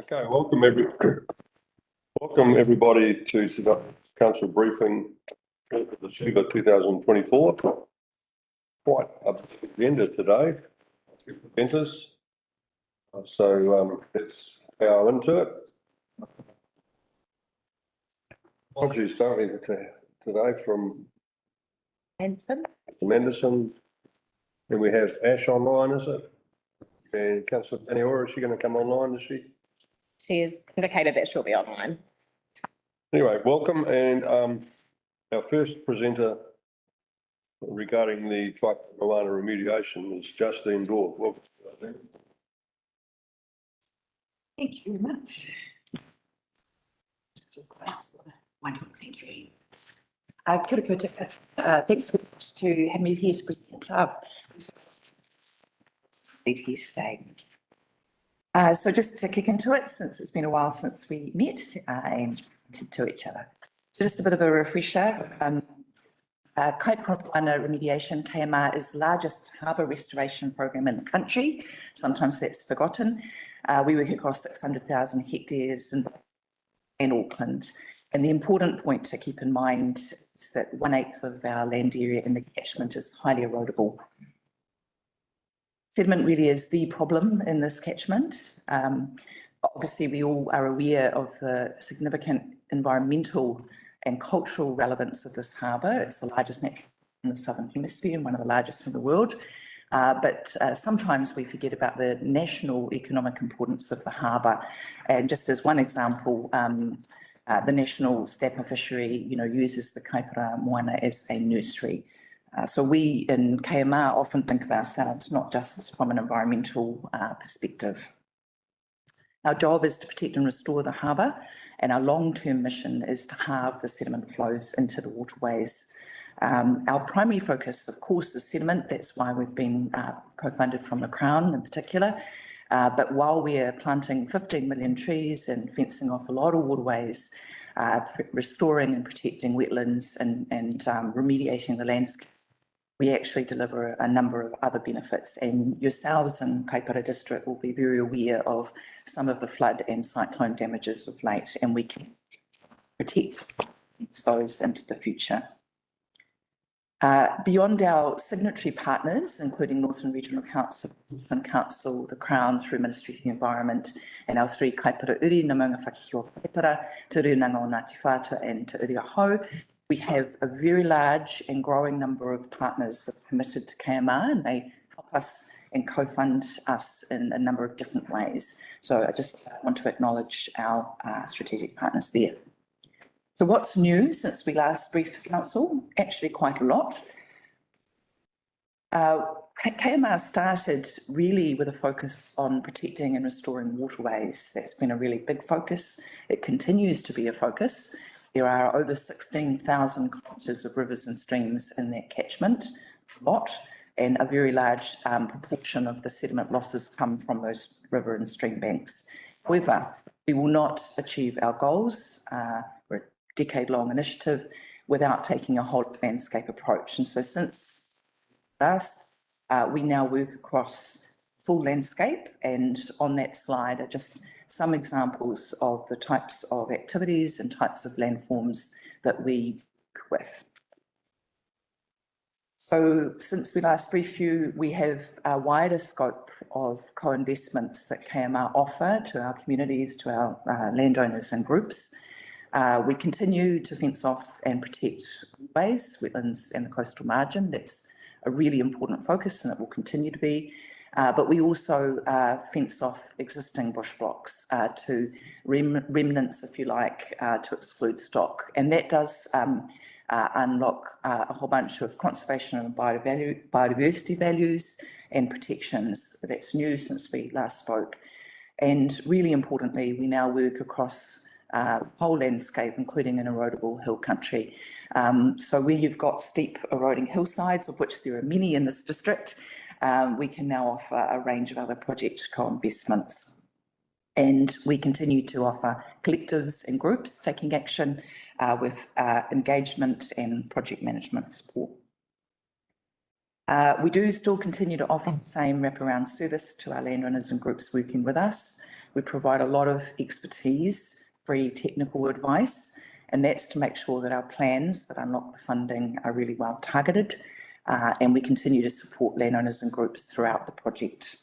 Okay, welcome everybody to the council briefing for December 2024. Quite a big agenda today. Presenters. So let's go into it. Apologies starting today from Anderson. Anderson. And we have Ash online, is it? And Councillor Taniora, is she going to come online, is she? She has indicated that she'll be online. Anyway, welcome, and our first presenter regarding the Taipara Moana remediation is Justine Dore. Welcome. Thank you very much. Wonderful, thank you. Kia ora koutou. Thanks very much to have me here to present. Here today. So just to kick into it, since it's been a while since we met and presented to each other. So just a bit of a refresher. Kaipara Moana Remediation, KMR, is the largest harbour restoration program in the country. Sometimes that's forgotten. We work across 600,000 hectares in Auckland. And the important point to keep in mind is that 1/8 of our land area in the catchment is highly erodible. Sediment really is the problem in this catchment. Obviously, we all are aware of the significant environmental and cultural relevance of this harbour. It's the largest in the Southern Hemisphere and one of the largest in the world. But sometimes we forget about the national economic importance of the harbour. And just as one example, the National Snapper Fishery, uses the Kaipara Moana as a nursery. So we in KMR often think of ourselves not just from an environmental perspective. Our job is to protect and restore the harbour, and our long-term mission is to halve the sediment flows into the waterways. Our primary focus, of course, is sediment. That's why we've been co-funded from the Crown in particular. But while we're planting 15 million trees and fencing off a lot of waterways, restoring and protecting wetlands and remediating the landscape, we actually deliver a number of other benefits, and yourselves in Kaipara District will be very aware of some of the flood and cyclone damages of late, and we can protect those into the future. Beyond our signatory partners, including Northern Regional Council, Auckland Council, the Crown through Ministry of the Environment, and our three Kaipara Uri, Namunga Whakihio Kaipara, Te Rūnanga o Ngāti Whātua and Te Uri Ahau, we have a very large and growing number of partners that are committed to KMR, and they help us and co-fund us in a number of different ways. So I just want to acknowledge our strategic partners there. So what's new since we last briefed Council? Actually quite a lot. KMR started really with a focus on protecting and restoring waterways. That's been a really big focus. It continues to be a focus. There are over 16,000 kilometres of rivers and streams in that catchment, a lot, and a very large proportion of the sediment losses come from those river and stream banks. However, we will not achieve our goals. We're a decade-long initiative without taking a whole landscape approach. And so since last, we now work across full landscape, and on that slide are just some examples of the types of activities and types of landforms that we work with. So since we last briefed you, we have a wider scope of co-investments that KMR offer to our communities, to our landowners and groups. We continue to fence off and protect waterways, wetlands and the coastal margin. That's a really important focus, and it will continue to be. But we also fence off existing bush blocks to remnants, if you like, to exclude stock. And that does unlock a whole bunch of conservation and biodiversity values and protections. That's new since we last spoke. And really importantly, we now work across the whole landscape, including in erodible hill country. So where you've got steep eroding hillsides, of which there are many in this district, we can now offer a range of other project co-investments. And we continue to offer collectives and groups taking action with engagement and project management support. We do still continue to offer the same wraparound service to our landowners and groups working with us. We provide a lot of expertise, free technical advice, and that's to make sure that our plans that unlock the funding are really well targeted, and we continue to support landowners and groups throughout the project.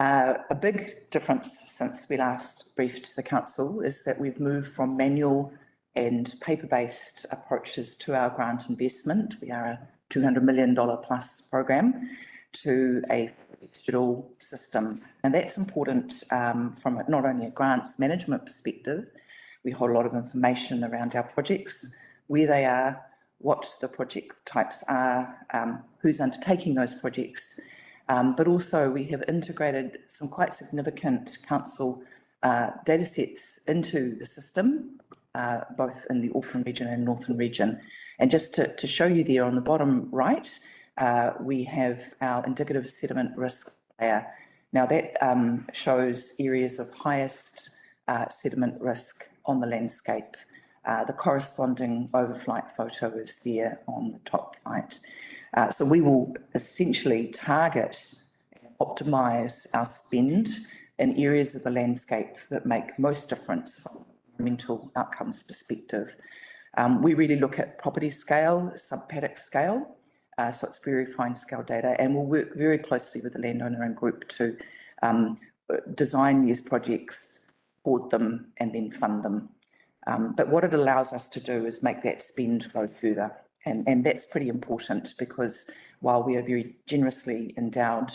A big difference since we last briefed the council is that we've moved from manual and paper-based approaches to our grant investment. We are a $200 million plus program to a digital system. And that's important from not only a grants management perspective. We hold a lot of information around our projects, where they are, what the project types are, who's undertaking those projects. But also we have integrated some quite significant council data sets into the system, both in the Auckland region and Northern region. And just to show you there on the bottom right, we have our indicative sediment risk layer. Now that shows areas of highest sediment risk on the landscape. The corresponding overflight photo is there on the top right. So we will essentially target and optimise our spend in areas of the landscape that make most difference from an environmental outcomes perspective. We really look at property scale, sub-paddock scale, so it's very fine scale data, and we'll work very closely with the landowner and group to design these projects, board them and then fund them. But what it allows us to do is make that spend go further. And that's pretty important because while we are very generously endowed,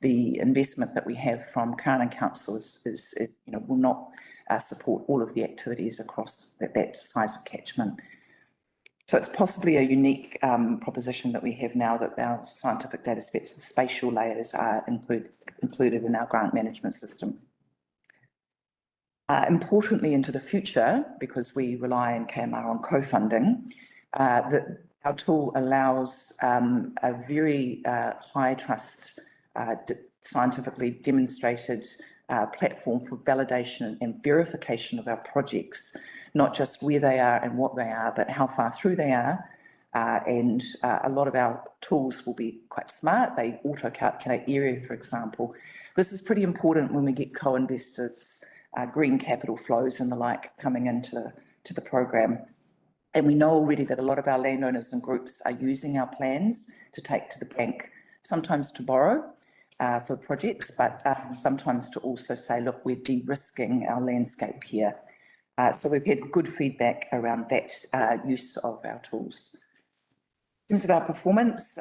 the investment that we have from Crown and Council is will not support all of the activities across that size of catchment. So it's possibly a unique proposition that we have now that our scientific data sets, the spatial layers are included in our grant management system. Importantly into the future, because we rely in KMR on co-funding, that our tool allows a very high trust, scientifically demonstrated platform for validation and verification of our projects, not just where they are and what they are, but how far through they are. And a lot of our tools will be quite smart. They auto-calculate area, for example. This is pretty important when we get co-investors, green capital flows and the like coming into the program. And we know already that a lot of our landowners and groups are using our plans to take to the bank, sometimes to borrow for the projects, but sometimes to also say, look, we're de-risking our landscape here. So we've had good feedback around that use of our tools. In terms of our performance,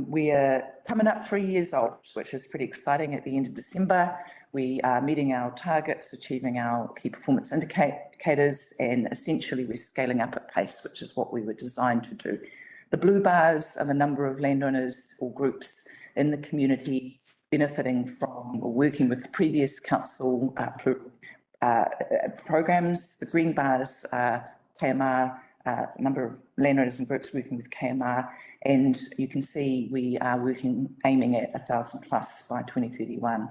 we are coming up 3 years old, which is pretty exciting. At the end of December, we are meeting our targets, achieving our key performance indicators, and essentially we're scaling up at pace, which is what we were designed to do. The blue bars are the number of landowners or groups in the community benefiting from or working with the previous council programs. The green bars are KMR, number of landowners and groups working with KMR, and you can see we are aiming at 1,000 plus by 2031.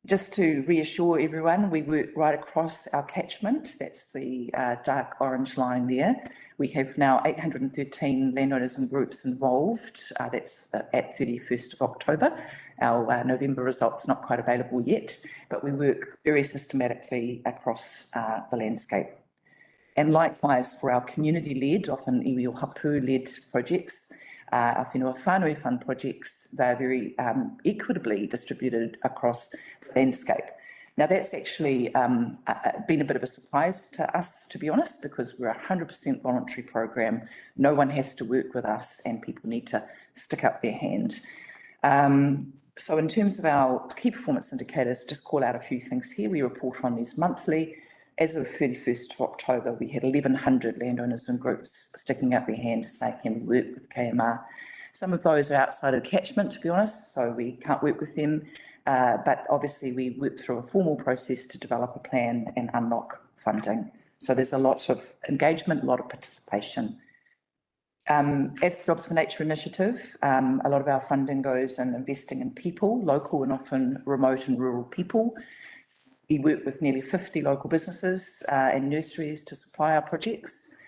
Just to reassure everyone, we work right across our catchment. That's the dark orange line there. We have now 813 landowners and groups involved. That's at 31st of October. Our November results not quite available yet, but we work very systematically across the landscape. And likewise for our community-led, often iwi o hapu-led projects, our Whenua Whānui Fund projects, they're very equitably distributed across the landscape. Now that's actually been a bit of a surprise to us, to be honest, because we're a 100% voluntary program. No one has to work with us and people need to stick up their hand. So in terms of our key performance indicators, just call out a few things here. We report on these monthly. As of 31st of October, we had 1,100 landowners and groups sticking up their hand to say, can we work with KMR? Some of those are outside of the catchment, to be honest, so we can't work with them. But obviously we work through a formal process to develop a plan and unlock funding. So there's a lot of engagement, a lot of participation. As Jobs for Nature initiative, a lot of our funding goes in investing in people, local and often remote and rural people. We work with nearly 50 local businesses and nurseries to supply our projects.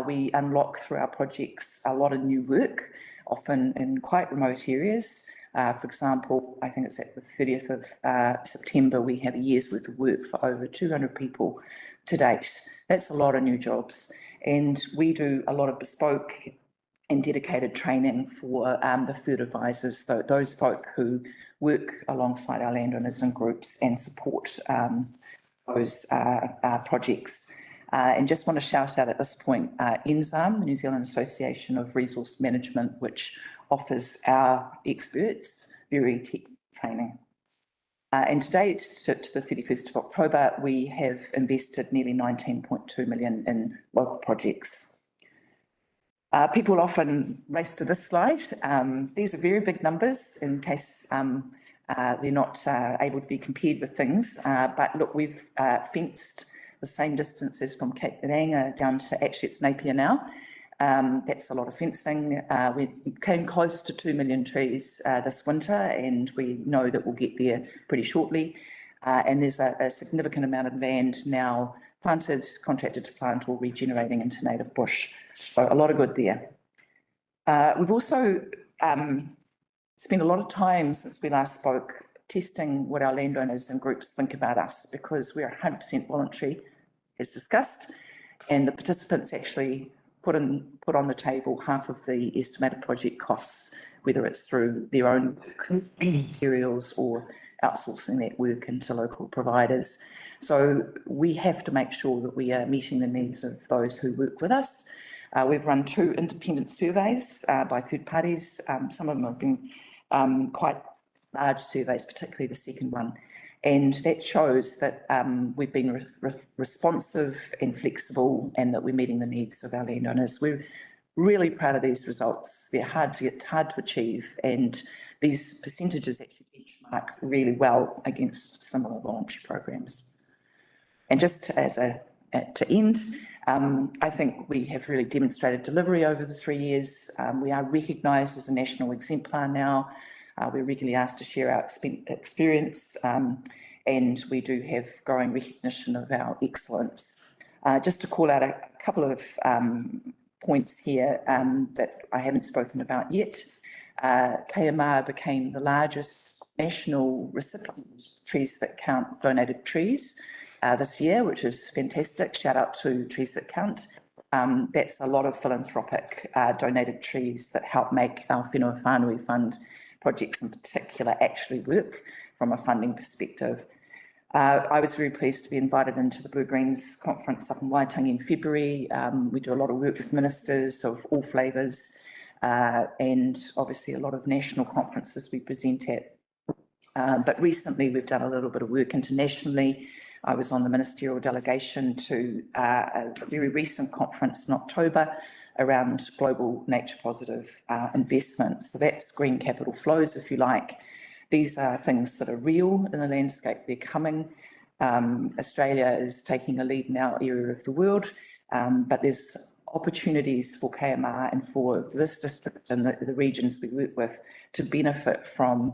We unlock through our projects a lot of new work, often in quite remote areas. For example, I think it's at the 30th of September, we have a year's worth of work for over 200 people to date. That's a lot of new jobs. And we do a lot of bespoke and dedicated training for the food advisors, those folk who work alongside our landowners and groups and support those projects. And just want to shout out at this point, NZAM, the New Zealand Association of Resource Management, which offers our experts very technical training. And to date, to the 31st of October, we have invested nearly 19.2 million in local projects. People often race to this slide. These are very big numbers in case they're not able to be compared with things. But look, we've fenced the same distances from Cape Reinga down to actually it's Napier now. That's a lot of fencing. We came close to 2 million trees this winter, and we know that we'll get there pretty shortly. And there's a significant amount of land now planted, contracted to plant, or regenerating into native bush. So a lot of good there. We've also spent a lot of time since we last spoke testing what our landowners and groups think about us, because we're 100% voluntary, as discussed, and the participants actually put on the table half of the estimated project costs, whether it's through their own materials or outsourcing that work into local providers. So we have to make sure that we are meeting the needs of those who work with us. We've run 2 independent surveys by third parties. Some of them have been quite large surveys, particularly the second one. And that shows that we've been responsive and flexible, and that we're meeting the needs of our landowners. We're really proud of these results. They're hard to achieve, and these percentages actually benchmark really well against similar voluntary programs. And just to end, I think we have really demonstrated delivery over the 3 years. We are recognised as a national exemplar now. We're regularly asked to share our experience, and we do have growing recognition of our excellence. Just to call out a couple of points here that I haven't spoken about yet. KMR became the largest national recipient of Trees That Count donated trees this year, which is fantastic. Shout out to Trees That Count. That's a lot of philanthropic donated trees that help make our Whenua Whānui Fund projects in particular actually work from a funding perspective. I was very pleased to be invited into the Blue Greens conference up in Waitangi in February. We do a lot of work with ministers of all flavours, and obviously a lot of national conferences we present at. But recently we've done a little bit of work internationally. I was on the ministerial delegation to a very recent conference in October around global nature positive investments. So that's green capital flows, if you like. These are things that are real in the landscape. They're coming. Australia is taking a lead in our area of the world, but there's opportunities for KMR and for this district and the regions we work with to benefit from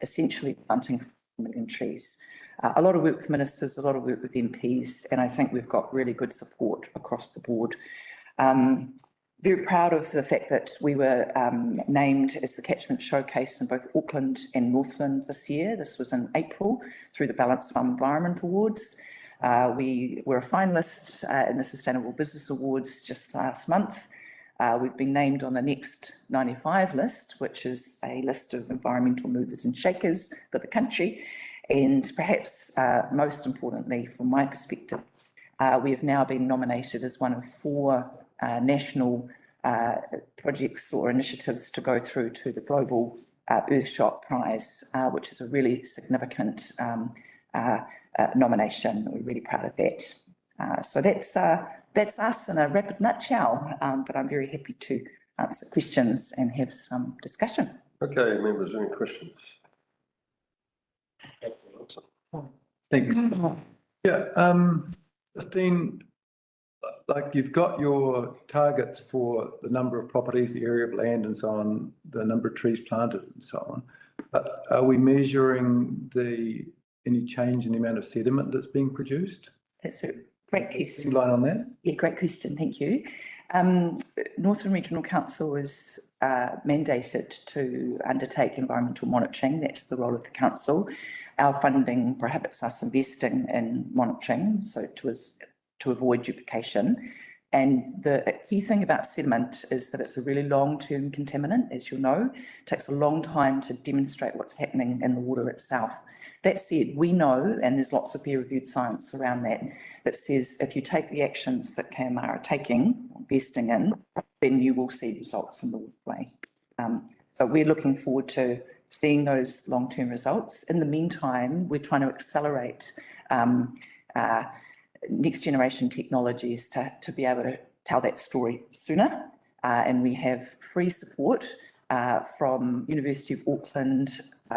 essentially planting 4 million trees. A lot of work with ministers, a lot of work with MPs, and I think we've got really good support across the board. Very proud of the fact that we were named as the Catchment Showcase in both Auckland and Northland this year. This was in April through the Balance Farm Environment Awards. We were a finalist in the Sustainable Business Awards just last month. We've been named on the Next 95 list, which is a list of environmental movers and shakers for the country. And perhaps most importantly, from my perspective, we have now been nominated as one of 4 national projects or initiatives to go through to the Global Earthshot Prize, which is a really significant nomination. We're really proud of that. So that's us in a rapid nutshell, but I'm very happy to answer questions and have some discussion. Okay, members, any questions? Thank you. Yeah, Justine, like you've got your targets for the number of properties, the area of land and so on, the number of trees planted and so on. But are we measuring any change in the amount of sediment that's being produced? That's Great question. Line on that? Yeah, great question, thank you. Northern Regional Council is mandated to undertake environmental monitoring. That's the role of the council. Our funding prohibits us investing in monitoring, so to avoid duplication. And the key thing about sediment is that it's a really long-term contaminant, as you'll know. It takes a long time to demonstrate what's happening in the water itself. That said, we know, and there's lots of peer-reviewed science around that, that says if you take the actions that KMR are taking, investing in, then you will see results in the waterway. So we're looking forward to seeing those long-term results. In the meantime, we're trying to accelerate next generation technologies to be able to tell that story sooner. And we have free support from University of Auckland,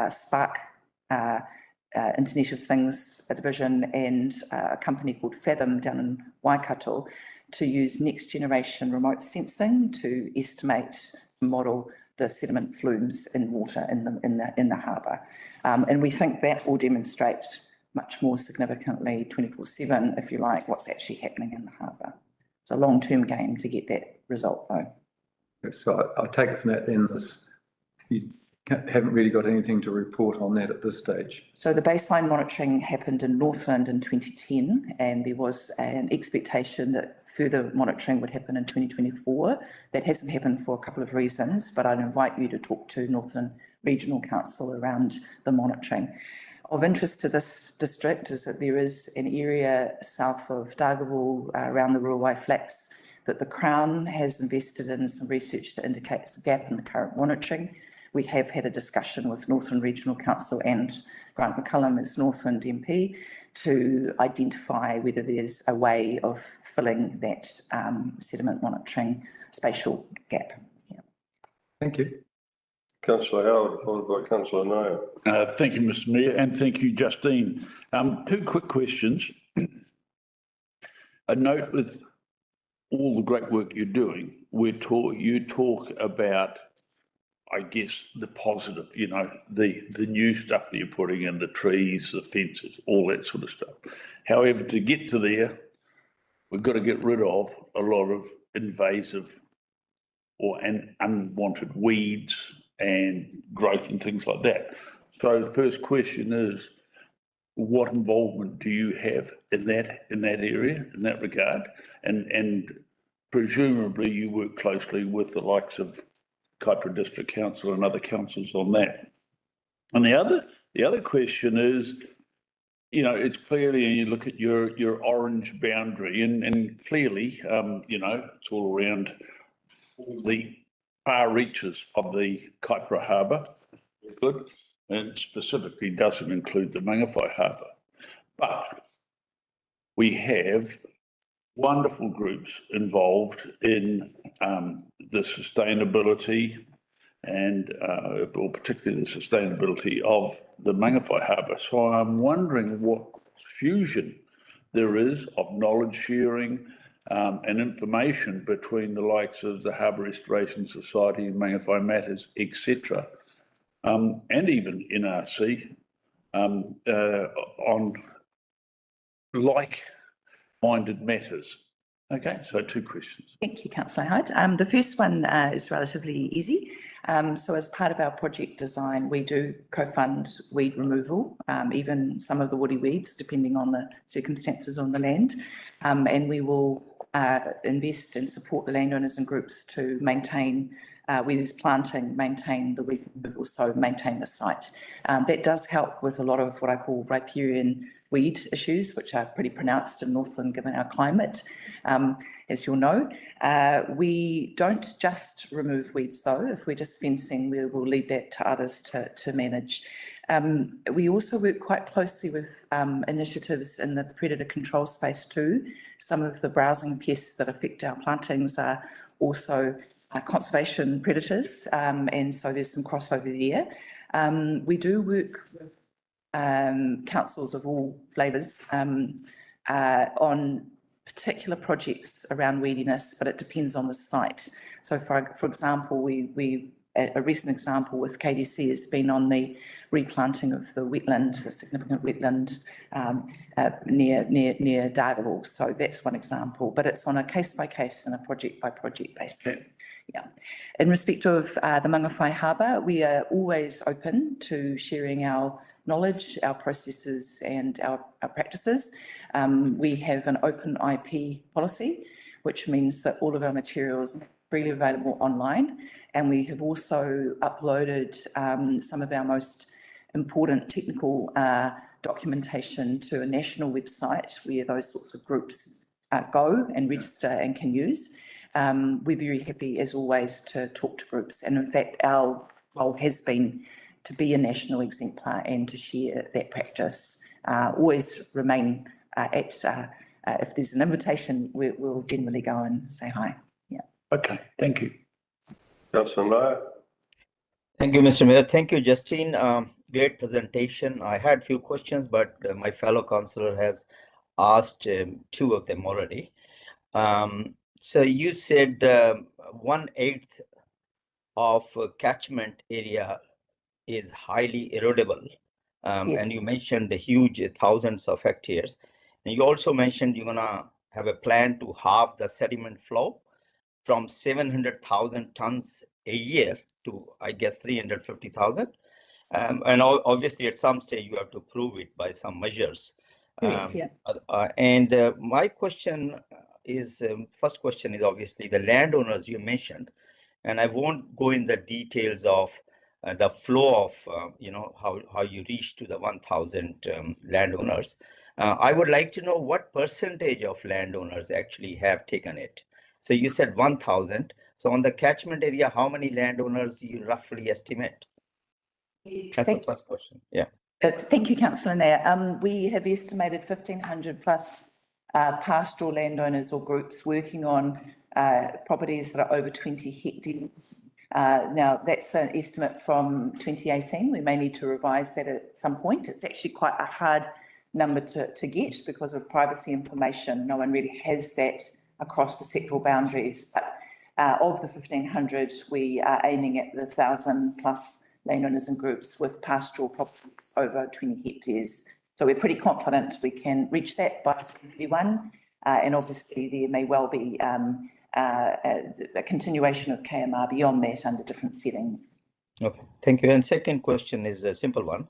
Spark, Internet of Things division, and a company called Fathom down in Waikato to use next generation remote sensing to estimate, model the sediment flumes in water in the harbour. And we think that will demonstrate much more significantly 24/7, if you like, what's actually happening in the harbour. It's a long-term game to get that result though. So I take it from that then, you haven't really got anything to report on that at this stage. So the baseline monitoring happened in Northland in 2010, and there was an expectation that further monitoring would happen in 2024. That hasn't happened for a couple of reasons, but I'd invite you to talk to Northern Regional Council around the monitoring. Of interest to this district is that there is an area south of Dargaville, around the Ruawai Flats, that the Crown has invested in some research to indicate a gap in the current monitoring. We have had a discussion with Northern Regional Council and Grant McCullum as Northland MP to identify whether there's a way of filling that sediment monitoring spatial gap. Yeah. Thank you. Councillor Howard, followed by Councillor Nair. Thank you, Mr Mayor, and thank you, Justine. Two quick questions. A note with all the great work you're doing, you talk about, I guess, the positive, you know, the new stuff that you're putting in, the trees, the fences, all that sort of stuff. However, to get to there, we've got to get rid of a lot of invasive and unwanted weeds and growth and things like that. So the first question is, what involvement do you have in that area, in that regard? And presumably you work closely with the likes of Kaipara District Council and other councils on that. And the other question is, you know, it's clearly, and you look at your orange boundary, and clearly, you know, it's all around all the far reaches of the Kaipara Harbour. Good. And specifically doesn't include the Mangawhai Harbour. But we have wonderful groups involved in the sustainability and or particularly the sustainability of the Mangawhai Harbour. So I'm wondering what fusion there is of knowledge sharing and information between the likes of the Harbour Restoration Society, Mangawhai Matters, etc., and even NRC on like-minded matters. Okay, so two questions. Thank you, Councillor Howard. The first one is relatively easy. So as part of our project design, we do co-fund weed removal, even some of the woody weeds, depending on the circumstances on the land. And we will invest and support the landowners and groups to maintain where there's planting, maintain the weed removal, so maintain the site. That does help with a lot of what I call riparian weed issues, which are pretty pronounced in Northland given our climate, as you'll know. We don't just remove weeds though. If we're just fencing, we will leave that to others to manage. We also work quite closely with initiatives in the predator control space too. Some of the browsing pests that affect our plantings are also conservation predators, and so there's some crossover there. We do work with councils of all flavours on particular projects around weediness, but it depends on the site. So for example, we a recent example with KDC has been on the replanting of the wetland, a significant wetland near Dargaville. So that's one example, but it's on a case by case and a project by project basis. Yeah. In respect of the Mangawhai Harbour, we are always open to sharing our knowledge, our processes and our practices. We have an open IP policy, which means that all of our materials are freely available online. And we have also uploaded some of our most important technical documentation to a national website where those sorts of groups go and register and can use. We're very happy, as always, to talk to groups. And in fact, our role has been to be a national exemplar and to share that practice. Always remain if there's an invitation, we'll generally go and say hi. Yeah. Okay, thank you. Councillor Nair. Thank you, Mr. Mayor. Thank you, Justine. Great presentation. I had few questions, but my fellow councillor has asked two of them already. So you said 1/8 of catchment area is highly erodible. Yes. And you mentioned the huge thousands of hectares. And you also mentioned you're gonna have a plan to halve the sediment flow from 700,000 tons a year to, I guess, 350,000. And obviously at some stage you have to prove it by some measures. Yeah. My question is, first question is obviously the landowners you mentioned, and I won't go in the details of the flow of, how you reach to the 1,000 landowners. I would like to know what percentage of landowners actually have taken it. So you said 1,000. So on the catchment area, how many landowners you roughly estimate? That's the first question. Yeah. Thank you, Councillor Nair. We have estimated 1,500 plus pastoral landowners or groups working on properties that are over 20 hectares. Now, that's an estimate from 2018. We may need to revise that at some point. It's actually quite a hard number to get because of privacy information. No one really has that across the sectoral boundaries. But of the 1,500, we are aiming at the 1,000 plus landowners and groups with pastoral properties over 20 hectares. So we're pretty confident we can reach that by 2021. And obviously there may well be a continuation of KMR beyond that under different settings. Okay, thank you. And second question is a simple one.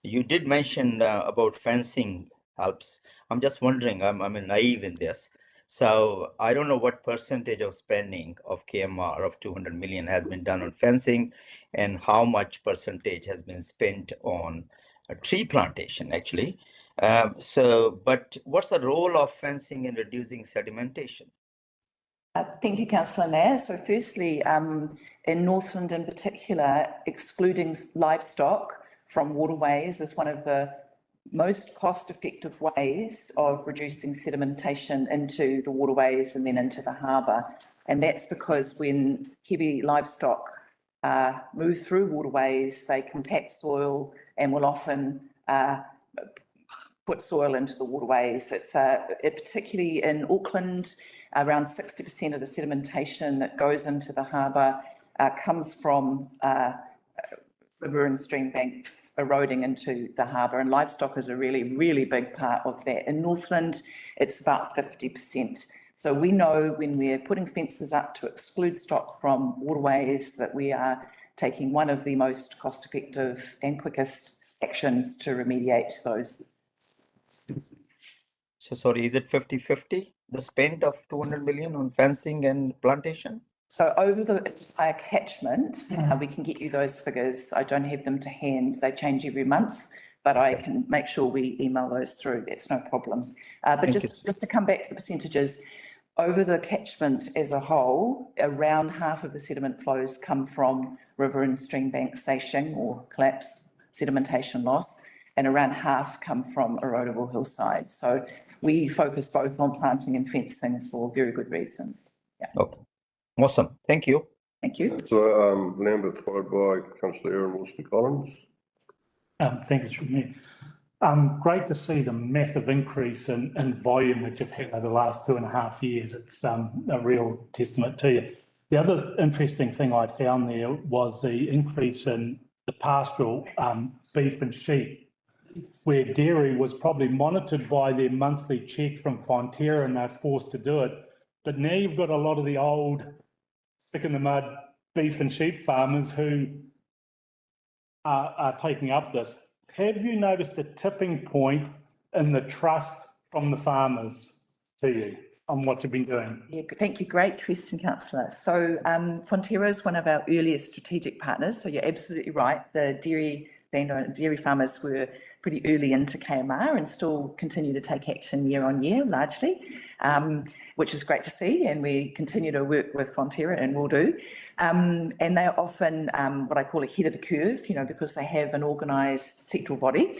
You did mention about fencing helps. I'm just wondering, I'm naive in this. So I don't know what percentage of spending of KMR of 200 million has been done on fencing and how much percentage has been spent on a tree plantation actually. But what's the role of fencing in reducing sedimentation? Thank you, Councillor Nair. So firstly, in Northland in particular, excluding livestock from waterways is one of the most cost-effective ways of reducing sedimentation into the waterways and then into the harbour. And that's because when heavy livestock move through waterways, they compact soil and will often put soil into the waterways. It's particularly in Auckland, around 60% of the sedimentation that goes into the harbour comes from river and stream banks eroding into the harbour, and livestock is a really, really big part of that. In Northland, it's about 50%. So we know when we're putting fences up to exclude stock from waterways that we are taking one of the most cost-effective and quickest actions to remediate those. So sorry, is it 50-50, the spend of 200 million on fencing and plantation? So over the entire catchment, we can get you those figures. I don't have them to hand. They change every month, but I can make sure we email those through. That's no problem. But just to come back to the percentages, over the catchment as a whole, around half of the sediment flows come from river and stream bank sashing or collapse, sedimentation loss, and around half come from erodible hillsides. So we focus both on planting and fencing for very good reason. Yeah. Okay. Awesome. Thank you. Thank you. So Lambeth, followed by Councillor Aaron Wilson-Collins. Thank you, Chair. Great to see the massive increase in volume that you've had over the last 2.5 years. It's a real testament to you. The other interesting thing I found there was the increase in the pastoral beef and sheep, where dairy was probably monitored by their monthly check from Fonterra and they're forced to do it. But now you've got a lot of the old stick in the mud beef and sheep farmers who are taking up this. Have you noticed a tipping point in the trust from the farmers to you on what you've been doing? Yeah, thank you. Great question, councillor. So Fonterra is one of our earliest strategic partners. So you're absolutely right. The dairy farmers were pretty early into KMR and still continue to take action year on year, largely, which is great to see. And we continue to work with Fonterra and will do. And they are often what I call ahead of the curve, you know, because they have an organised sectoral body.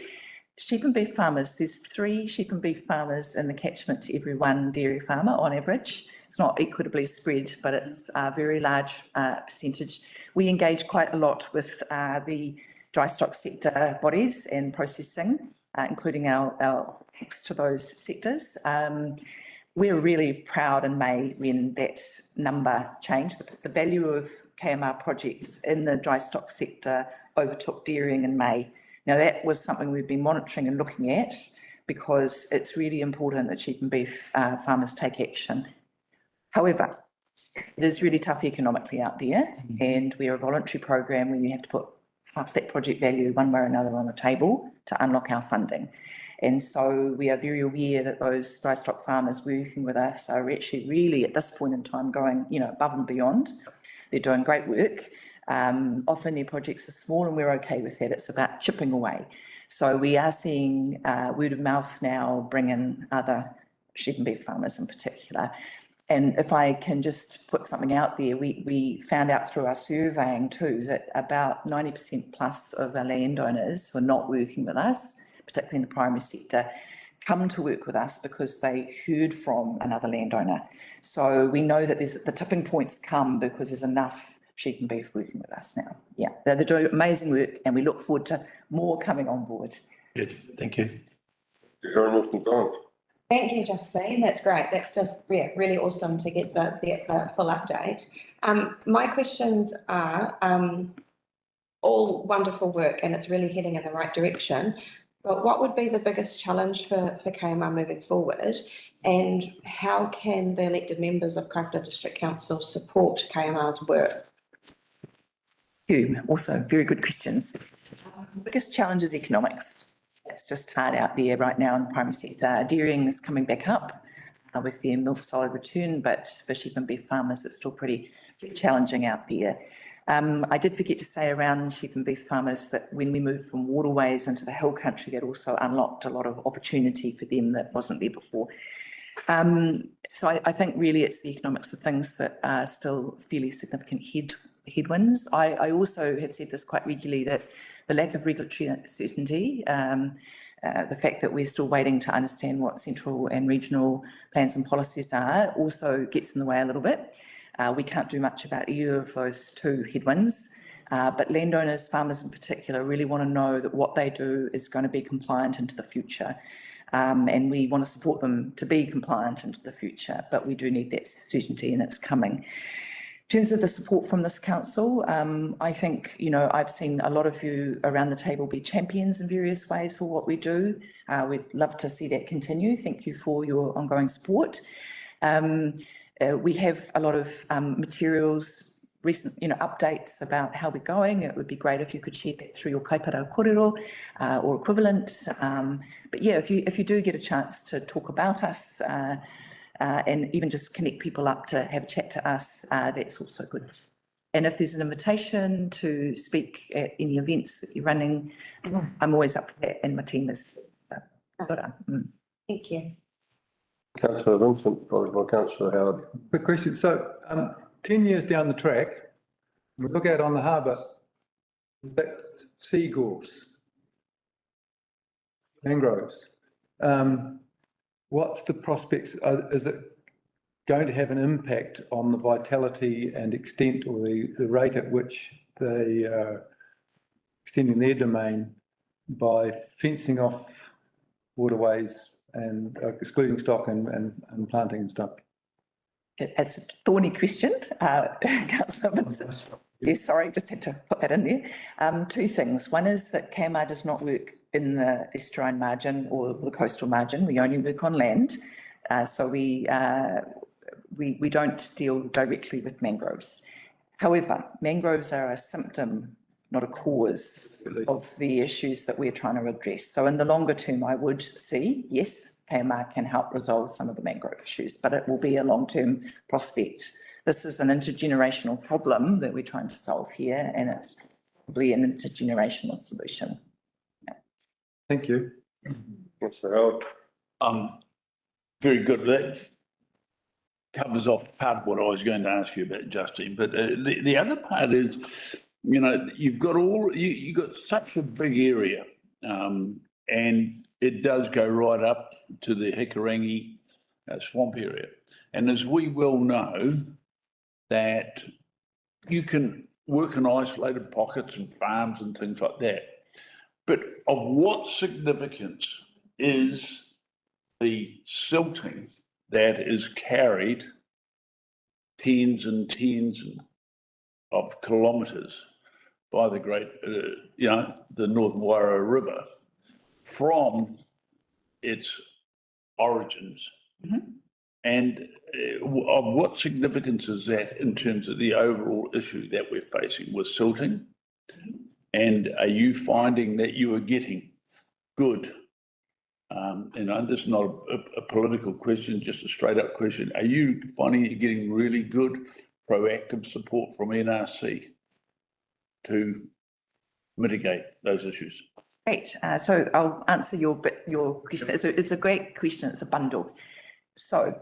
Sheep and beef farmers, there's 3 sheep and beef farmers in the catchment to every 1 dairy farmer on average. It's not equitably spread, but it's a very large percentage. We engage quite a lot with the dry stock sector bodies and processing, including our links to those sectors. We're really proud in May when that number changed. The value of KMR projects in the dry stock sector overtook dairying in May. Now, that was something we've been monitoring and looking at because it's really important that sheep and beef farmers take action. However, it is really tough economically out there, and we're a voluntary program where you have to put half that project value one way or another on the table to unlock our funding. And so we are very aware that those dry stock farmers working with us are actually really at this point in time going, you know, above and beyond. They're doing great work. Often their projects are small and we're okay with that. It's about chipping away. So we are seeing word of mouth now bring in other sheep and beef farmers in particular. And if I can just put something out there, we found out through our surveying too that about 90% plus of our landowners who are not working with us, particularly in the primary sector, come to work with us because they heard from another landowner. So we know that the tipping points come because there's enough sheep and beef working with us now. Yeah, they're doing amazing work and we look forward to more coming on board. Good, thank you. Karen Wilson Collins. Thank you, Justine. That's great. That's just really awesome to get the full update. My questions are all wonderful work and it's really heading in the right direction. But what would be the biggest challenge for KMR moving forward? And how can the elected members of Kaipara District Council support KMR's work? Also, very good questions. The biggest challenge is economics. It's just hard out there right now in the primary sector. Dairying is coming back up with their milk solid return, but for sheep and beef farmers, it's still pretty challenging out there. I did forget to say around sheep and beef farmers that when we moved from waterways into the hill country, that also unlocked a lot of opportunity for them that wasn't there before. So I think really it's the economics of things that are still fairly significant headwinds. I also have said this quite regularly, that the lack of regulatory certainty, the fact that we're still waiting to understand what central and regional plans and policies are, also gets in the way a little bit. We can't do much about either of those 2 headwinds, but landowners, farmers in particular, really want to know that what they do is going to be compliant into the future. And we want to support them to be compliant into the future, but we do need that certainty and it's coming. In terms of the support from this council, I think, you know, I've seen a lot of you around the table be champions in various ways for what we do. We'd love to see that continue. Thank you for your ongoing support. We have a lot of materials, recent, you know, updates about how we're going. It would be great if you could share that through your Kaipara Kōrero or equivalent. But yeah, if you do get a chance to talk about us, and even just connect people up to have a chat to us, that's also good. And if there's an invitation to speak at any events that you're running, I'm always up for that and my team is too. So, well done. Thank you. Councillor Vincent, followed by Councillor Howard. Quick question. So 10 years down the track, we look out on the harbour, is that seagulls, mangroves. What's the prospects? Is it going to have an impact on the vitality and extent or the rate at which they are extending their domain by fencing off waterways and excluding stock and planting and stuff? it's a thorny question, councillor Vincent. Yes, sorry, just had to put that in there. Two things. One is that KMR does not work in the estuarine margin or the coastal margin. We only work on land. So we don't deal directly with mangroves. However, mangroves are a symptom, not a cause of the issues that we're trying to address. So in the longer term, I would see, yes, KMR can help resolve some of the mangrove issues, but it will be a long-term prospect. This is an intergenerational problem that we're trying to solve here, and it's probably an intergenerational solution. Thank you. Councillor Howard. Very good. That covers off part of what I was going to ask you about, Justine. But the other part is, you know, you've got you've got such a big area, and it does go right up to the Hikurangi swamp area. And as we well know, that you can work in isolated pockets and farms and things like that. But of what significance is the silting that is carried tens and tens of kilometres by the great, the Northern Wairau River from its origins? Mm-hmm. And of what significance is that in terms of the overall issue that we're facing with silting? And are you finding that you are getting good? This is not a political question, just a straight up question. Are you finding you're getting really good proactive support from NRC to mitigate those issues? Great. So I'll answer your question. It's a great question. It's a bundle. So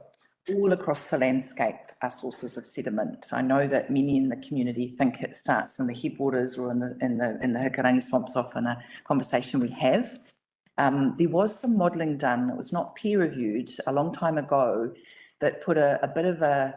all across the landscape are sources of sediment. I know that many in the community think it starts in the headwaters or in the Hikurangi swamps, often a conversation we have. There was some modelling done that was not peer reviewed a long time ago that put a bit of a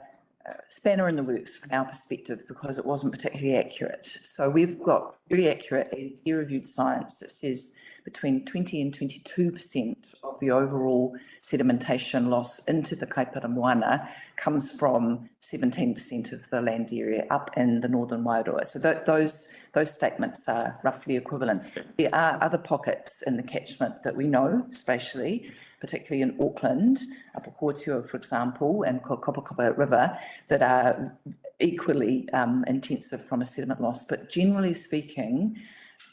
spanner in the works from our perspective because it wasn't particularly accurate. So we've got very accurate peer reviewed science that says between 20 and 22% of the overall sedimentation loss into the Kaipara Moana comes from 17% of the land area up in the Northern Wairau. So those statements are roughly equivalent. There are other pockets in the catchment that we know spatially, particularly in Auckland, Apokotio, for example, and Kopakopa River, that are equally intensive from a sediment loss. But generally speaking,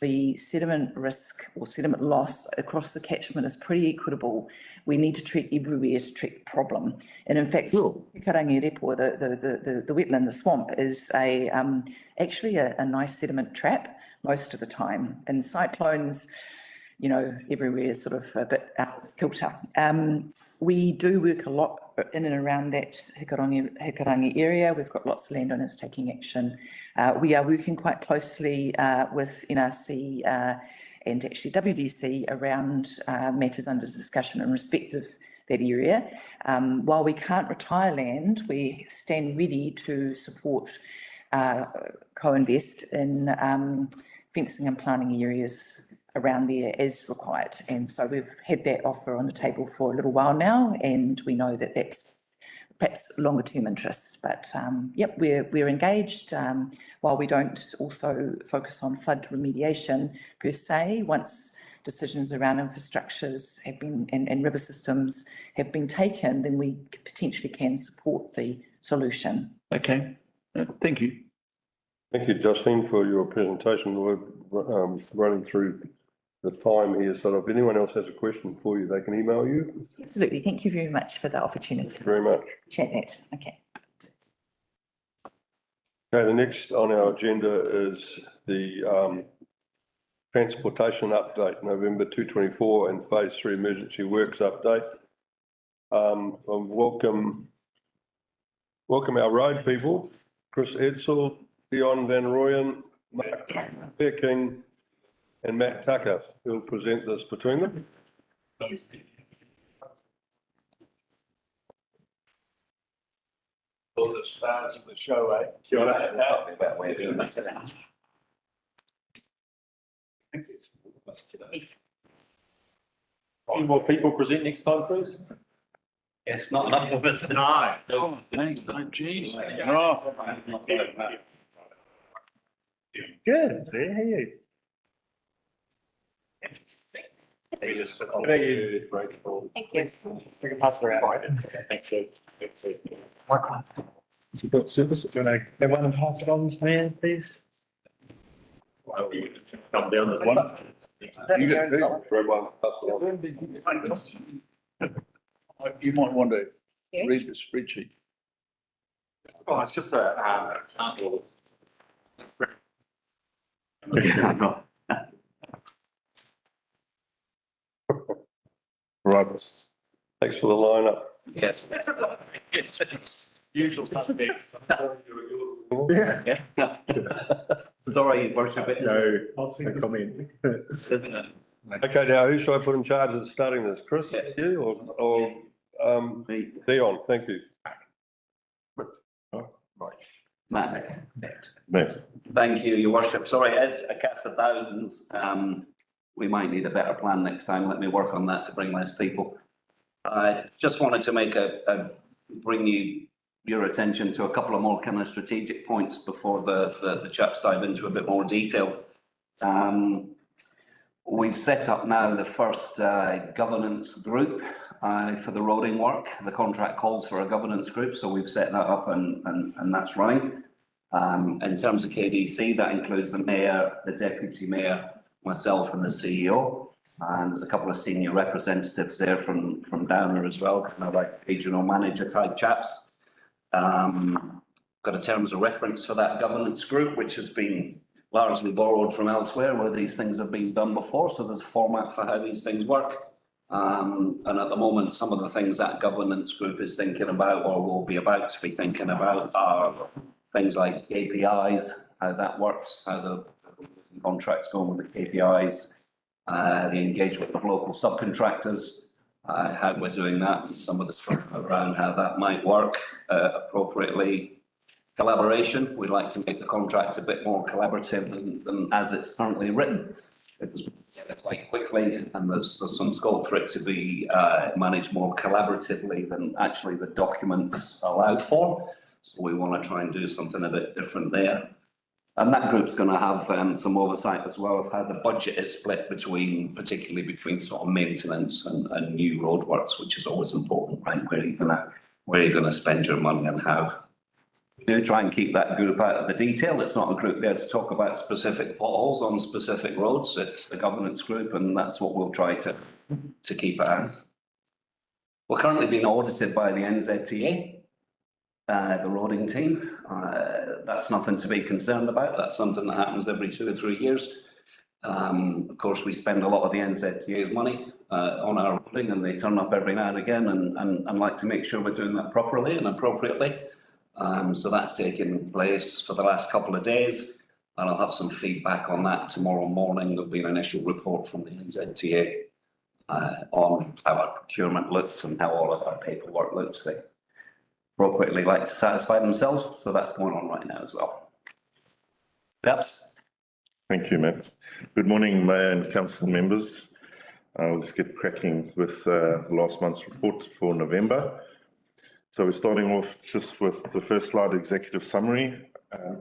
the sediment risk or sediment loss across the catchment is pretty equitable. We need to treat everywhere to treat the problem. And in fact, Hikurangi Repo, the wetland, the swamp, is actually a nice sediment trap most of the time. And cyclones, you know, everywhere is sort of a bit out of kilter. We do work a lot in and around that Hikurangi area. We've got lots of landowners taking action. We are working quite closely with NRC and actually WDC around matters under discussion in respect of that area. While we can't retire land, we stand ready to support co-invest in fencing and planting areas around there as required. And so we've had that offer on the table for a little while now, and we know that that's perhaps longer term interest. But yep, we're engaged. While we don't also focus on flood remediation per se, once decisions around infrastructures have been and river systems have been taken, then we potentially can support the solution. Okay, thank you. Thank you, Justine, for your presentation. We're running through the time here, so if anyone else has a question for you, they can email you. Absolutely. Thank you very much for the opportunity. Thank you very much. Chat that. Okay. Okay, the next on our agenda is the transportation update, November 2024 and phase 3 emergency works update. Welcome our road people, Chris Edsel, Dion Van Rooyen, Mark King, and Matt Tucker, who will present this between them. All the stars of the show, eh? Any more people present next time, please? It's not enough of us. No. Oh, thanks, gee. Oh. Good, there you. Thank you. Thank you. We can pass it around. Thank you. You've got service. Do you want to, everyone pass it on to me, please? Come down this one. You get two. Grab one, pass it on. You might want to Yeah. read the spreadsheet. Oh, it's just a sample. Right. Thanks for the lineup. Yes. Usual suspects. Yeah. Sorry, worship it. No, comment. Okay, now who should I put in charge of starting this? Chris, you or Dion? Thank you. Matt. Matt. Thank you, your worship. Sorry, as a cast of thousands, we might need a better plan next time. Let me work on that to bring less people. I just wanted to make bring your attention to a couple of more kind of strategic points before the chaps dive into a bit more detail. We've set up now the first governance group for the roading work. The contract calls for a governance group, so we've set that up and that's running. In terms of KDC, that includes the mayor, the deputy mayor, myself and the CEO. And there's a couple of senior representatives there from Downer as well, kind of like regional manager type chaps. Got a terms of reference for that governance group, which has been largely borrowed from elsewhere where these things have been done before. So there's a format for how these things work. And at the moment, some of the things that governance group is thinking about or will be about to be thinking about are things like KPIs, how that works, how the contracts go with the KPIs, the engagement of local subcontractors, how we're doing that, and some of the stuff around how that might work appropriately. Collaboration, we'd like to make the contract a bit more collaborative than as it's currently written. It's quite quickly, and there's some scope for it to be managed more collaboratively than actually the documents allow for. So we want to try and do something a bit different there. And that group's going to have some oversight as well of how the budget is split particularly between sort of maintenance and new roadworks, which is always important, right? Where are you gonna spend your money and how? We do try and keep that group out of the detail. It's not a group there to talk about specific potholes on specific roads. It's the governance group, and that's what we'll try to keep it as. We're currently being audited by the NZTA, the roading team. That's nothing to be concerned about. That's something that happens every 2 or 3 years. Of course, we spend a lot of the NZTA's money on our roading, and they turn up every now and again and like to make sure we're doing that properly and appropriately. So that's taken place for the last couple of days, and I'll have some feedback on that tomorrow morning. There'll be an initial report from the NZTA on how our procurement looks and how all of our paperwork looks. They appropriately like to satisfy themselves, so that's going on right now as well. Perhaps. Thank you, Matt. Good morning, Mayor and Council members. Let's get cracking with last month's report for November. So we're starting off just with the first slide, executive summary.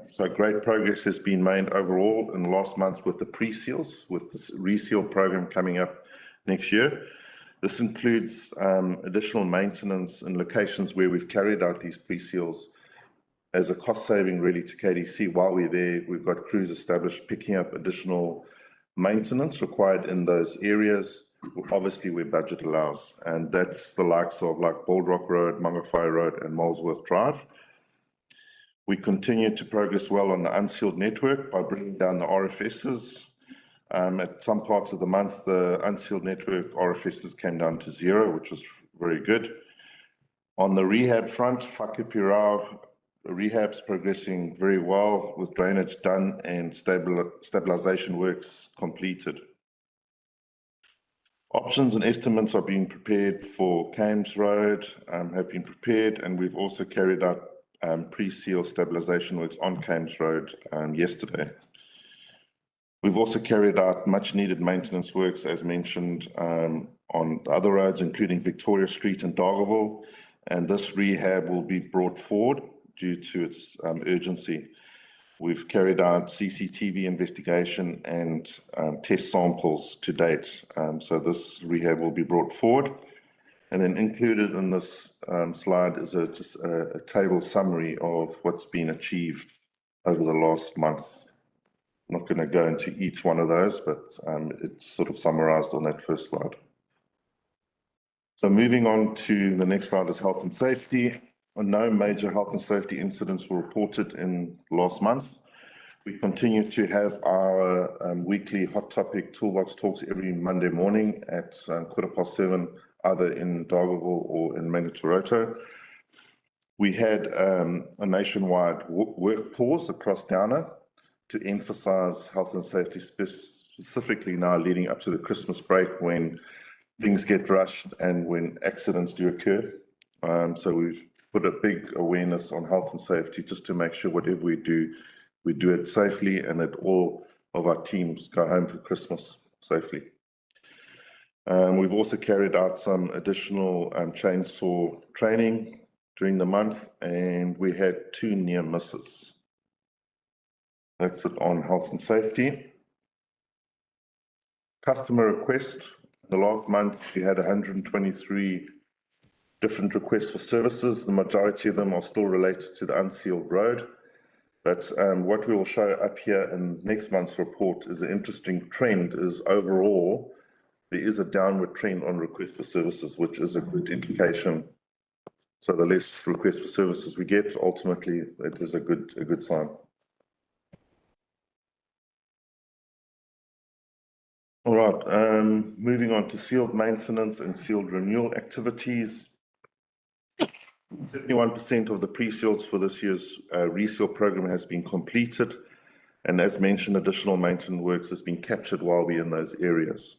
So great progress has been made overall in the last month with the pre-seals, with this reseal program coming up next year. This includes additional maintenance in locations where we've carried out these pre-seals as a cost saving really to KDC. While we're there, we've got crews established picking up additional maintenance required in those areas, obviously where budget allows. And that's the likes of like Baldrock Road, Mangawhai Road and Molesworth Drive. We continue to progress well on the unsealed network by bringing down the RFSs. At some parts of the month, the unsealed network RFSs came down to 0, which was very good. On the rehab front, Whakapirau rehab's progressing very well with drainage done and stabilization works completed. Options and estimates are being prepared for Kames Road, have been prepared, and we've also carried out pre-seal stabilization works on Kames Road yesterday. We've also carried out much needed maintenance works, as mentioned, on the other roads, including Victoria Street and Dargaville. And this rehab will be brought forward due to its urgency. We've carried out CCTV investigation and test samples to date. So this rehab will be brought forward. And then included in this slide is just a table summary of what's been achieved over the last month. I'm not going to go into each one of those, but it's sort of summarized on that first slide. So moving on to the next slide is health and safety. No major health and safety incidents were reported in last month. We continue to have our weekly hot topic toolbox talks every Monday morning at 7:15, either in Dargaville or in Manutoroto. We had a nationwide work pause across Downer to emphasize health and safety, specifically now leading up to the Christmas break when things get rushed and when accidents do occur. So we've put a big awareness on health and safety just to make sure whatever we do it safely and that all of our teams go home for Christmas safely. We've also carried out some additional chainsaw training during the month, and we had 2 near misses. That's it on health and safety. Customer request. The last month, we had 123 different requests for services. The majority of them are still related to the unsealed road. But what we will show up here in next month's report is an interesting trend is overall, there is a downward trend on requests for services, which is a good indication. So the less requests for services we get, ultimately, it is a good sign. All right, moving on to sealed maintenance and sealed renewal activities. 71% of the pre-seals for this year's reseal program has been completed. And as mentioned, additional maintenance works has been captured while we're in those areas.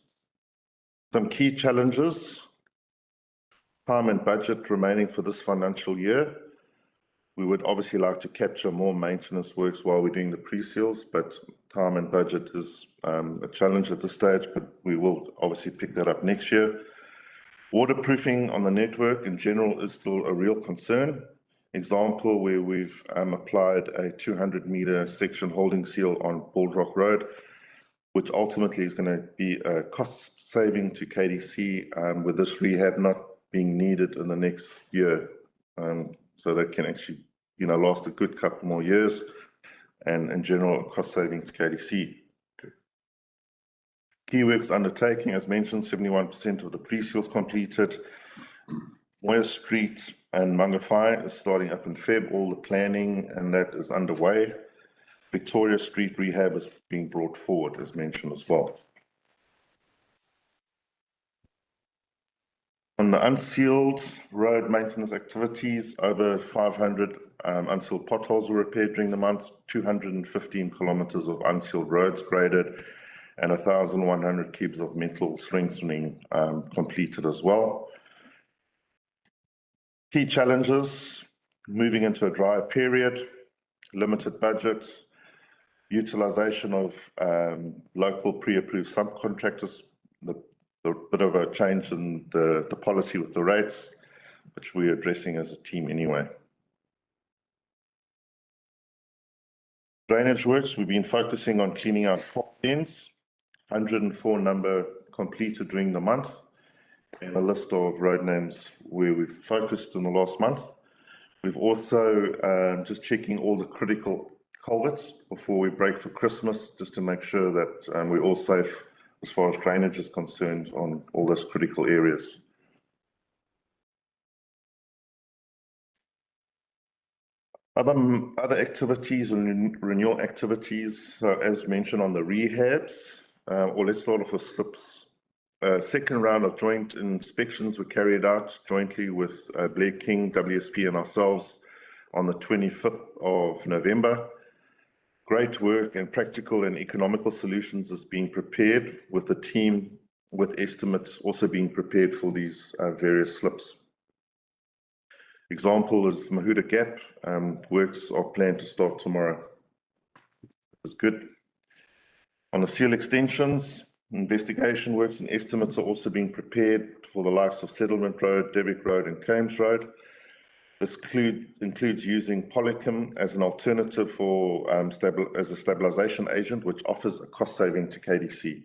Some key challenges, time and budget remaining for this financial year. We would obviously like to capture more maintenance works while we're doing the pre-seals, but time and budget is a challenge at this stage, but we will obviously pick that up next year. Waterproofing on the network in general is still a real concern. Example where we've applied a 200-meter section holding seal on Baldrock Road, which ultimately is going to be a cost saving to KDC with this rehab not being needed in the next year. So that can actually, last a good couple more years and in general cost saving to KDC. Key works undertaking, as mentioned, 71% of the pre-seals completed. Moya Street and Mangawhai is starting up in Feb, all the planning and that is underway. Victoria Street rehab is being brought forward, as mentioned as well. On the unsealed road maintenance activities, over 500 unsealed potholes were repaired during the month, 215 kilometers of unsealed roads graded, and 1,100 cubes of metal strengthening completed as well. Key challenges, moving into a drier period, limited budget, utilization of local pre-approved subcontractors, the bit of a change in the policy with the rates, which we're addressing as a team anyway. Drainage works, we've been focusing on cleaning out top ends, 104 number completed during the month, and a list of road names where we've focused in the last month. We've also just checking all the critical culverts before we break for Christmas, just to make sure that we're all safe as far as drainage is concerned on all those critical areas. Other activities and renewal activities, so as mentioned on the rehabs, or let's start off with slips. Second round of joint inspections were carried out jointly with Blair King, WSP and ourselves on the 25th of November. Great work and practical and economical solutions is being prepared with the team, with estimates also being prepared for these various slips. Example is Mahuda Gap, works are planned to start tomorrow. It's good. On the seal extensions, investigation works and estimates are also being prepared for the likes of Settlement Road, Devick Road and Kames Road. This includes using Polycom as an alternative for as a stabilization agent, which offers a cost saving to KDC.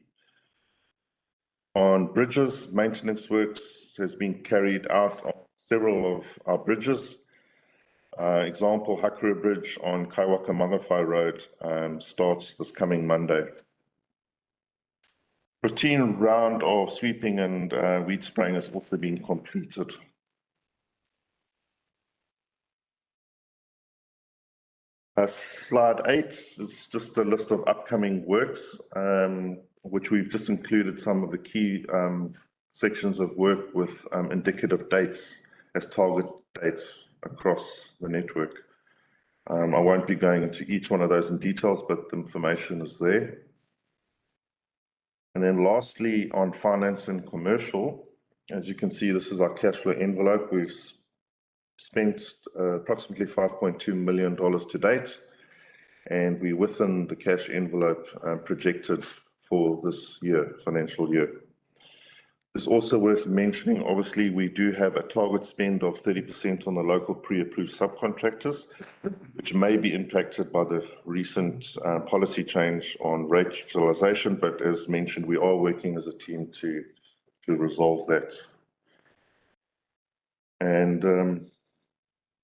On bridges, maintenance works has been carried out on several of our bridges. Example, Hakurua Bridge on Kaiwaka Mangawhai Road starts this coming Monday. Routine round of sweeping and weed spraying has also been completed. Slide 8 is just a list of upcoming works, which we've just included some of the key sections of work with indicative dates as target dates across the network. I won't be going into each one of those in details, but the information is there. And then lastly, on finance and commercial, as you can see, this is our cash flow envelope. We've spent approximately $5.2 million to date, and we're within the cash envelope projected for this year, financial year. It's also worth mentioning, obviously, we do have a target spend of 30% on the local pre-approved subcontractors, which may be impacted by the recent policy change on rate utilization, but as mentioned, we are working as a team to resolve that. And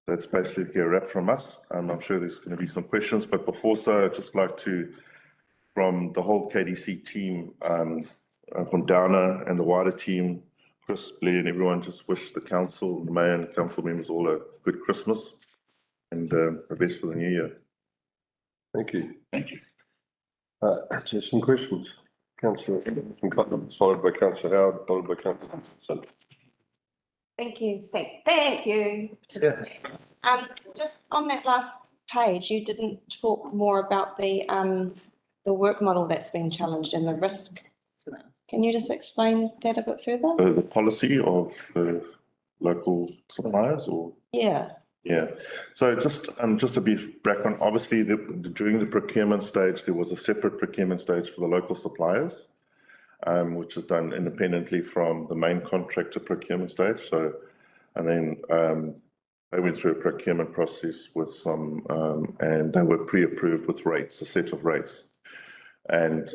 that's basically a wrap from us. I'm sure there's going to be some questions, but before so, I'd just like to, from the whole KDC team, from Downer and the wider team, Chris, Blair and everyone, just wish the council, the mayor and council members all a good Christmas and the best for the new year. Thank you. Thank you. Just some questions. Councillor Cotton, followed by Councillor Howard, followed by Councillor Hudson. Thank you. Thank you. Just on that last page, you didn't talk more about the work model that's been challenged and the risk. Can you just explain that a bit further? The policy of the local suppliers, or? Yeah. Yeah, so just a brief background. Obviously, during the procurement stage, there was a separate procurement stage for the local suppliers, which is done independently from the main contractor procurement stage. So, and then they went through a procurement process with some, and they were pre-approved with rates, a set of rates. And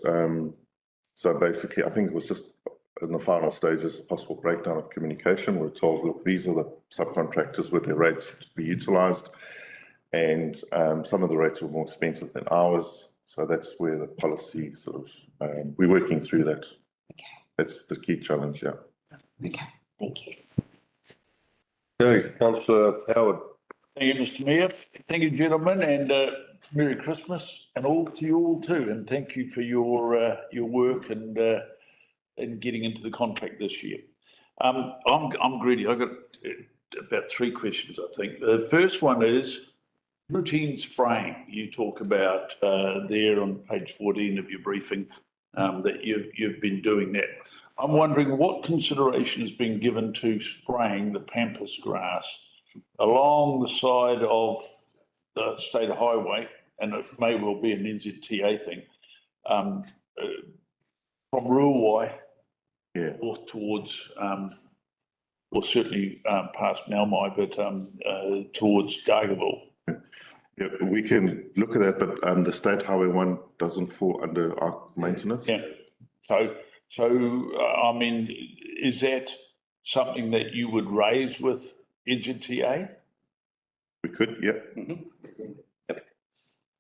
so basically, I think it was just in the final stages, a possible breakdown of communication. We're told, look, these are the subcontractors with their rates to be utilised, and some of the rates were more expensive than ours. So that's where the policy sort of, we're working through that. Okay. That's the key challenge, yeah. Okay, thank you. Okay, Councillor Howard. Thank you, Mr Mayor. Thank you, gentlemen, and Merry Christmas and all to you all too. And thank you for your work and getting into the contract this year. I'm greedy. I've got about 3 questions, I think. The first one is routine spraying. You talk about there on page 14 of your briefing that you've been doing that. I'm wondering what consideration has been given to spraying the pampas grass along the side of the state highway, and it may well be an NZTA thing, from Ruawai north towards, or certainly past Naumai, but towards Dargaville. Yeah, we can look at that, but the State Highway 1 doesn't fall under our maintenance. Yeah. So I mean, is that something that you would raise with NZTA? We could, yeah. Yep.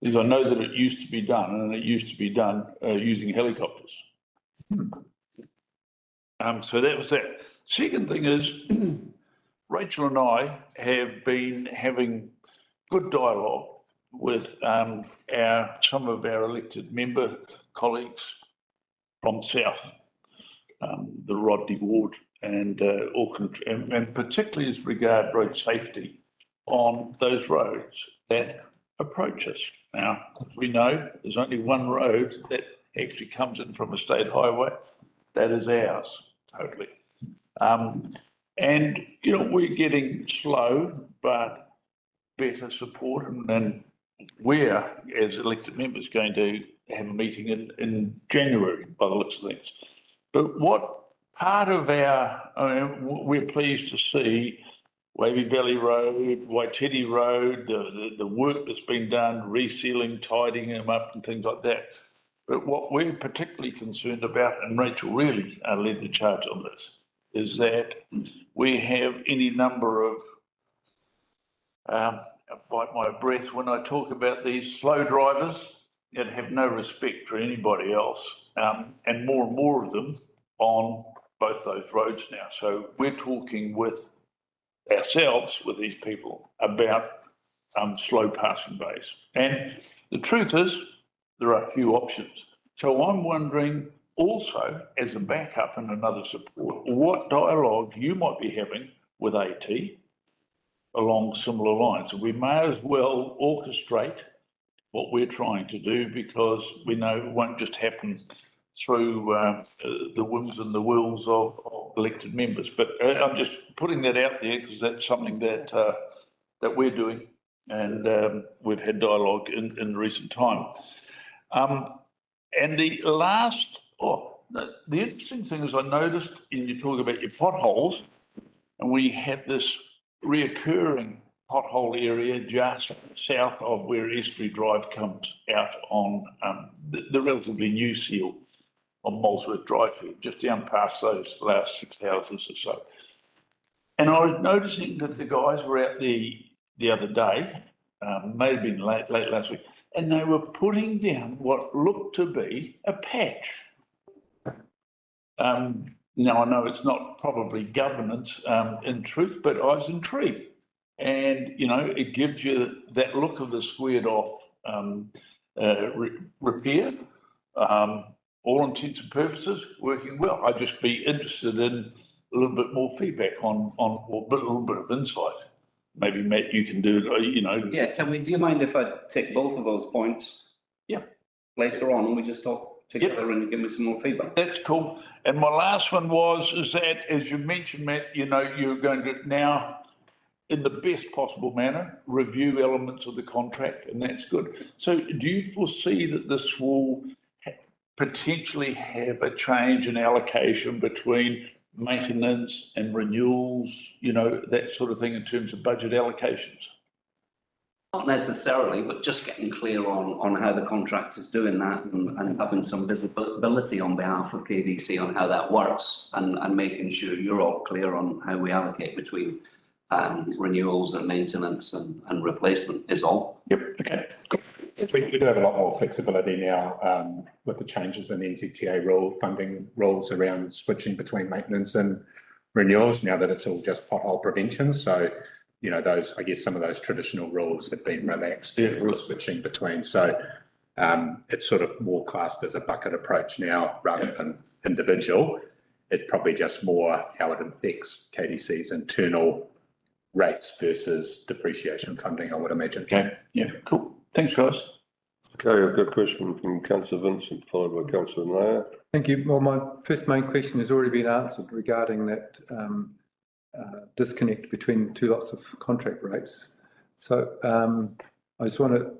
Because I know that it used to be done, and it used to be done using helicopters. So that was that. Second thing is, Rachel and I have been having good dialogue with some of our elected member colleagues from South, the Rodney Ward and Auckland, and particularly as regard road safety on those roads that approach us. Now, as we know, there's only one road that actually comes in from a state highway. That is ours, totally. And, you know, we're getting slow, but better support, and we're, as elected members, going to have a meeting in January by the looks of things. But what part of we're pleased to see Wavy Valley Road, Waititi Road, the work that's been done, resealing, tidying them up and things like that. But what we're particularly concerned about, and Rachel really led the charge on this, is that we have any number of, I bite my breath when I talk about these slow drivers that have no respect for anybody else, and more of them on both those roads now. So we're talking with ourselves, with these people, about slow passing bays. And the truth is, there are a few options. So I'm wondering also, as a backup and another support, what dialogue you might be having with AT along similar lines. We may as well orchestrate what we're trying to do, because we know it won't just happen through the whims and the wills of elected members. But I'm just putting that out there because that's something that that we're doing, and we've had dialogue in recent time. And the last, the interesting thing is I noticed, and you talk about your potholes, and we had this reoccurring pothole area just south of where Estuary Drive comes out on the relatively new seal on Molesworth Drive here, just down past those last 6 houses or so. And I was noticing that the guys were out the other day, may have been late last week, and they were putting down what looked to be a patch. Now, I know it's not probably governance in truth, but I was intrigued. And, you know, it gives you that look of the squared off repair. All intents and purposes, working well. I'd just be interested in a little bit more feedback on or a little bit of insight. Maybe, Matt, you can do it, you know. Yeah, do you mind if I take both of those points? Yeah. Later on, and we just talk together and give me some more feedback? That's cool. And my last one is that, as you mentioned, Matt, you know, you're going to now, in the best possible manner, review elements of the contract, and that's good. So do you foresee that this will potentially have a change in allocation between maintenance and renewals, you know, that sort of thing in terms of budget allocations? Not necessarily, but just getting clear on how the contract is doing that, and having some visibility on behalf of KDC on how that works, and making sure you're all clear on how we allocate between renewals and maintenance and replacement is all. Yep, okay. We do have a lot more flexibility now with the changes in NZTA funding rules around switching between maintenance and renewals, now that it's all just pothole prevention. So, you know, those, I guess some of those traditional rules have been relaxed, switching between. So it's sort of more classed as a bucket approach now rather than individual. It's probably just more how it affects KDC's internal rates versus depreciation funding, I would imagine. Okay, yeah, cool. Thanks, guys. Okay, I've got a question from Councillor Vincent, followed by Councillor Nair. Thank you. Well, my first main question has already been answered regarding that disconnect between two lots of contract rates. So I just want to,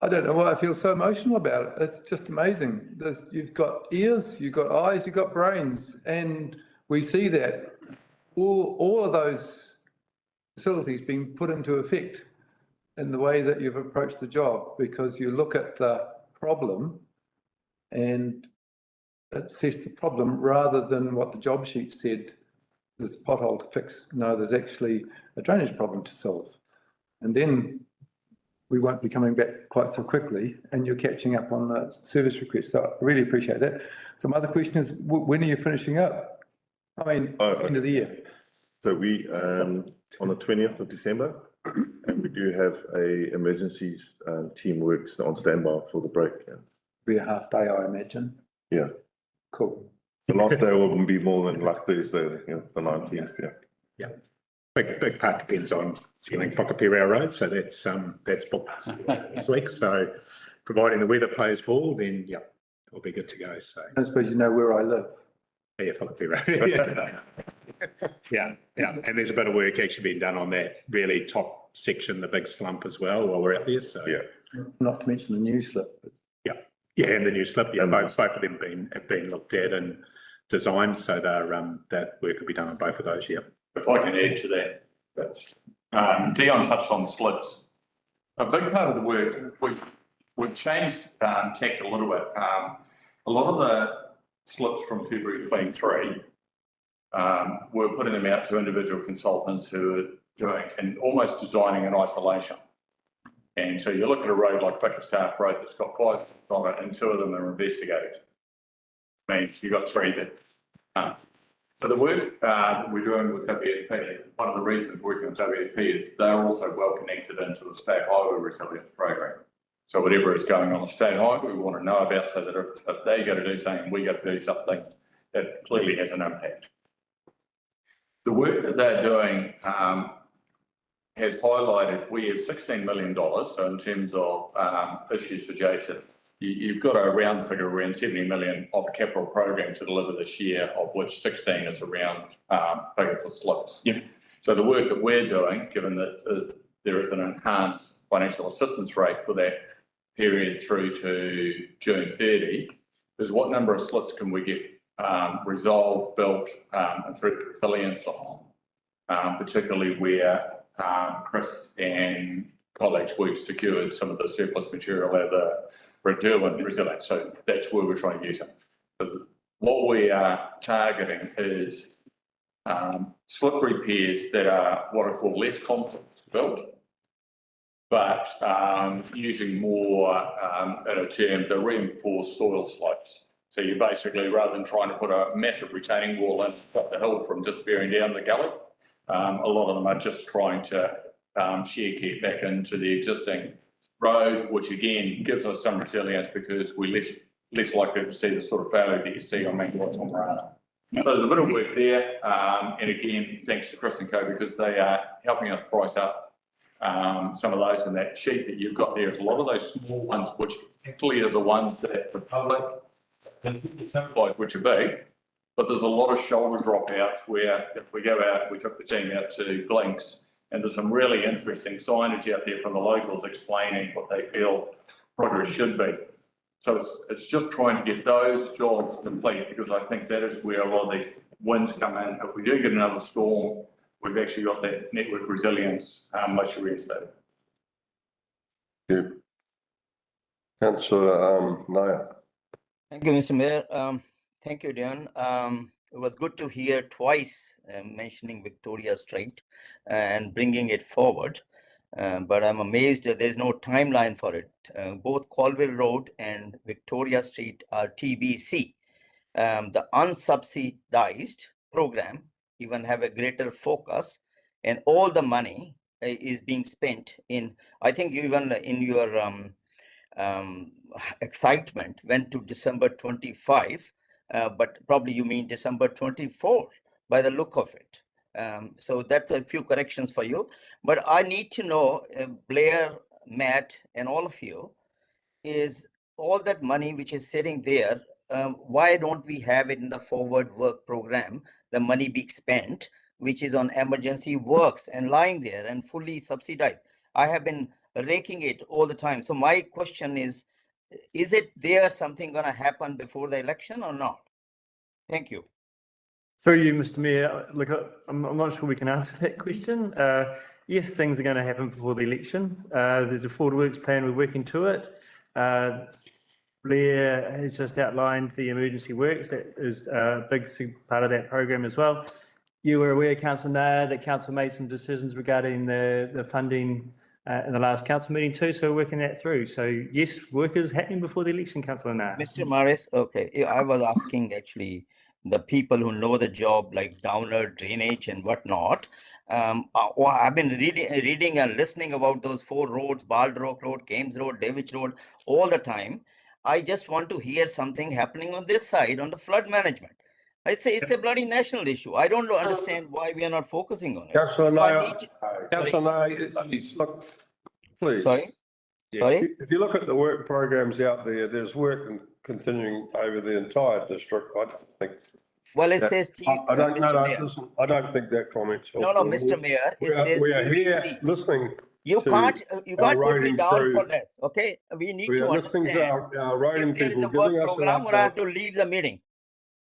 I don't know why I feel so emotional about it. It's just amazing. You've got ears, you've got eyes, you've got brains, and we see that all of those facilities being put into effect in the way that you've approached the job, because you look at the problem and assess the problem rather than what the job sheet said, there's a pothole to fix. No, there's actually a drainage problem to solve. And then we won't be coming back quite so quickly, and you're catching up on the service requests. So I really appreciate that. So my other question is, when are you finishing up? I mean, end of the year. So we, on the 20th of December, and we do have a emergencies team works on standby for the break. Yeah. Be a half day, I imagine. Yeah. Cool. The last day will be more than like Thursday, you know, the 19th, yeah. Yeah. Big part depends on sealing Whakapirau Road, so that's booked this week. So providing the weather plays ball, then yeah, it'll be good to go. So I suppose you know where I live. Yeah, Whakapirau. Yeah, and there's a bit of work actually being done on that really top section, the big slump as well, while we're out there. So yeah, Not to mention the new slip. Yeah, and the new slip, yeah, both of them have been looked at and designed, so they're, that work could be done on both of those, yeah. If I can add to that, Dion touched on slips. A big part of the work, we've changed tack a little bit. A lot of the slips from February 23, we're putting them out to individual consultants who are doing and almost designing in isolation. And so you look at a road like Bickerstaff Road that's got 5 on it and 2 of them are investigated. I mean, you've got 3 that. So the work that we're doing with WSP, one of the reasons working with WSP is they're also well connected into the State Highway Resilience Program. So whatever is going on the State Highway, we want to know about so that if they got to do something, we got to do something that clearly has an impact. The work that they're doing has highlighted, we have $16 million. So in terms of issues for Jason, you've got a round figure around 70 million of a capital program to deliver this year, of which 16 is around figure for slips. Yep. So the work that we're doing, given that there is an enhanced financial assistance rate for that period through to June 30, is what number of slips can we get resolved, built, and through resilience on, particularly where Chris and colleagues, we've secured some of the surplus material out of the Redo and Resilience. So that's where we're trying to use it. But what we are targeting is slip repairs that are what I call less complex built, but using more in a term, the reinforced soil slopes. So you basically, rather than trying to put a massive retaining wall in up the hill from just bearing down the gully, a lot of them are just trying to shear keep back into the existing road, which again gives us some resilience because we're less likely to see the sort of failure that you see on main roads on Marana. So there's a bit of work there, and again, thanks to Chris and Co, because they are helping us price up some of those. And that sheet that you've got there is a lot of those small ones, which actually are the ones that the public simplifies, which are big. But there's a lot of shoulder dropouts where if we go out, we took the team out to Blinks, and there's some really interesting signage out there from the locals explaining what they feel progress should be. So it's just trying to get those jobs complete, because I think that is where a lot of these wins come in. If we do get another storm, we've actually got that network resilience mostly reinstated. Thank you. Councillor Nair. Thank you, Mr. Mayor. Thank you, Dion. It was good to hear twice mentioning Victoria Street and bringing it forward. But I'm amazed that there's no timeline for it. Both Colville Road and Victoria Street are TBC. The unsubsidized program even have a greater focus, and all the money is being spent in, I think even in your excitement went to December 25, but probably you mean December 24 by the look of it. So that's a few corrections for you. But I need to know, Blair, Matt, and all of you, is all that money which is sitting there, why don't we have it in the forward work program, the money being spent, which is on emergency works and lying there and fully subsidized? I have been raking it all the time. So my question is it there something going to happen before the election or not? Thank you. Through you, Mr. Mayor, look, I'm not sure we can answer that question. Yes, things are going to happen before the election. There's a forward works plan, we're working to it. Blair has just outlined the emergency works. That is a big part of that program as well. You were aware, Councillor Nair, that Council made some decisions regarding the funding in the last council meeting too, so we're working that through. So yes, work is happening before the election, Councillor Nair. Mr. Morris, okay, I was asking actually the people who know the job, like downer, drainage and whatnot. I've been reading and listening about those 4 roads, Baldock Road, Kames Road, Davidge Road, all the time. I just want to hear something happening on this side on the flood management. I say it's a bloody national issue. I don't understand why we are not focusing on it. Councillor Nair, Councillor Nair, look, please. Sorry? Yeah, Sorry? if you look at the work programs out there, there's work continuing over the entire district. I don't think. Well, it says. I don't think that comment's. No, Mr. Mayor, it says. We are here listening. You to can't put me riding down crew. for that, okay? We need We to are listening to understand our riding if there is people a work giving us an program or I have update. to leave the meeting.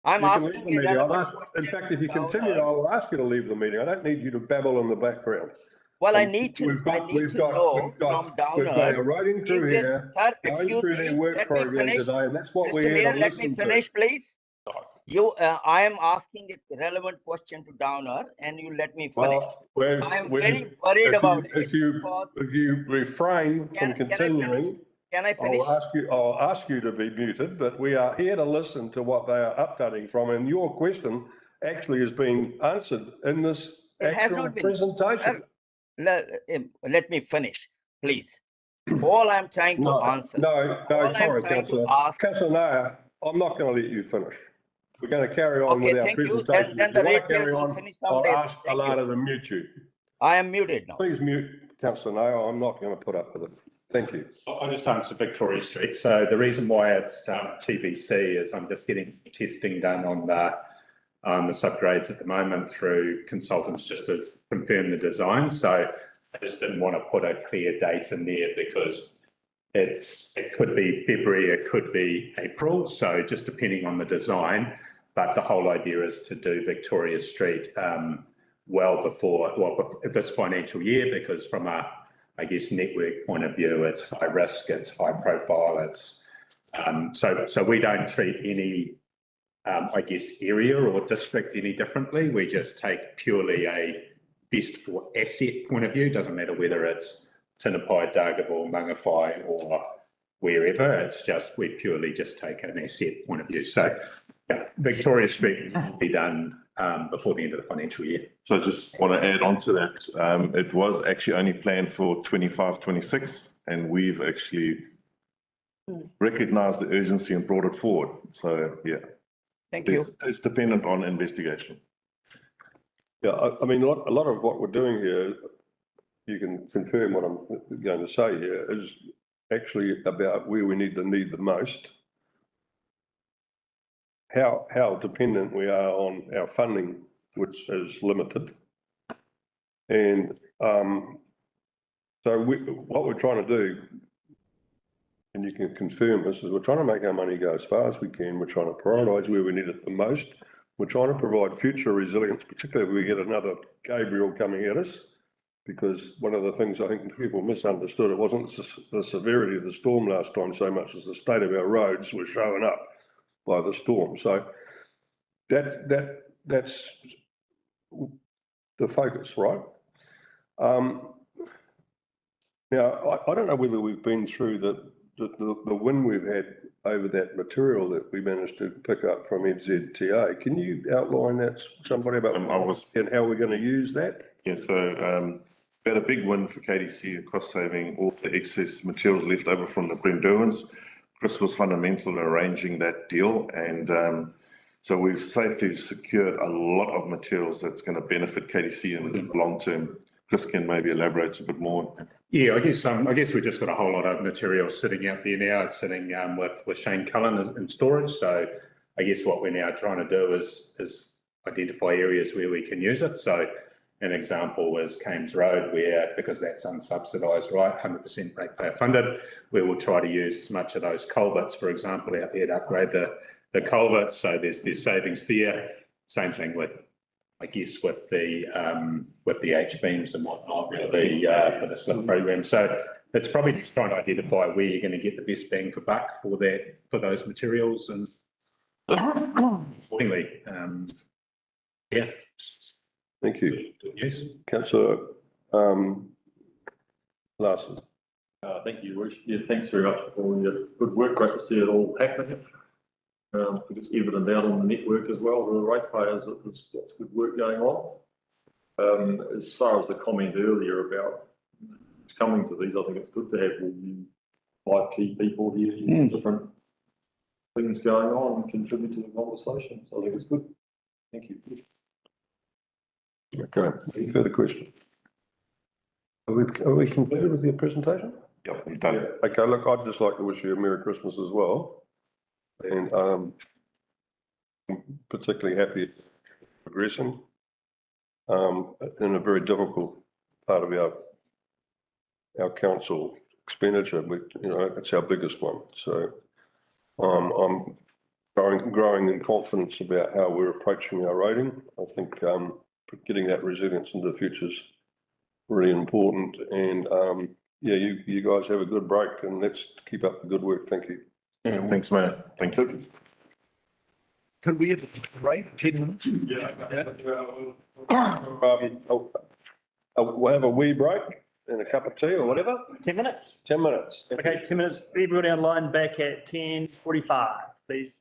I'm You can asking leave the a meeting. relevant In question fact, if you to continue, Downers. I'll ask you to leave the meeting. I don't need you to babble in the background. Well, I And need to we've got know from Downers. our riding crew Is there, here sir, going excuse through their me, work let me program finish. today, and that's what we're Mr. here Mayor, to let me listen to. finish, please. I am asking a relevant question to Downer and you let me finish. Well, I am very worried about it if you because refrain from can I finish? continuing, Can I finish? I'll ask you to be muted, but we are here to listen to what they are updating from, and your question actually is being answered in this It has actual not been. presentation. Let me finish, please. All I'm trying to answer. Sorry, Councillor. Councillor Nair, I'm not going to let you finish. We're going to carry on with our thank you. presentation. Then If you the want to ratepayers carry will on, finish I'll someday. ask Thank you. Alana to mute you. I am muted now. Please mute Councillor Nair. I'm not going to put up with it. Thank you. I'll just answer Victoria Street. So the reason why it's TBC is I'm just getting testing done on the subgrades at the moment through consultants just to confirm the design. So I just didn't want to put a clear date in there because it could be February, it could be April. So just depending on the design, but the whole idea is to do Victoria Street before this financial year, because from a, I guess, network point of view, it's high risk, it's high profile, it's so we don't treat any I guess area or district any differently. We just take purely a best for asset point of view. Doesn't matter whether it's Tinapai, Dargaville, Mangawhai or wherever. It's just we purely just take an asset point of view. So yeah, Victoria Street will be done before the end of the financial year. So I just want to add on to that. It was actually only planned for 25-26, and we've actually recognised the urgency and brought it forward. So yeah. Thank you. It's dependent on investigation. Yeah, I mean, a lot of what we're doing here, you can confirm what I'm going to say here, is actually about where we need the most. How dependent we are on our funding, which is limited. And so what we're trying to do, and you can confirm this, is we're trying to make our money go as far as we can. We're trying to prioritise where we need it the most. We're trying to provide future resilience, particularly if we get another Gabriel coming at us, because one of the things I think people misunderstood, it wasn't the severity of the storm last time so much as the state of our roads was showing up by the storm. So that's the focus, right? Now, I don't know whether we've been through the win we've had over that material that we managed to pick up from NZTA. Can you outline that, somebody, about and how we're going to use that? Yeah, so we had a big win for KDC across saving all the excess materials left over from the Brenduans. Chris was fundamental in arranging that deal, and so we've safely secured a lot of materials that's going to benefit KDC in the long term. Chris can maybe elaborate a bit more. Yeah, I guess we've just got a whole lot of material sitting out there now. It's sitting with Shane Cullen in storage. So I guess what we're now trying to do is identify areas where we can use it. So an example is Kames Road, where, because that's unsubsidised, right, 100% ratepayer funded, we will try to use as much of those culverts, for example, out there to upgrade the culverts. So there's savings there. Same thing with, I guess, with the H-beams and whatnot, for the slip program. So it's probably just trying to identify where you're going to get the best bang for buck for those materials, and accordingly, yeah. Thank you. Yes. Councillor Larson. Thank you, Rich. Yeah, thanks very much for all your good work. Great to see it all happening. I think it's evident out on the network as well. The ratepayers, there's lots of good work going on. As far as the comment earlier about coming to these, I think it's good to have all you 5 key people here, different things going on, and contribute to the conversation. So I think it's good. Thank you. Okay, any further questions? Are we completed with your presentation? Yep, we've done. Yeah. Okay, look, I'd just like to wish you a Merry Christmas as well. And I'm particularly happy progressing in a very difficult part of our our council expenditure, it's our biggest one. So I'm growing in confidence about how we're approaching our rating. I think getting that resilience into the future is really important. And yeah, you guys have a good break and let's keep up the good work. Thank you. Yeah, thanks, Mayor. Thank you. Could we have a break, 10 minutes? We'll have a wee break and a cup of tea or whatever. 10 minutes? 10 minutes. Okay, 10 minutes. Everybody online back at 10:45, please.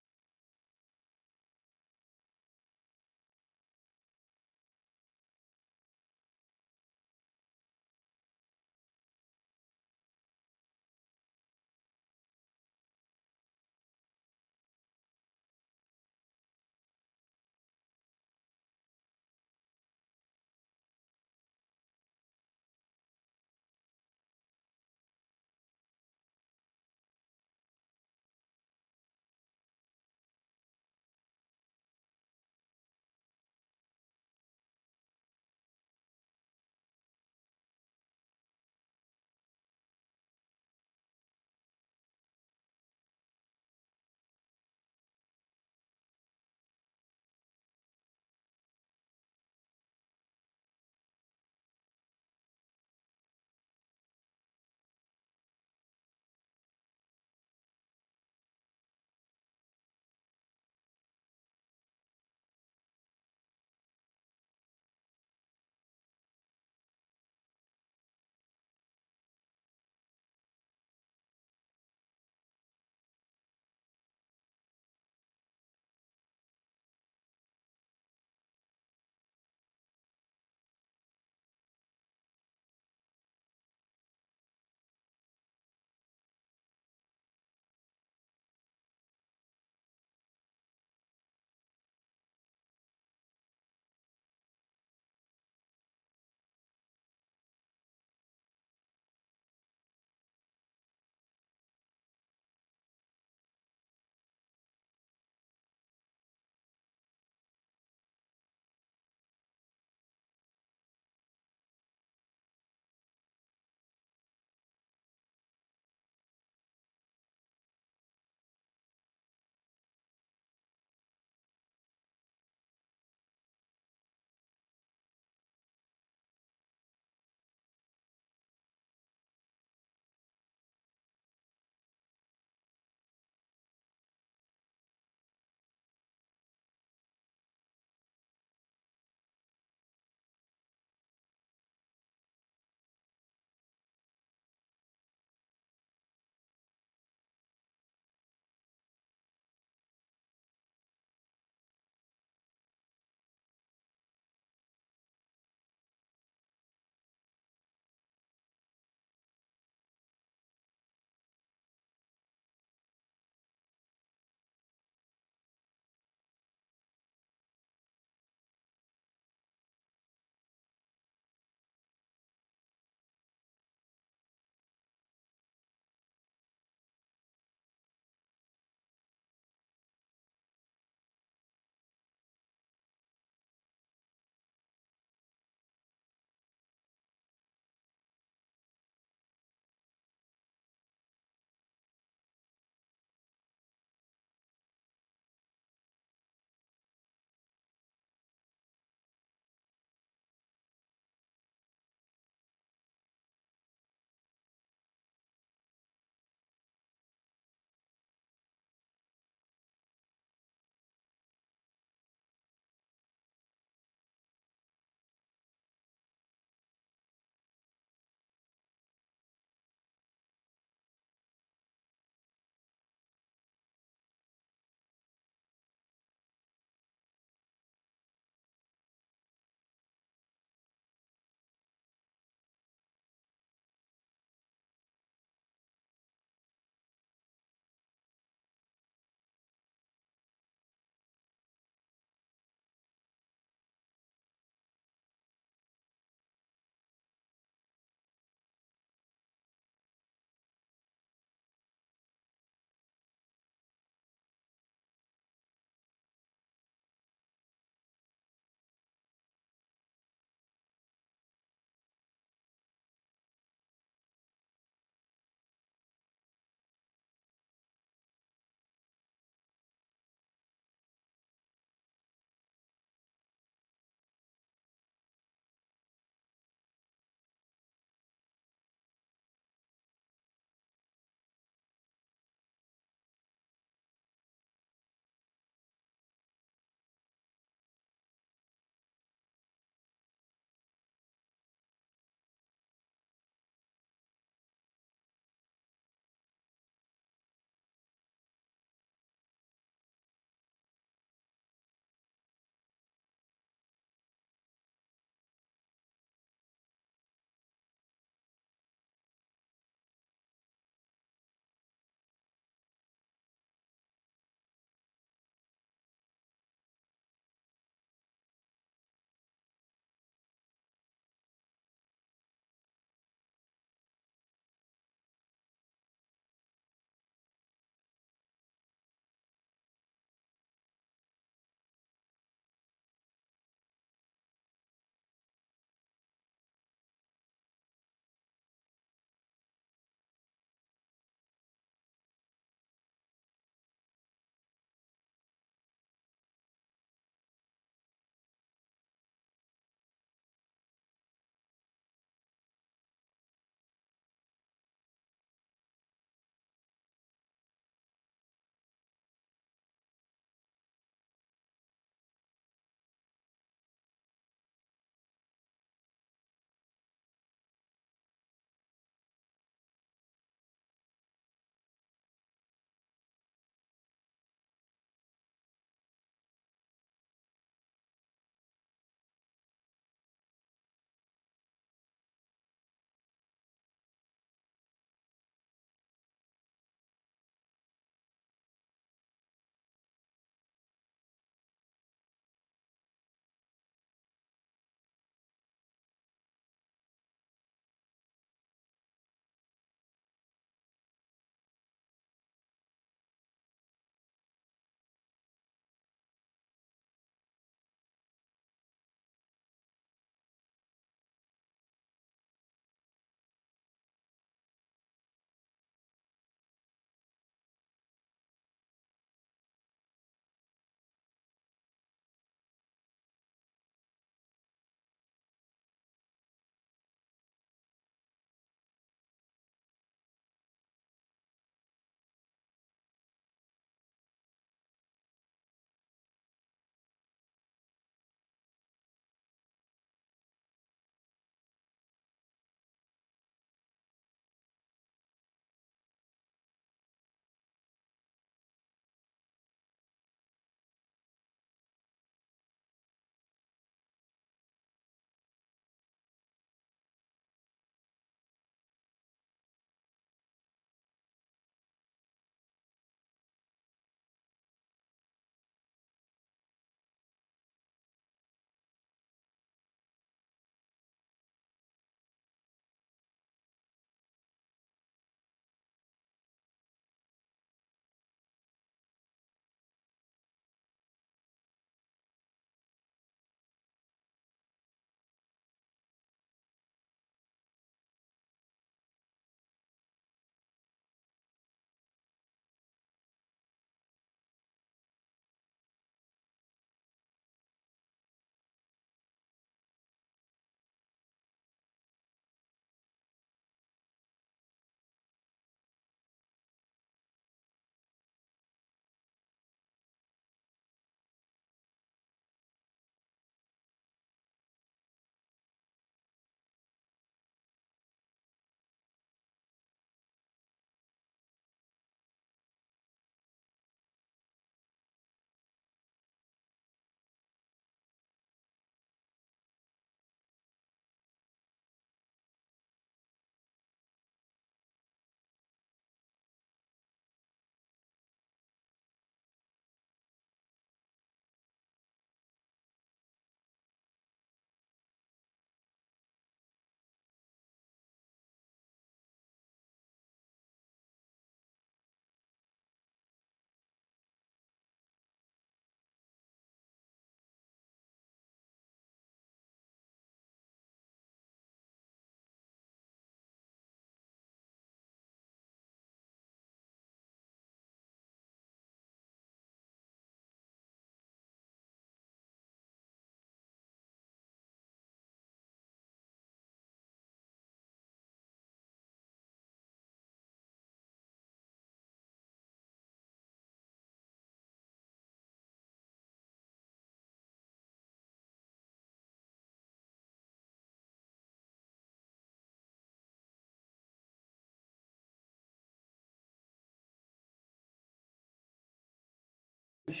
Okay,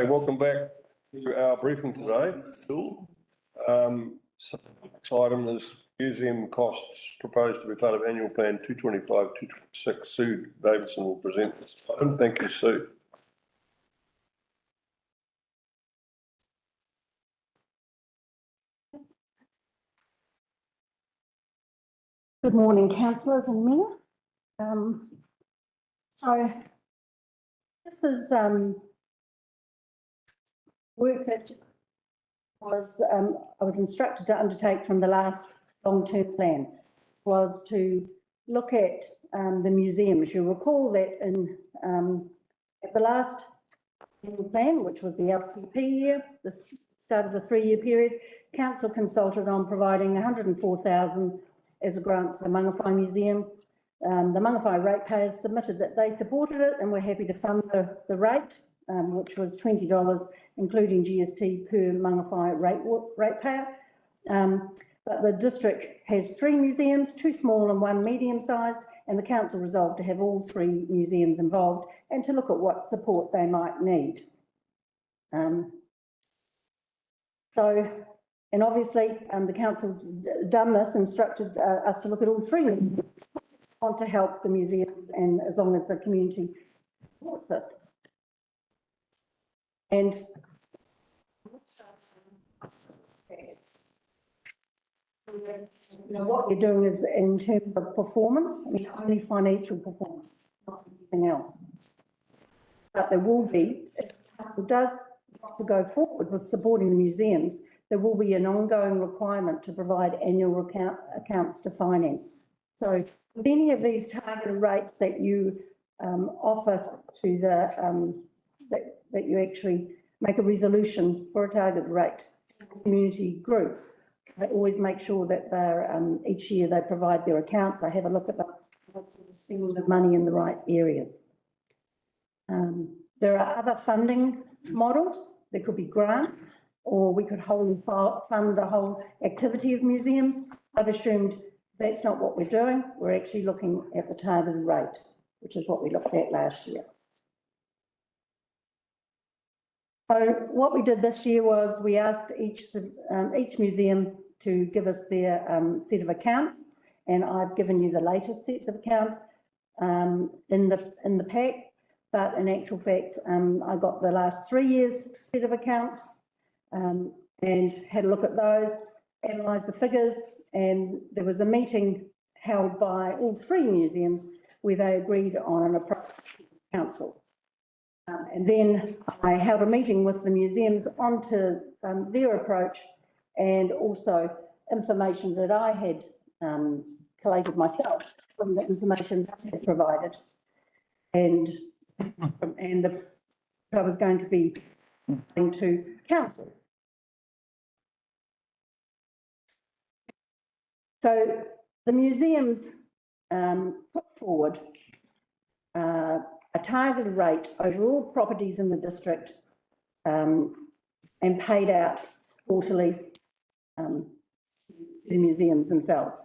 welcome back to our briefing today. Phil? So next item is museum costs proposed to be part of annual plan 225-226. Sue Davidson will present this item. Thank you, Sue. Good morning, councillors and mayor. So this is work that was I was instructed to undertake from the last long-term plan, was to look at the museums. You'll recall that in at the last plan, which was the LPP year, the start of the 3-year period, council consulted on providing 104,000 as a grant to the Mangawhai Museum. The Mangawhai ratepayers submitted that they supported it and were happy to fund the rate, which was $20, including GST per Mangawhai ratepayer. But the district has 3 museums, 2 small and 1 medium-sized, and the council resolved to have all 3 museums involved and to look at what support they might need. And obviously, the council's done this, instructed us to look at all 3, want to help the museums, and as long as the community supports it. And what you're doing is in terms of performance, I mean, only financial performance, not anything else. But there will be, if the council does want to go forward with supporting the museums, there will be an ongoing requirement to provide annual accounts to finance. So with any of these targeted rates that you offer to the, that you actually make a resolution for a targeted rate community group, they always make sure that they're, each year they provide their accounts. I have a look at spending the money in the right areas. There are other funding models. There could be grants, or we could wholly fund the whole activity of museums. I've assumed that's not what we're doing. We're actually looking at the targeted rate, which is what we looked at last year. So what we did this year was we asked each museum to give us their set of accounts, and I've given you the latest sets of accounts in the pack. But in actual fact, I got the last 3 years set of accounts and had a look at those, analysed the figures, and there was a meeting held by all 3 museums where they agreed on an approach to the council. And then I held a meeting with the museums onto their approach, and also information that I had collated myself from the information they had provided. And I was going to be to council. So the museums put forward a targeted rate over all properties in the district and paid out quarterly to the museums themselves.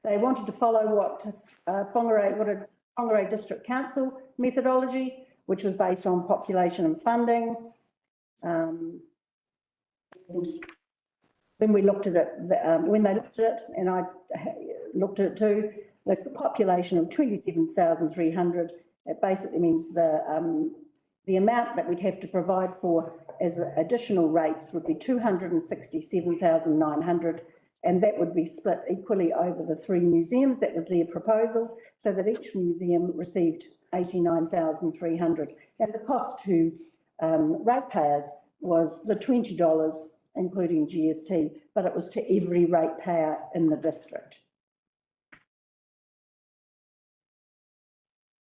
They wanted to follow what Whangarei District Council methodology, which was based on population and funding. When we looked at it, when they looked at it, and I looked at it too, the population of 27,300, it basically means the amount that we'd have to provide for as additional rates would be 267,900, and that would be split equally over the 3 museums. That was their proposal, so that each museum received 89,300. And the cost to ratepayers was the $20, including GST, but it was to every ratepayer in the district.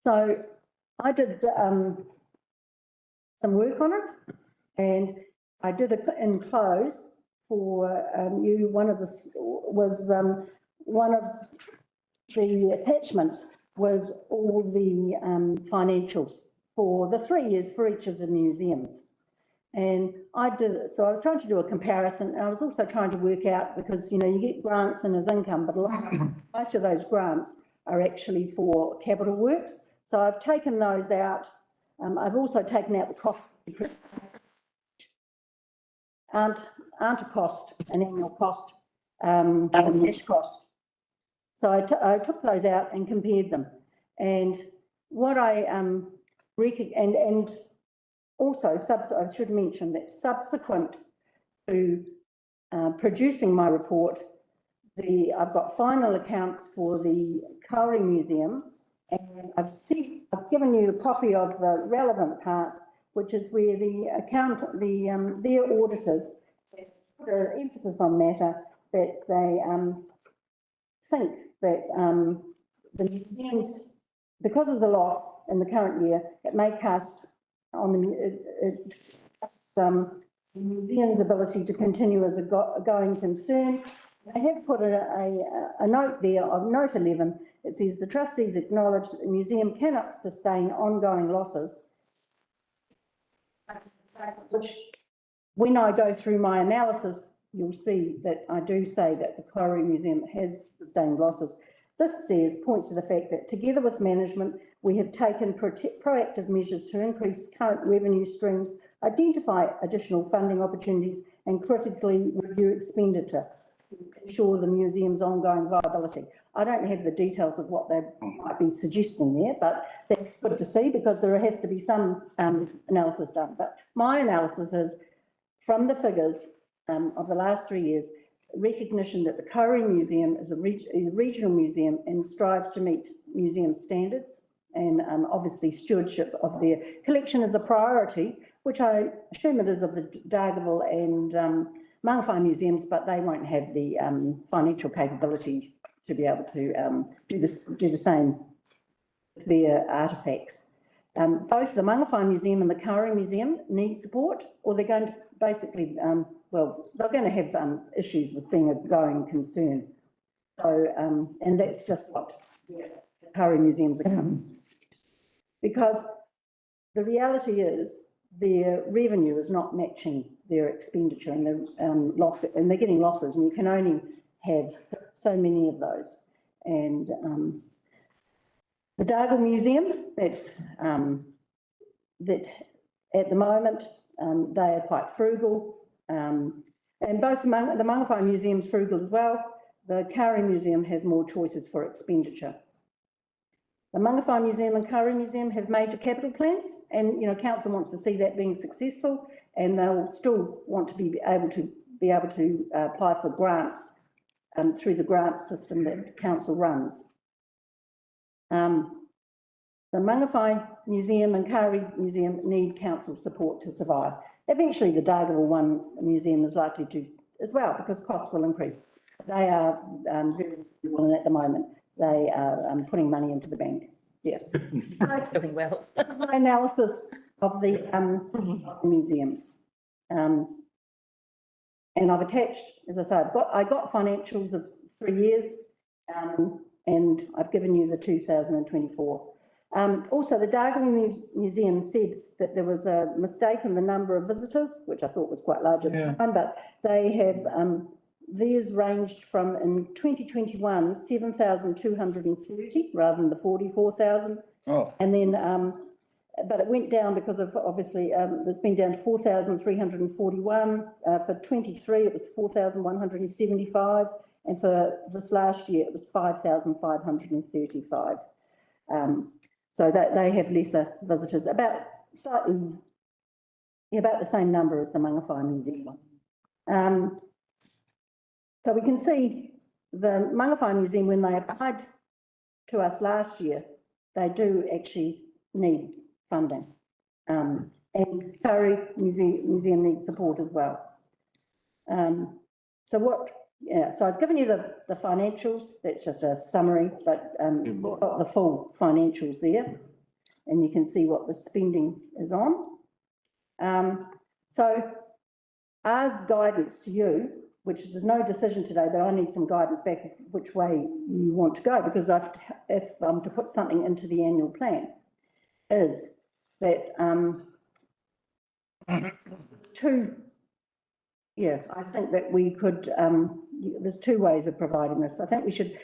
So I did some work on it, and I did it enclose for you. One of the attachments was all the financials for the 3 years for each of the museums. And I did it, so I was trying to do a comparison, and I was also trying to work out, because, you know, you get grants and as income, but most of those grants are actually for capital works. So I've taken those out I've also taken out the costs. Aren't a cost, an annual cost, a cash cost. So I took those out and compared them. And what I and also I should mention that subsequent to producing my report, I've got final accounts for the Kauri Museum, and I've given you a copy of the relevant parts, which is where their auditors put an emphasis on matter that they think that the museums, because of the loss in the current year, it may cast on the museum's ability to continue as a going concern. I have put a note there of note 11. It says the trustees acknowledge that the museum cannot sustain ongoing losses, which when I go through my analysis, you'll see that I do say that the Kauri Museum has sustained losses. This points to the fact that together with management, we have taken proactive measures to increase current revenue streams, identify additional funding opportunities, and critically review expenditure to ensure the museum's ongoing viability. I don't have the details of what they might be suggesting there, but that's good to see because there has to be some analysis done. But my analysis is from the figures of the last 3 years, recognition that the Kauri Museum is a regional museum and strives to meet museum standards, and obviously stewardship of their collection is a priority, which I assume it is of the Dargaville and Mangawhai museums, but they won't have the financial capability to be able to do the same with their artefacts. Both the Mangawhai Museum and the Kauri Museum need support, or they're going to basically, they're going to have issues with being a going concern. So, and that's just what the Kauri Museums are coming. Because the reality is their revenue is not matching their expenditure, and they're getting losses, and you can only have so many of those. And the Dargaville Museum, that at the moment, they are quite frugal, and both the Mangawhai Museum's frugal as well. The Kauri Museum has more choices for expenditure. The Mangawhai Museum and Kauri Museum have major capital plans, and council wants to see that being successful, and they'll still want to be able to apply for grants through the grant system that council runs. The Mangawhai Museum and Kauri Museum need council support to survive. Eventually, the Dargaville Museum is likely to as well, because costs will increase. They are very well at the moment. They are putting money into the bank. Yeah. Doing well. My analysis of the museums. And I've attached, as I say, I got financials of 3 years, and I've given you the 2024. Also, the Dargaville Museum said that there was a mistake in the number of visitors, which I thought was quite large at the time, but they have, theirs ranged from, in 2021, 7,230 rather than the 44,000. Oh. And then, but it went down because of, obviously, it's been down to 4,341. For 23, it was 4,175. And for this last year, it was 5,535. So that they have lesser visitors, about the same number as the Mangawhai Museum. So we can see the Mangawhai Museum, when they applied to us last year, they do actually need funding. And Kauri Museum needs support as well. So I've given you the financials. That's just a summary, but we've got the full financials there, and you can see what the spending is on. So our guidance to you, which there's no decision today, but I need some guidance back of which way you want to go, because if I'm to put something into the annual plan, is that I think that we could, there's two ways of providing this. I think we should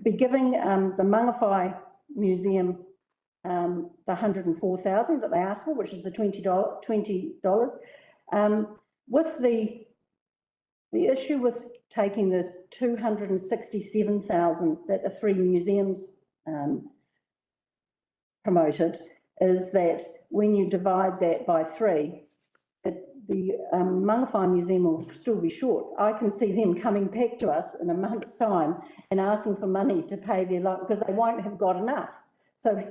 be giving the Mangawhai Museum the 104,000 that they asked for, which is the $20. With the issue with taking the 267,000 that the three museums promoted is that when you divide that by three, the Mangawhai Museum will still be short. I can see them coming back to us in a month's time and asking for money to pay their loan because they won't have got enough. So,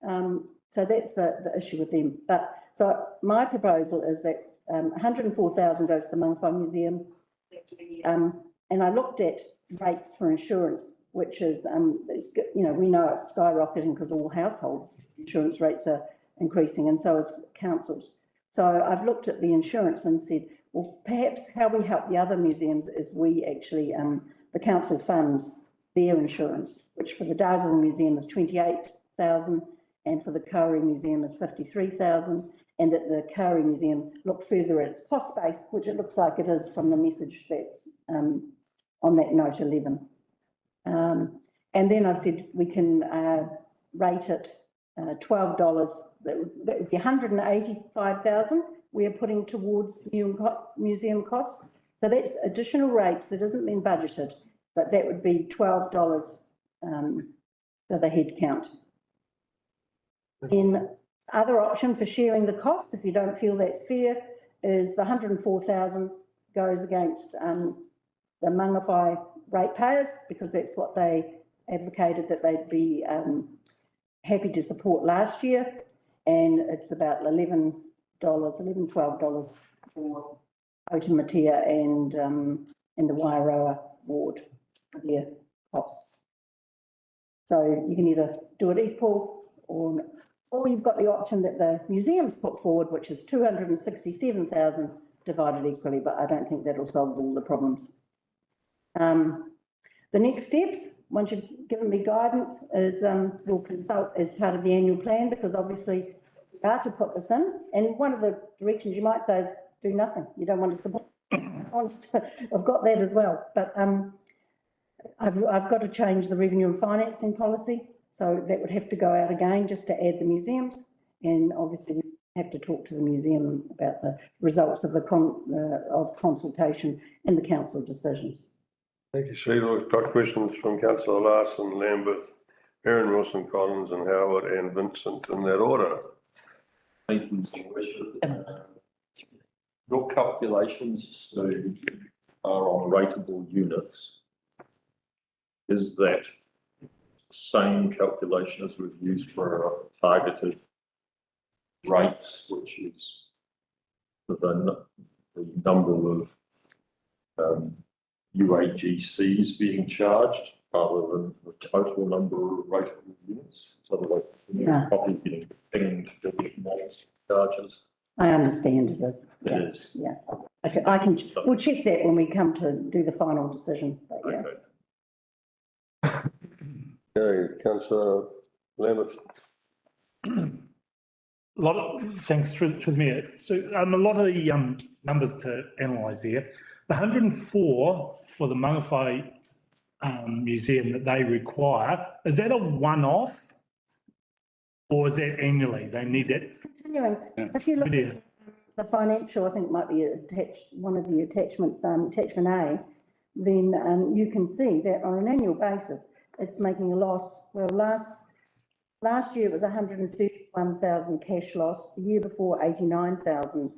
so that's the issue with them. But so my proposal is that 104,000 goes to the Mangawhai Museum. And I looked at rates for insurance, which is, it's, you know, we know it's skyrocketing because all households' insurance rates are increasing and so is councils. So I've looked at the insurance and said, well, perhaps how we help the other museums is we actually, the council funds their insurance, which for the Dargaville Museum is 28,000 and for the Kauri Museum is 53,000. And that the Kauri Museum look further at its cost base, which it looks like it is from the message that's on that note 11. And then I said we can rate it $12. That would be 185,000 we are putting towards museum costs. So that's additional rates that hasn't been budgeted, but that would be $12 for the head count. Then other option for sharing the costs, if you don't feel that's fair, is the 104,000 goes against the Mangawhai ratepayers because that's what they advocated that they'd be happy to support last year, and it's about $11, $12 for Otamatea and the Wairoa ward for their costs. So you can either do it equal or you've got the option that the museums put forward, which is 267,000 divided equally, but I don't think that'll solve all the problems. The next steps, once you've given me guidance, is we'll consult as part of the annual plan because obviously we are to put this in. And one of the directions you might say is do nothing. You don't want to support. I've got that as well, but I've got to change the revenue and financing policy. So that would have to go out again just to add the museums. And obviously we have to talk to the museum about the results of the consultation and the council decisions. Thank you, Sheila. We've got questions from Councillor Larson, Lambeth, Erin Wilson Collins and Howard and Vincent in that order. Thank you, Mr. Worship. Your calculations, Steve, are on rateable units. Is that same calculation as we've used for our targeted rates, which is the number of UAGCs being charged rather than the total number of rateable units? So otherwise, probably getting pinged to get more charges. I understand it is. It is. Yeah. Okay, we'll check that when we come to do the final decision. But yeah. Okay. Okay, Councillor Lambeth. Thanks through the mayor. So a lot of the numbers to analyse there. The 104 for the Mangawhai Museum that they require, is that a one-off? Or is that annually? They need that? Continuing, if you look at the financial, I think it might be attached, one of the attachments, attachment A, then you can see that on an annual basis, it's making a loss. Well, last year it was 131,000 cash loss. The year before, 89,000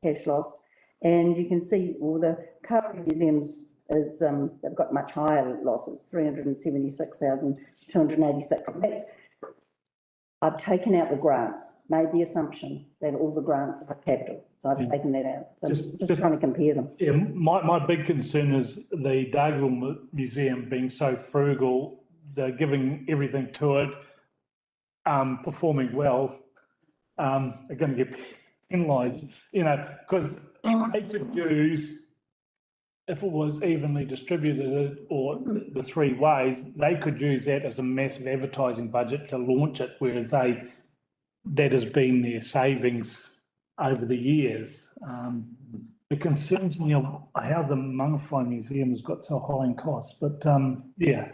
cash loss. And you can see, well, the Kauri Museums is, they've got much higher losses, 376,286. That's, I've taken out the grants, made the assumption that all the grants are capital. So I've taken that out. So just trying to compare them. Yeah, my big concern is the Dargaville Museum being so frugal, they're giving everything to it, performing well, are going to get penalised, you know, because they could use, if it was evenly distributed or the three ways, they could use that as a massive advertising budget to launch it, whereas that has been their savings over the years. It concerns me how the Mangawhai Museum has got so high in costs, but yeah.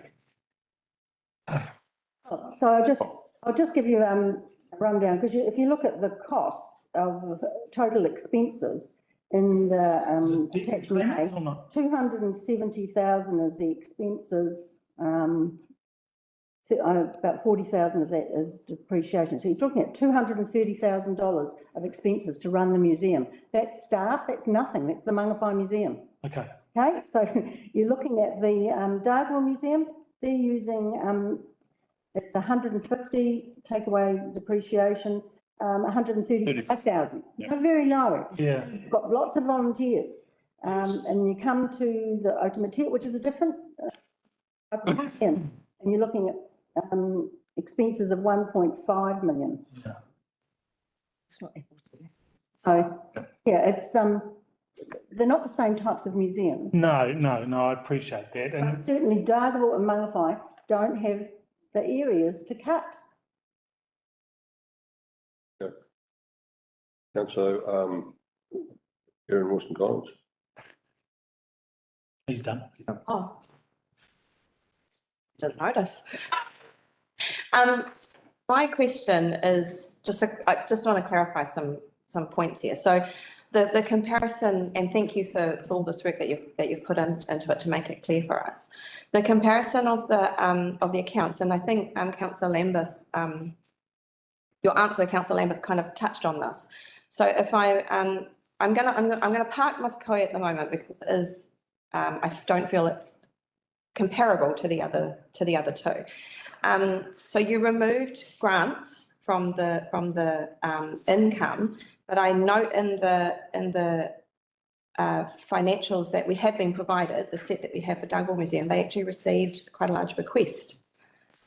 So I just I'll just give you a rundown, because if you look at the costs of total expenses in the attachment A, 270,000 is the expenses, about 40,000 of that is depreciation. So you're looking at $230,000 of expenses to run the museum. That's staff, that's nothing, that's the Mangawhai Museum. Okay. Okay, so you're looking at the Dargaville Museum, they're using, it's 150, take away depreciation, 135,000. Yeah. Very low. Yeah. You've got lots of volunteers. And you come to the Otamatera, which is a different, and you're looking at expenses of 1.5 million. Yeah. It's not equal to. Oh, yeah, it's, they're not the same types of museums. No, I appreciate that. But And certainly Dargaville and Mangawhai don't have the areas to cut. Councillor, Aaron Wilson Collins. he's done. Oh. Didn't notice. My question is I just want to clarify some points here. So the comparison, and thank you for all this work that you've put into it to make it clear for us. The comparison of the accounts, and I think Councillor Lambeth, your answer, Councillor Lambeth, kind of touched on this. So if I'm gonna park Matakoe at the moment because it is I don't feel it's comparable to the other two. So you removed grants from the income, but I note in the financials that we have been provided, the set that we have for Dargaville Museum, they actually received quite a large bequest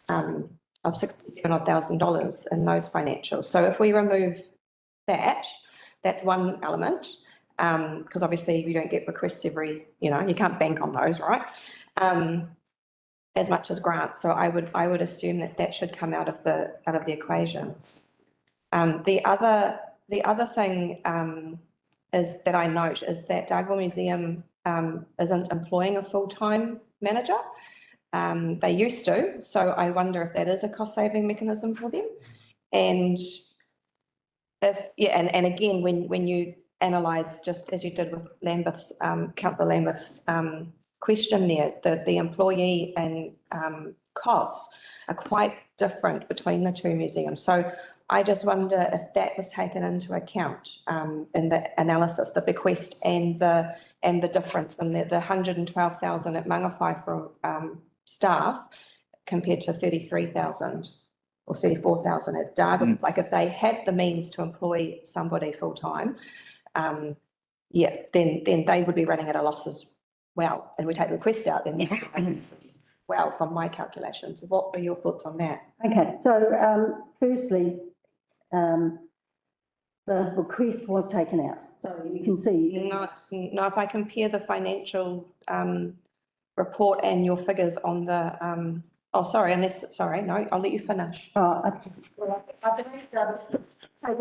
of $67,000 in those financials. So if we remove that, that's one element, because obviously you don't get bequests every, you can't bank on those, right? As much as grants. So I would assume that should come out of the equation. The other thing is that I note is that Dargaville Museum isn't employing a full-time manager. They used to, so I wonder if that is a cost-saving mechanism for them. And and again, when you analyse, just as you did with Lambeth's, Councillor Lambeth's question there, the employee and costs are quite different between the two museums. So I just wonder if that was taken into account in the analysis, the bequest and the difference in the 112,000 at Mangawhai for staff compared to 33,000 or 34,000 at Dargaville. Like if they had the means to employ somebody full-time, then they would be running at a loss as well. And we take the request out, then well, from my calculations. What are your thoughts on that? Okay, so firstly, the bequest was taken out. So you can see. No, if I compare the financial report and your figures on the, no, I'll let you finish. I've taken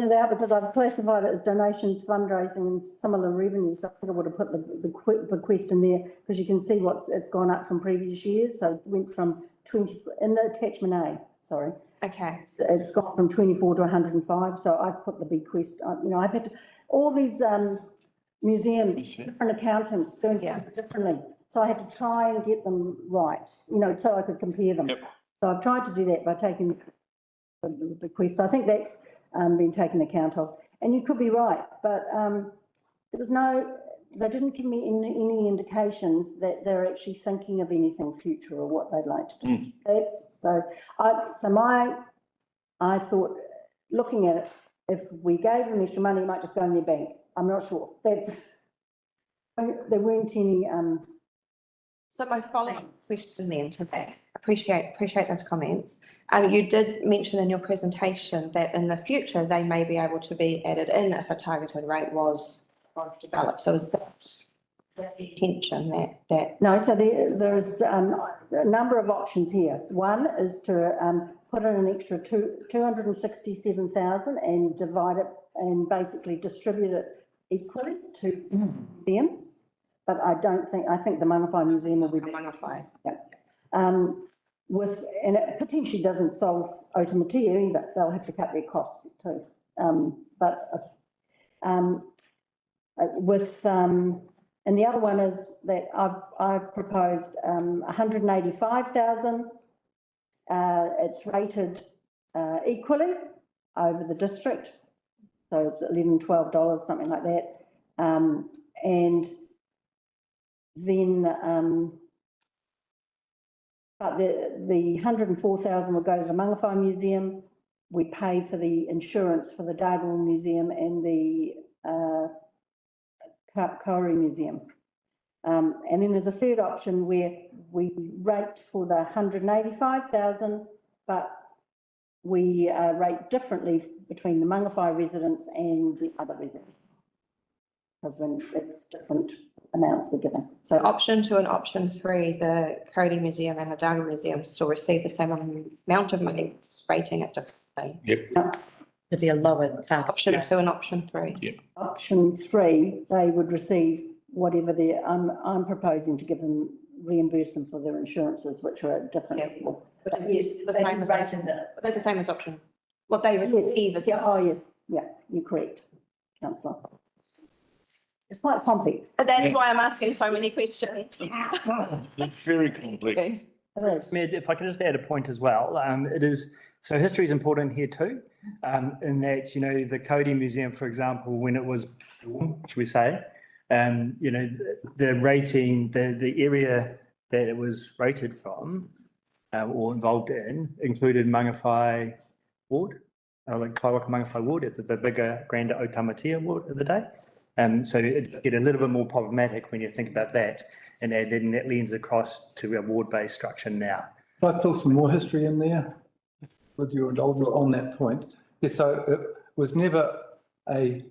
it out because I've classified it as donations, fundraising and similar revenues. So I think I would have put the bequest in there because you can see it's gone up from previous years. So it went from 20, in the attachment A, sorry. Okay. It's gone from 24 to 105. So I've put the bequest, I've had all these museums, different accountants doing things differently. So I had to try and get them right, so I could compare them. Yep. So I've tried to do that by taking the bequest. So I think that's been taken account of. And you could be right, but they didn't give me any indications that they're actually thinking of anything future or what they'd like to do. I thought, looking at it, if we gave them extra money, it might just go in their bank. I'm not sure. There weren't any. So my follow-up question then to that, appreciate those comments. You did mention in your presentation that in the future, they may be able to be added in if a targeted rate was developed. So is that the intention that? No, so there's a number of options here. One is to put in an extra 267,000 and divide it and basically distribute it equally to museums. But I think the Mangawhai Museum will be. Mangawhai. Yeah. and it potentially doesn't solve Otamatea either. They'll have to cut their costs too. And the other one is that I've proposed 185,000. It's rated equally over the district, so it's $11, $12, something like that. And then, but the 104,000 will go to the Mangawhai Museum. We pay for the insurance for the Dargle Museum and the Kauri Museum. And then there's a third option where we rate for the 185,000, but we rate differently between the Mangawhai residents and the other residents, because then it's different amounts they're given. So option 2 and option 3, the Kauri Museum and the Dargle Museum still receive the same amount of money, just rating it differently. Yep. To be a lower target. Option 2 and option 3. Yep. Option 3, they would receive whatever I'm proposing to give them, reimburse them for their insurances, which are at different level. Yes, the same as option. They're the same as option. What they receive is. Yeah, oh, yes, yeah, you're correct, councillor. It's quite complex. That's why I'm asking so many questions. It's very complex. If I can just add a point as well, it is, so history is important here too, in that, you know, the Kauri Museum, for example, when it was, should we say, you know, the rating, the area that it was rated from or involved in included Mangawhai Ward, like Kaiwaka Mangawhai Ward, it's the bigger, grander Otamatea Ward of the day. So it get a little bit more problematic when you think about that, and then that lends across to a ward-based structure now. Can I fill some more history in there with your indulgence on that point? Yeah, so it was never a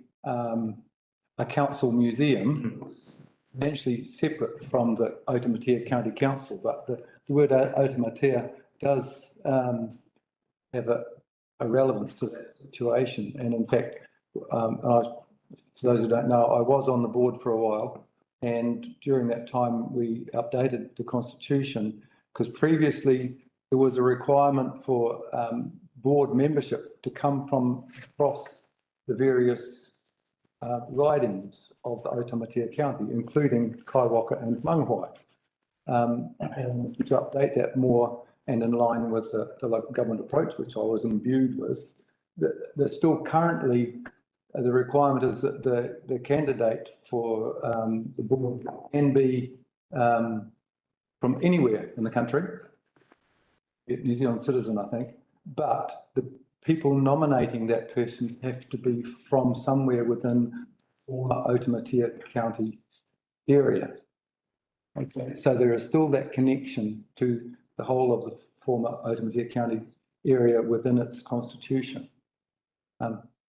council museum. It was eventually separate from the Otamatea County Council, but the word Otamatea does have a relevance to that situation. And in fact, for those who don't know, I was on the board for a while, and during that time we updated the constitution, because previously there was a requirement for board membership to come from across the various ridings of the Otamatea County, including Kaiwaka and Mangawhai. And to update that more and in line with the local government approach, which I was imbued with, there's still currently the requirement is that the candidate for the board can be from anywhere in the country, New Zealand citizen, I think, but the people nominating that person have to be from somewhere within the Otamatea County area. Okay, so there is still that connection to the whole of the former Otamatea County area within its constitution.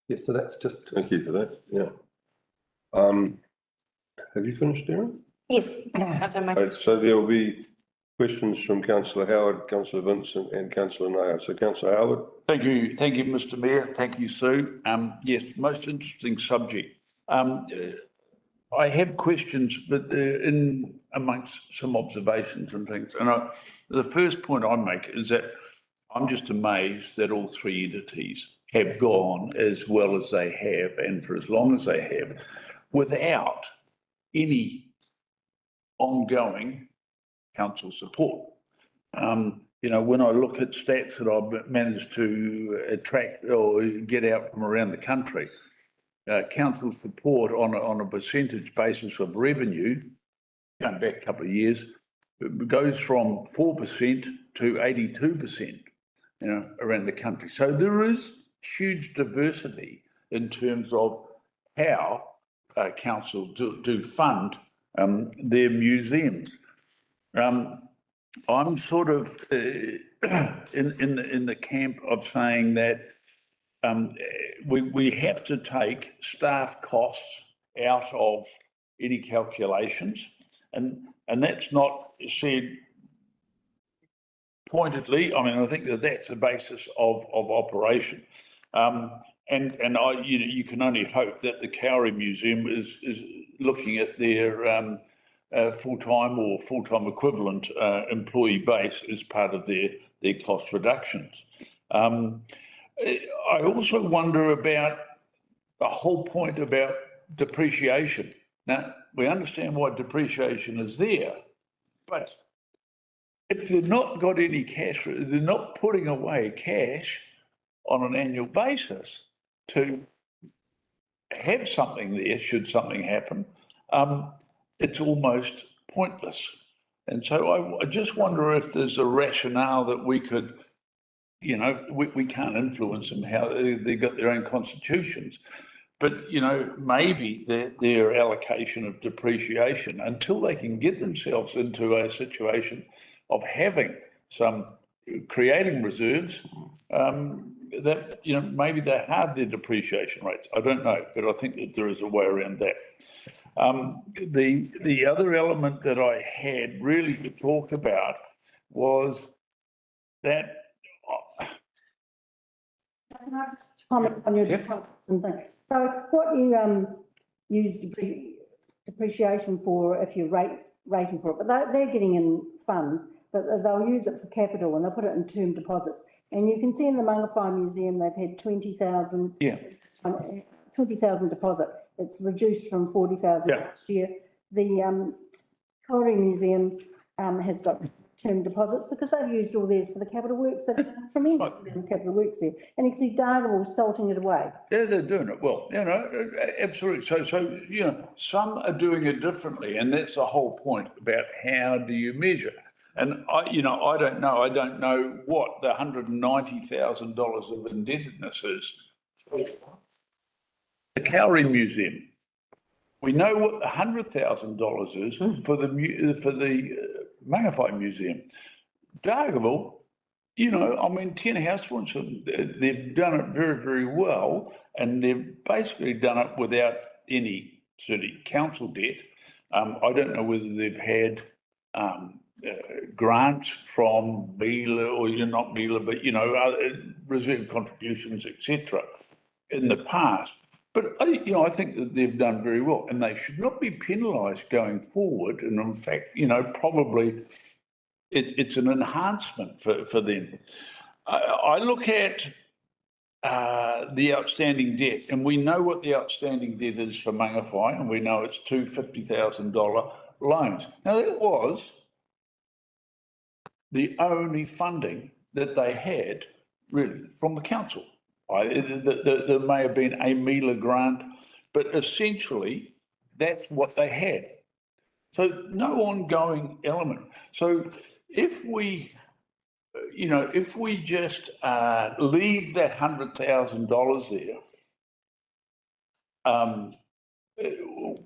Yeah, so that's just. Thank you for that, yeah. Have you finished, Darren? Yes. Right, so there will be questions from councillor Howard, councillor Vincent and councillor Nair. So councillor Howard. Thank you, Mr. Mayor. Thank you, Sue. Yes, most interesting subject. I have questions, but in amongst some observations and things. And the first point I make is that I'm just amazed that all three entities have gone as well as they have and for as long as they have without any ongoing council support. You know, when I look at stats that I've managed to attract or get out from around the country, council support on a percentage basis of revenue, going back a couple of years, goes from 4% to 82%, you know, around the country. So there is huge diversity in terms of how council do fund their museums. I'm sort of in the camp of saying that we have to take staff costs out of any calculations, and that's not said pointedly. I mean, I think that's the basis of operation. And you can only hope that the Kauri Museum is looking at their full-time or full-time equivalent employee base as part of their cost reductions. I also wonder about the whole point about depreciation. Now, we understand why depreciation is there, but if they've not got any cash, they're not putting away cash on an annual basis to have something there should something happen, it's almost pointless. And so I just wonder if there's a rationale that we could, you know, we can't influence them, how they've got their own constitutions. But, you know, maybe their allocation of depreciation, until they can get themselves into a situation of having creating reserves, that, you know, maybe they have their depreciation rates. I don't know, but I think that there is a way around that. The other element that I had really to talk about was that. Can I just comment on your deposits and things? So what you use depreciation for, if you're rating for it, but they're getting in funds, but they'll use it for capital and they'll put it in term deposits. And you can see in the Mangawhai Museum, they've had 20,000 deposit. It's reduced from 40,000 last year. The Kauri Museum has got term deposits because they've used all theirs for the capital works. They've done tremendous amount of capital works there. And you see Dargaville salting it away. Yeah, they're doing it well, you know, absolutely. So, you know, some are doing it differently, and that's the whole point about how do you measure. And I don't know what the $190,000 of indebtedness is. The Kauri Museum, we know what the $100,000 is for the Mangawhai Museum. Dargaville, you know, I mean, 10 house points, they've done it very, very well, and they've basically done it without any city council debt. I don't know whether they've had grants from Mila, or you're not Mila, but, you know, reserve contributions, etc. in the past. But, you know, I think that they've done very well, and they should not be penalised going forward. And in fact, you know, probably it's an enhancement for them. I look at the outstanding debt, and we know what the outstanding debt is for Mangawhai, and we know it's two $50,000 loans. Now, that was the only funding that they had really from the council. There may have been a Mila grant, but essentially that's what they had. So no ongoing element. So if we, you know, if we just leave that $100,000 there,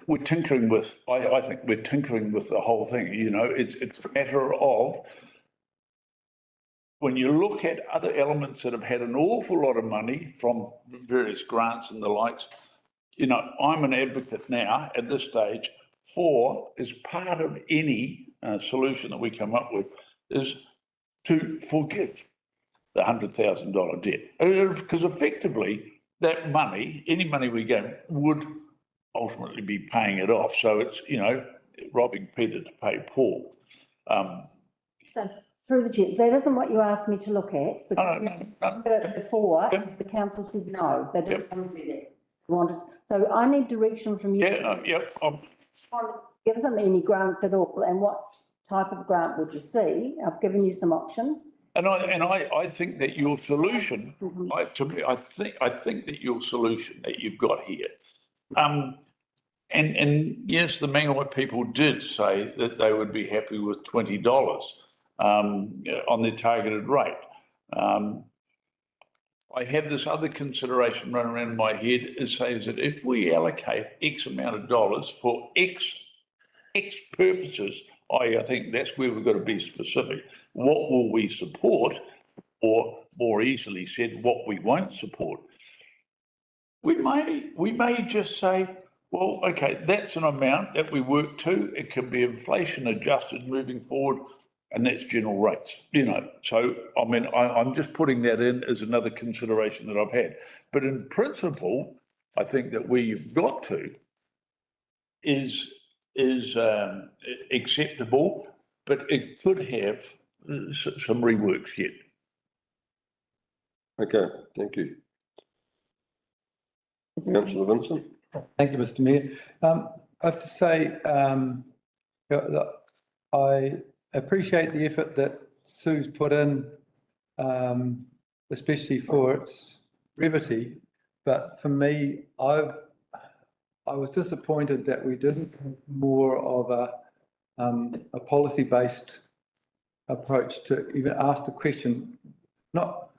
we're tinkering with, I think we're tinkering with the whole thing. You know, it's a matter of, when you look at other elements that have had an awful lot of money from various grants and the likes, you know, I'm an advocate now at this stage for, as part of any solution that we come up with, is to forgive the $100,000 debt. Because effectively, that money, any money we get, would ultimately be paying it off. So it's, you know, robbing Peter to pay Paul. So through the chair, that isn't what you asked me to look at. Before, the council said no, they didn't want to do that. Wanted, so I need direction from you. Give them any grants at all, and what type of grant would you see? I've given you some options. And I think that your solution, I think that your solution that you've got here, and yes, the Mangawhai people did say that they would be happy with $20 on their targeted rate. I have this other consideration running around in my head, is that if we allocate X amount of dollars for X purposes, I think that's where we've got to be specific. What will we support, or more easily said, what we won't support? We may just say, well, okay, that's an amount that we work to. It can be inflation adjusted moving forward, and that's general rates, you know. So, I mean, I'm just putting that in as another consideration that I've had. But in principle, I think that where you've got to is is acceptable, but it could have some reworks yet. Okay, thank you. Councillor Vincent? Thank you, Mr Mayor. I have to say, that I appreciate the effort that Sue's put in, especially for its brevity. But for me, I was disappointed that we didn't have more of a policy-based approach to even ask the question, not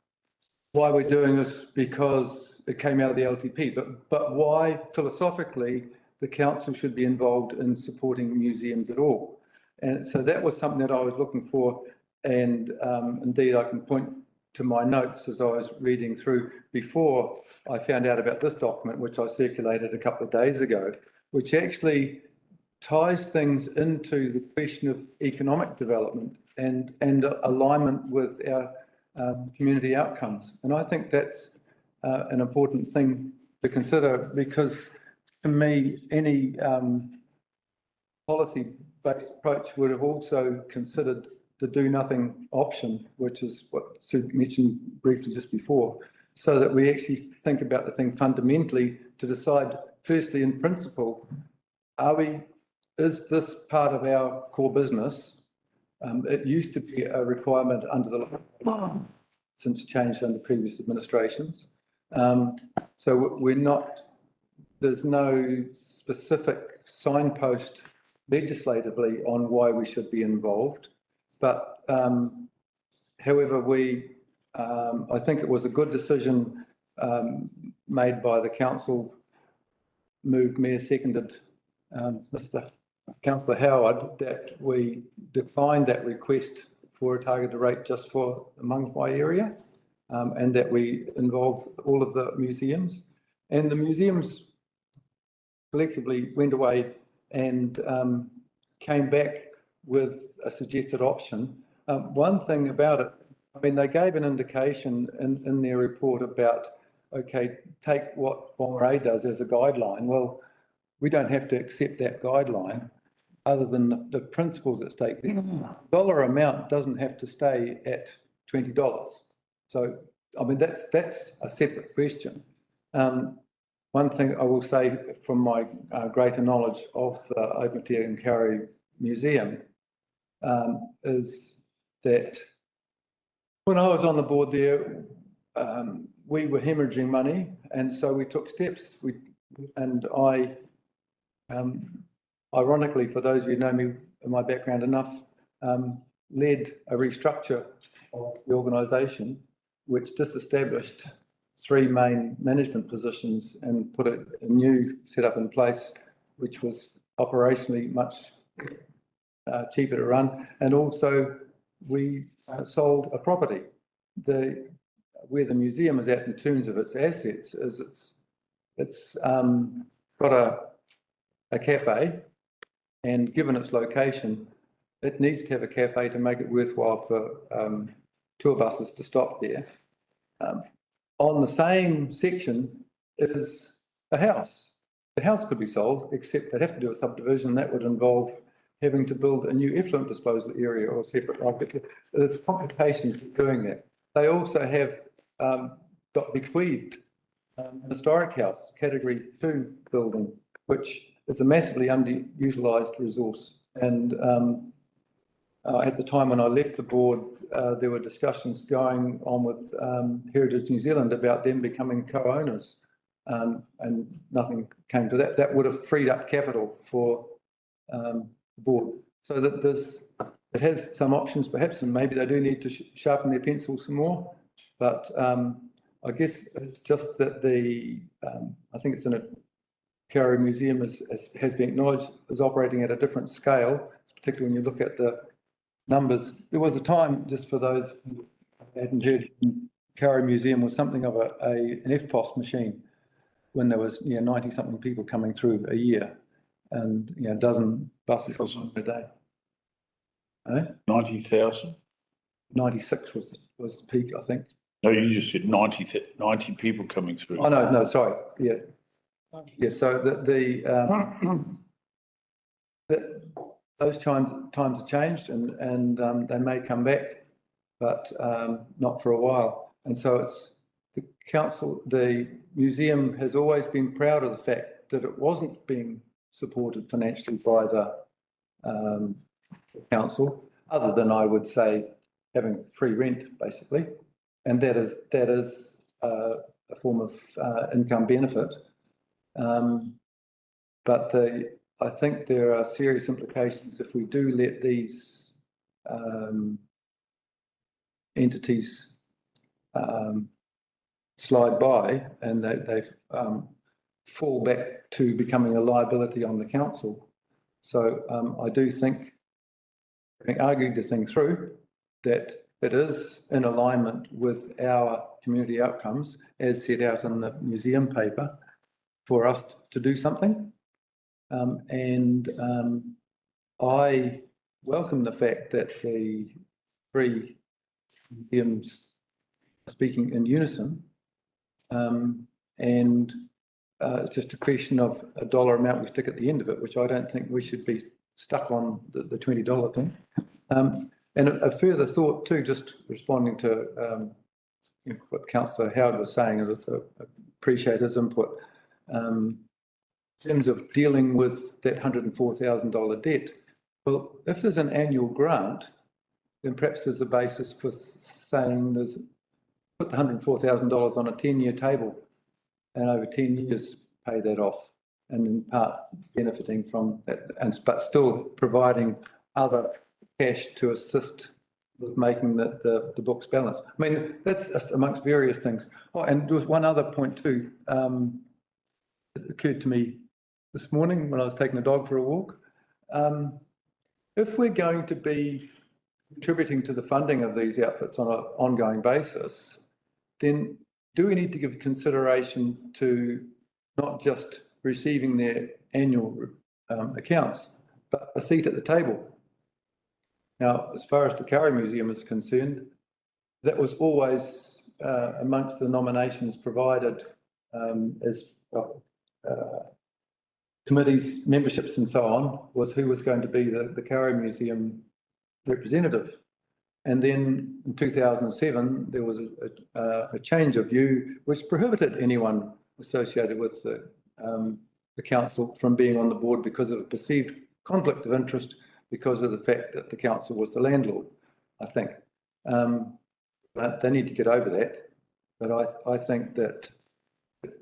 why we're doing this because it came out of the LTP, but why philosophically the council should be involved in supporting museums at all. And so that was something that I was looking for. And indeed, I can point to my notes as I was reading through before I found out about this document, which I circulated a couple of days ago, which actually ties things into the question of economic development and alignment with our community outcomes. And I think that's an important thing to consider, because to me, any policy-based approach would have also considered the do-nothing option, which is what Sue mentioned briefly just before, so that we actually think about the thing fundamentally to decide, firstly, in principle, is this part of our core business? It used to be a requirement under the law, since changed under previous administrations. So there's no specific signpost legislatively on why we should be involved. But however, I think it was a good decision made by the council, moved, Mayor seconded, Mr. Councillor Howard, that we declined that request for a targeted rate just for the Mangawhai area, and that we involved all of the museums. And the museums collectively went away and came back with a suggested option. One thing about it, I mean, they gave an indication in their report about, okay, take what Whangarei does as a guideline. Well, we don't have to accept that guideline other than the principles at stake. The dollar amount doesn't have to stay at $20. So, I mean, that's a separate question. One thing I will say from my greater knowledge of the Opentia and Kauri Museum is that when I was on the board there, we were hemorrhaging money, and so we took steps. Ironically, for those of you who know me and my background enough, led a restructure of the organisation, which disestablished 3 main management positions and put a new setup in place, which was operationally much cheaper to run. And also we sold a property. Where the museum is at in terms of its assets is it's got a cafe, and given its location, it needs to have a cafe to make it worthwhile for 2 of us to stop there. On the same section is a house. The house could be sold, except they'd have to do a subdivision that would involve having to build a new effluent disposal area or separate. There's complications with doing that. They also have got bequeathed historic house, category 2 building, which is a massively underutilised resource. And at the time when I left the board, there were discussions going on with Heritage New Zealand about them becoming co-owners, and nothing came to that. That would have freed up capital for the board. So that it has some options perhaps, and maybe they do need to sharpen their pencil some more. But I guess it's just that I think it's in a Kauri Museum has been acknowledged as operating at a different scale, particularly when you look at the numbers. There was a time, just for those who hadn't heard, Kauri Museum was something of an FPOS machine when there was 90-something people coming through a year, and a dozen buses a day. 90,000? 96 was the peak, I think. No, you just said 90 people coming through. Oh, no, sorry. Yeah. Yeah, so those times have changed and they may come back, but not for a while. And so it's the council, the museum has always been proud of the fact that it wasn't being supported financially by the council, other than, I would say, having free rent, basically. And that is a form of income benefit. But I think there are serious implications if we do let these entities slide by and they fall back to becoming a liability on the council. So I do think, having argued the thing through, that it is in alignment with our community outcomes as set out in the museum paper for us to do something. I welcome the fact that the three museums are speaking in unison. It's just a question of a dollar amount we stick at the end of it, which I don't think we should be stuck on the $20 thing. And a further thought too, just responding to what Councillor Howard was saying, I appreciate his input. In terms of dealing with that $104,000 debt, well, if there's an annual grant, then perhaps there's a basis for saying put the $104,000 on a 10-year table and over 10 years pay that off, and in part benefiting from that, but still providing other cash to assist with making the books balance. I mean, that's just amongst various things. Oh, and there was one other point too. It occurred to me this morning when I was taking the dog for a walk. If we're going to be contributing to the funding of these outfits on an ongoing basis, then do we need to give consideration to not just receiving their annual accounts, but a seat at the table? Now, as far as the Curry Museum is concerned, that was always amongst the nominations provided as committees, memberships and so on, was who was going to be the Curry Museum representative. And then in 2007, there was a change of view which prohibited anyone associated with the council from being on the board because of a perceived conflict of interest because of the fact that the council was the landlord, I think. But they need to get over that. But I think that,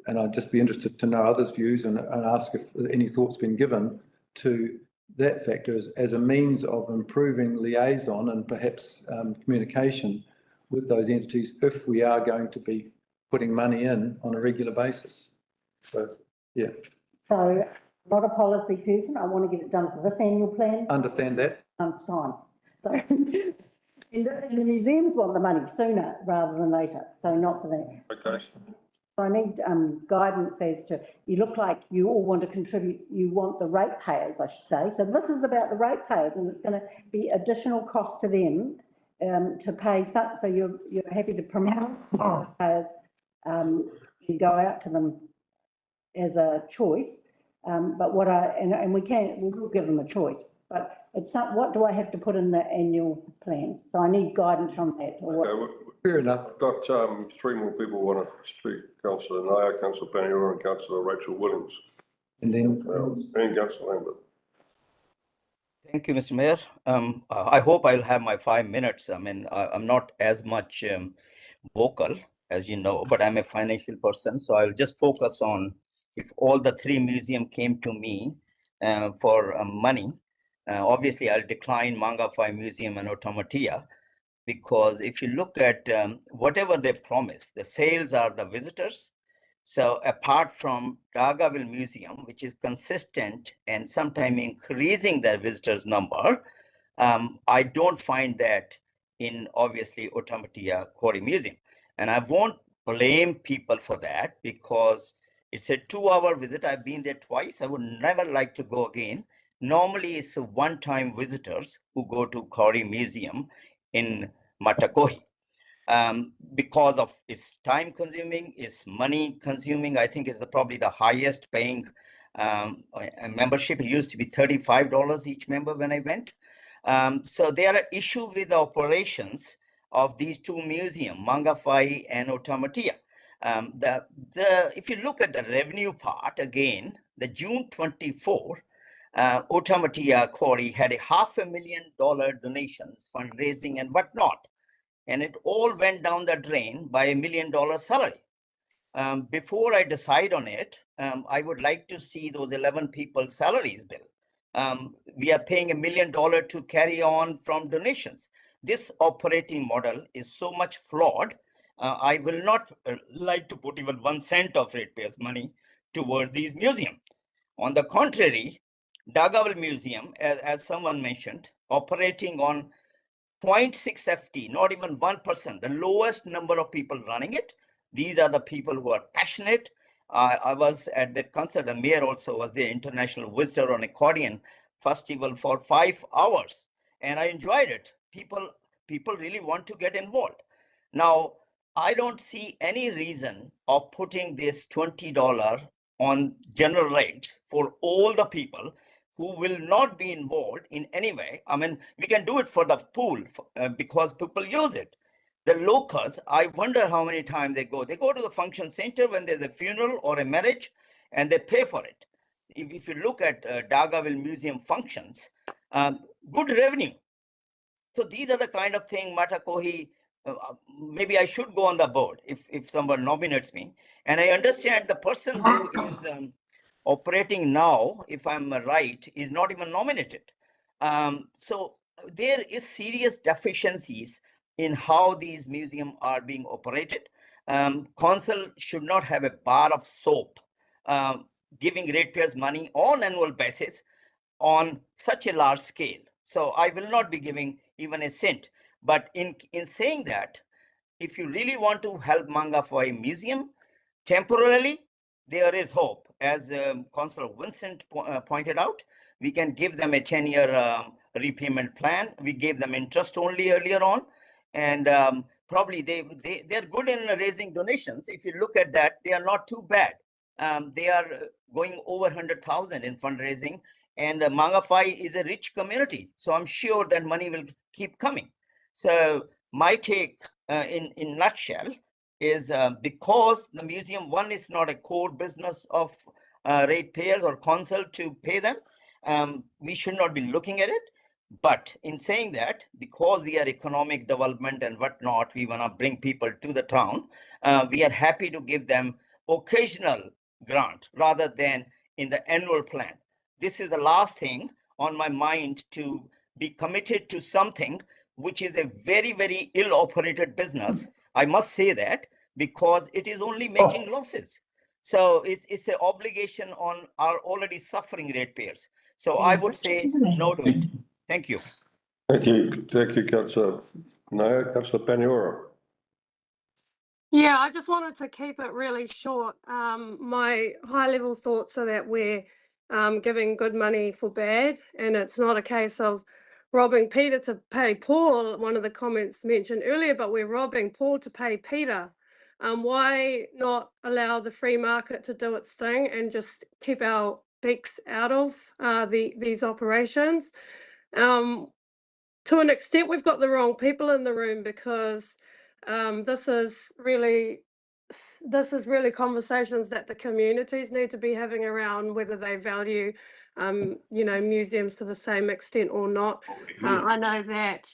and I'd just be interested to know others' views and ask if any thought's been given to that factor as a means of improving liaison and perhaps communication with those entities if we are going to be putting money in on a regular basis. So, yeah. So, not a policy person. I want to get it done for this annual plan. Understand that. Month's time. So, the museums want the money sooner rather than later. So, not for that. Okay. I need guidance as to, you look like you all want to contribute, you want the ratepayers, I should say. So this is about the ratepayers, and it's going to be additional cost to them to pay. So you're happy to promote ratepayers, you go out to them as a choice. But what and we will give them a choice. But it's not, what do I have to put in the annual plan? So I need guidance on that. Or what? Okay, fair enough. I've got three more people want to speak. Councillor Naya, Councillor Paniora and Councillor Rachel Williams. And then and Councillor Lambert. Thank you, Mr. Mayor. I hope I'll have my 5 minutes. I mean, I'm not as much vocal, as you know, but I'm a financial person. So I'll just focus on, if all the three museums came to me for money, obviously I'll decline Mangawhai Museum and Otamatia, because if you look at whatever they promise, the sales are the visitors. So apart from Dargaville Museum, which is consistent and sometimes increasing their visitors number, I don't find that in obviously Otamatia Quarry Museum. And I won't blame people for that, because it's a 2-hour visit. I've been there twice. I would never like to go again. Normally it's a one-time visitors who go to Quarry Museum in Matakohi. Because of its time consuming, its money consuming, I think is probably the highest paying a membership. It used to be $35 each member when I went. So there are issues with the operations of these two museums, Mangawhai and Otamatia. If you look at the revenue part again, the June 24, Otamatia Quarry had a $500,000 donations, fundraising and whatnot. And it all went down the drain by $1 million salary. Before I decide on it, I would like to see those 11 people's salaries bill. We are paying $1 million to carry on from donations. This operating model is so much flawed. I will not like to put even 1 cent of ratepayers' money toward these museums. On the contrary, Dagawal Museum, as someone mentioned, operating on 0.6 FT, not even 1%, the lowest number of people running it. These are the people who are passionate. I was at that concert, the mayor also was the International Visitor on Accordion Festival for 5 hours, and I enjoyed it. People really want to get involved. Now, I don't see any reason of putting this $20 on general rates for all the people who will not be involved in any way. I mean, we can do it for the pool because people use it. The locals, I wonder how many times they go. They go to the function center when there's a funeral or a marriage, and they pay for it. If you look at Dagawal Museum functions, good revenue. So these are the kind of thing, Matakohi, maybe I should go on the board if someone nominates me. And I understand the person who is operating now, if I'm right, is not even nominated. So there is serious deficiencies in how these museums are being operated. Council should not have a bar of soap giving ratepayers money on annual basis on such a large scale. So I will not be giving even a cent. But in saying that, if you really want to help Mangawhai Museum, temporarily, there is hope. As Councillor Vincent pointed out, we can give them a 10-year repayment plan. We gave them interest only earlier on. And probably they're good in raising donations. If you look at that, they are not too bad. They are going over 100,000 in fundraising. And Mangawhai is a rich community. So I'm sure that money will keep coming. So my take in nutshell is because the museum, one, is not a core business of ratepayers or council to pay them, we should not be looking at it. But in saying that, because we are economic development and whatnot, we want to bring people to the town, we are happy to give them occasional grant rather than in the annual plan. This is the last thing on my mind, to be committed to something which is a very, very ill-operated business. I must say that, because it is only making losses. So it's an obligation on our already suffering ratepayers. So I would say no to it. Thank you. Thank you, Councillor Nair. Councillor Paniora. Yeah, I just wanted to keep it really short. My high-level thoughts are that we're giving good money for bad, and it's not a case of robbing Peter to pay Paul, one of the comments mentioned earlier, but we're robbing Paul to pay Peter. Why not allow the free market to do its thing and just keep our beaks out of these operations? To an extent, we've got the wrong people in the room, because this is really conversations that the communities need to be having around whether they value museums to the same extent or not. I know that,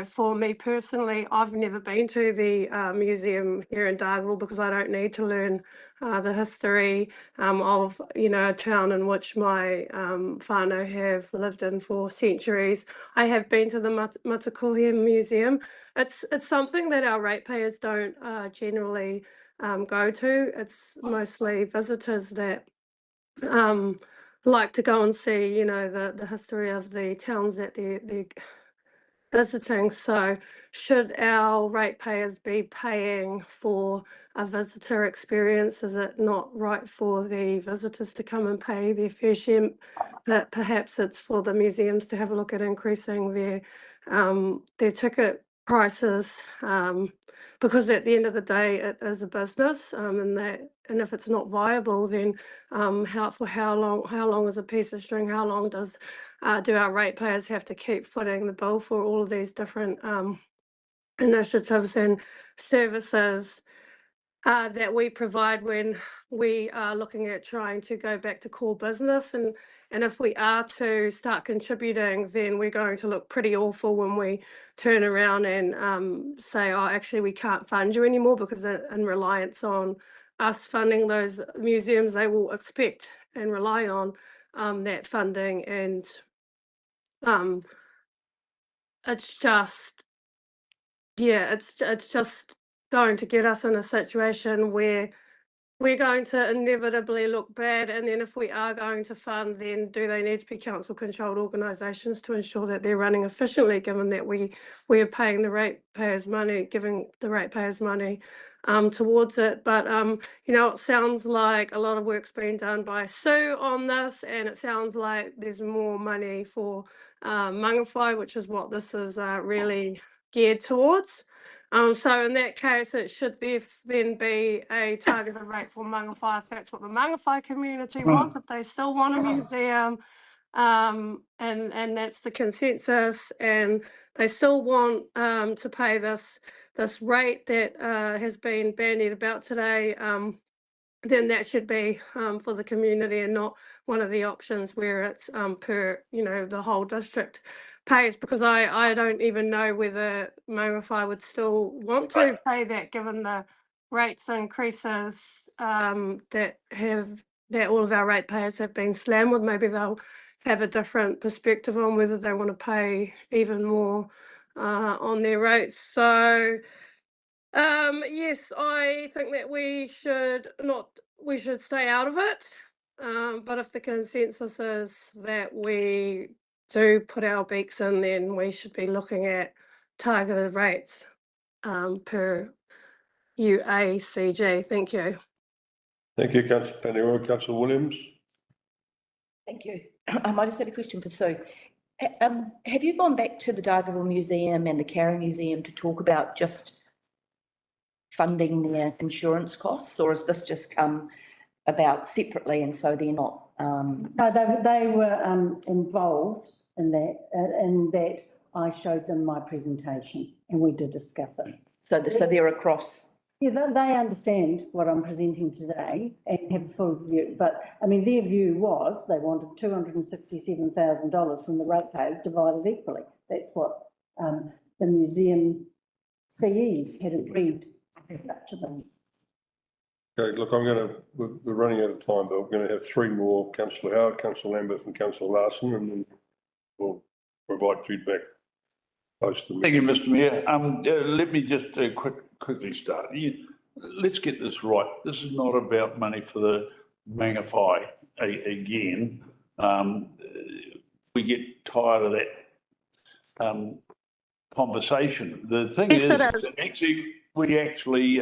for me personally, I've never been to the museum here in Dargaville, because I don't need to learn the history of a town in which my whānau have lived in for centuries. I have been to the Matakohi Museum. It's something that our ratepayers don't generally go to. It's mostly visitors that like to go and see, the history of the towns that they're visiting. So should our ratepayers be paying for a visitor experience? Is it not right for the visitors to come and pay their fair share? That perhaps it's for the museums to have a look at increasing their ticket prices, because at the end of the day, it is a business, and if it's not viable, then for how long is a piece of string? How long do our ratepayers have to keep footing the bill for all of these different initiatives and services that we provide when we are looking at trying to go back to core business? And if we are to start contributing, then we're going to look pretty awful when we turn around and say, oh, actually, we can't fund you anymore, because in reliance on us funding those museums, they will expect and rely on that funding. And it's just, yeah, it's just going to get us in a situation where we're going to inevitably look bad. And then if we are going to fund, then do they need to be council controlled organisations to ensure that they're running efficiently, given that we are paying the ratepayers money, giving the ratepayers money towards it? But it sounds like a lot of work's been done by Sue on this, and it sounds like there's more money for Mangawhai, which is what this is really geared towards. So in that case, it should then be a targeted rate for Mangawhai, if that's what the Mangawhai community wants, if they still want a museum, and that's the consensus, and they still want to pay this rate that has been bandied about today, then that should be for the community, and not one of the options where it's per the whole district pays, because I don't even know whether Mangawhai would still want to pay that, given the rates increases that all of our ratepayers have been slammed with. Maybe they'll have a different perspective on whether they want to pay even more on their rates. So yes, I think that we should stay out of it. But if the consensus is that we do put our beaks in, then we should be looking at targeted rates per UACG. Thank you. Thank you, Councillor Paniora. Councillor Williams. Thank you. I just had a question for Sue. Have you gone back to the Dargaville Museum and the Carey Museum to talk about just funding their insurance costs, or is this just come about separately and so they're not? No, they were involved in that I showed them my presentation and we did discuss it. So they're across? Yeah, they understand what I'm presenting today and have full view. But I mean, their view was they wanted $267,000 from the ratepayers divided equally. That's what the museum CEs had agreed to them. Okay, look, we're running out of time, but we're going to have three more: Councillor Howard, Councillor Lambeth and Councillor Larson, and then we'll provide feedback post the Thank you, Mr. Mayor. Let me just quickly start. Let's get this right. This is not about money for the Mangawhai again. We get tired of that conversation. The thing is, we actually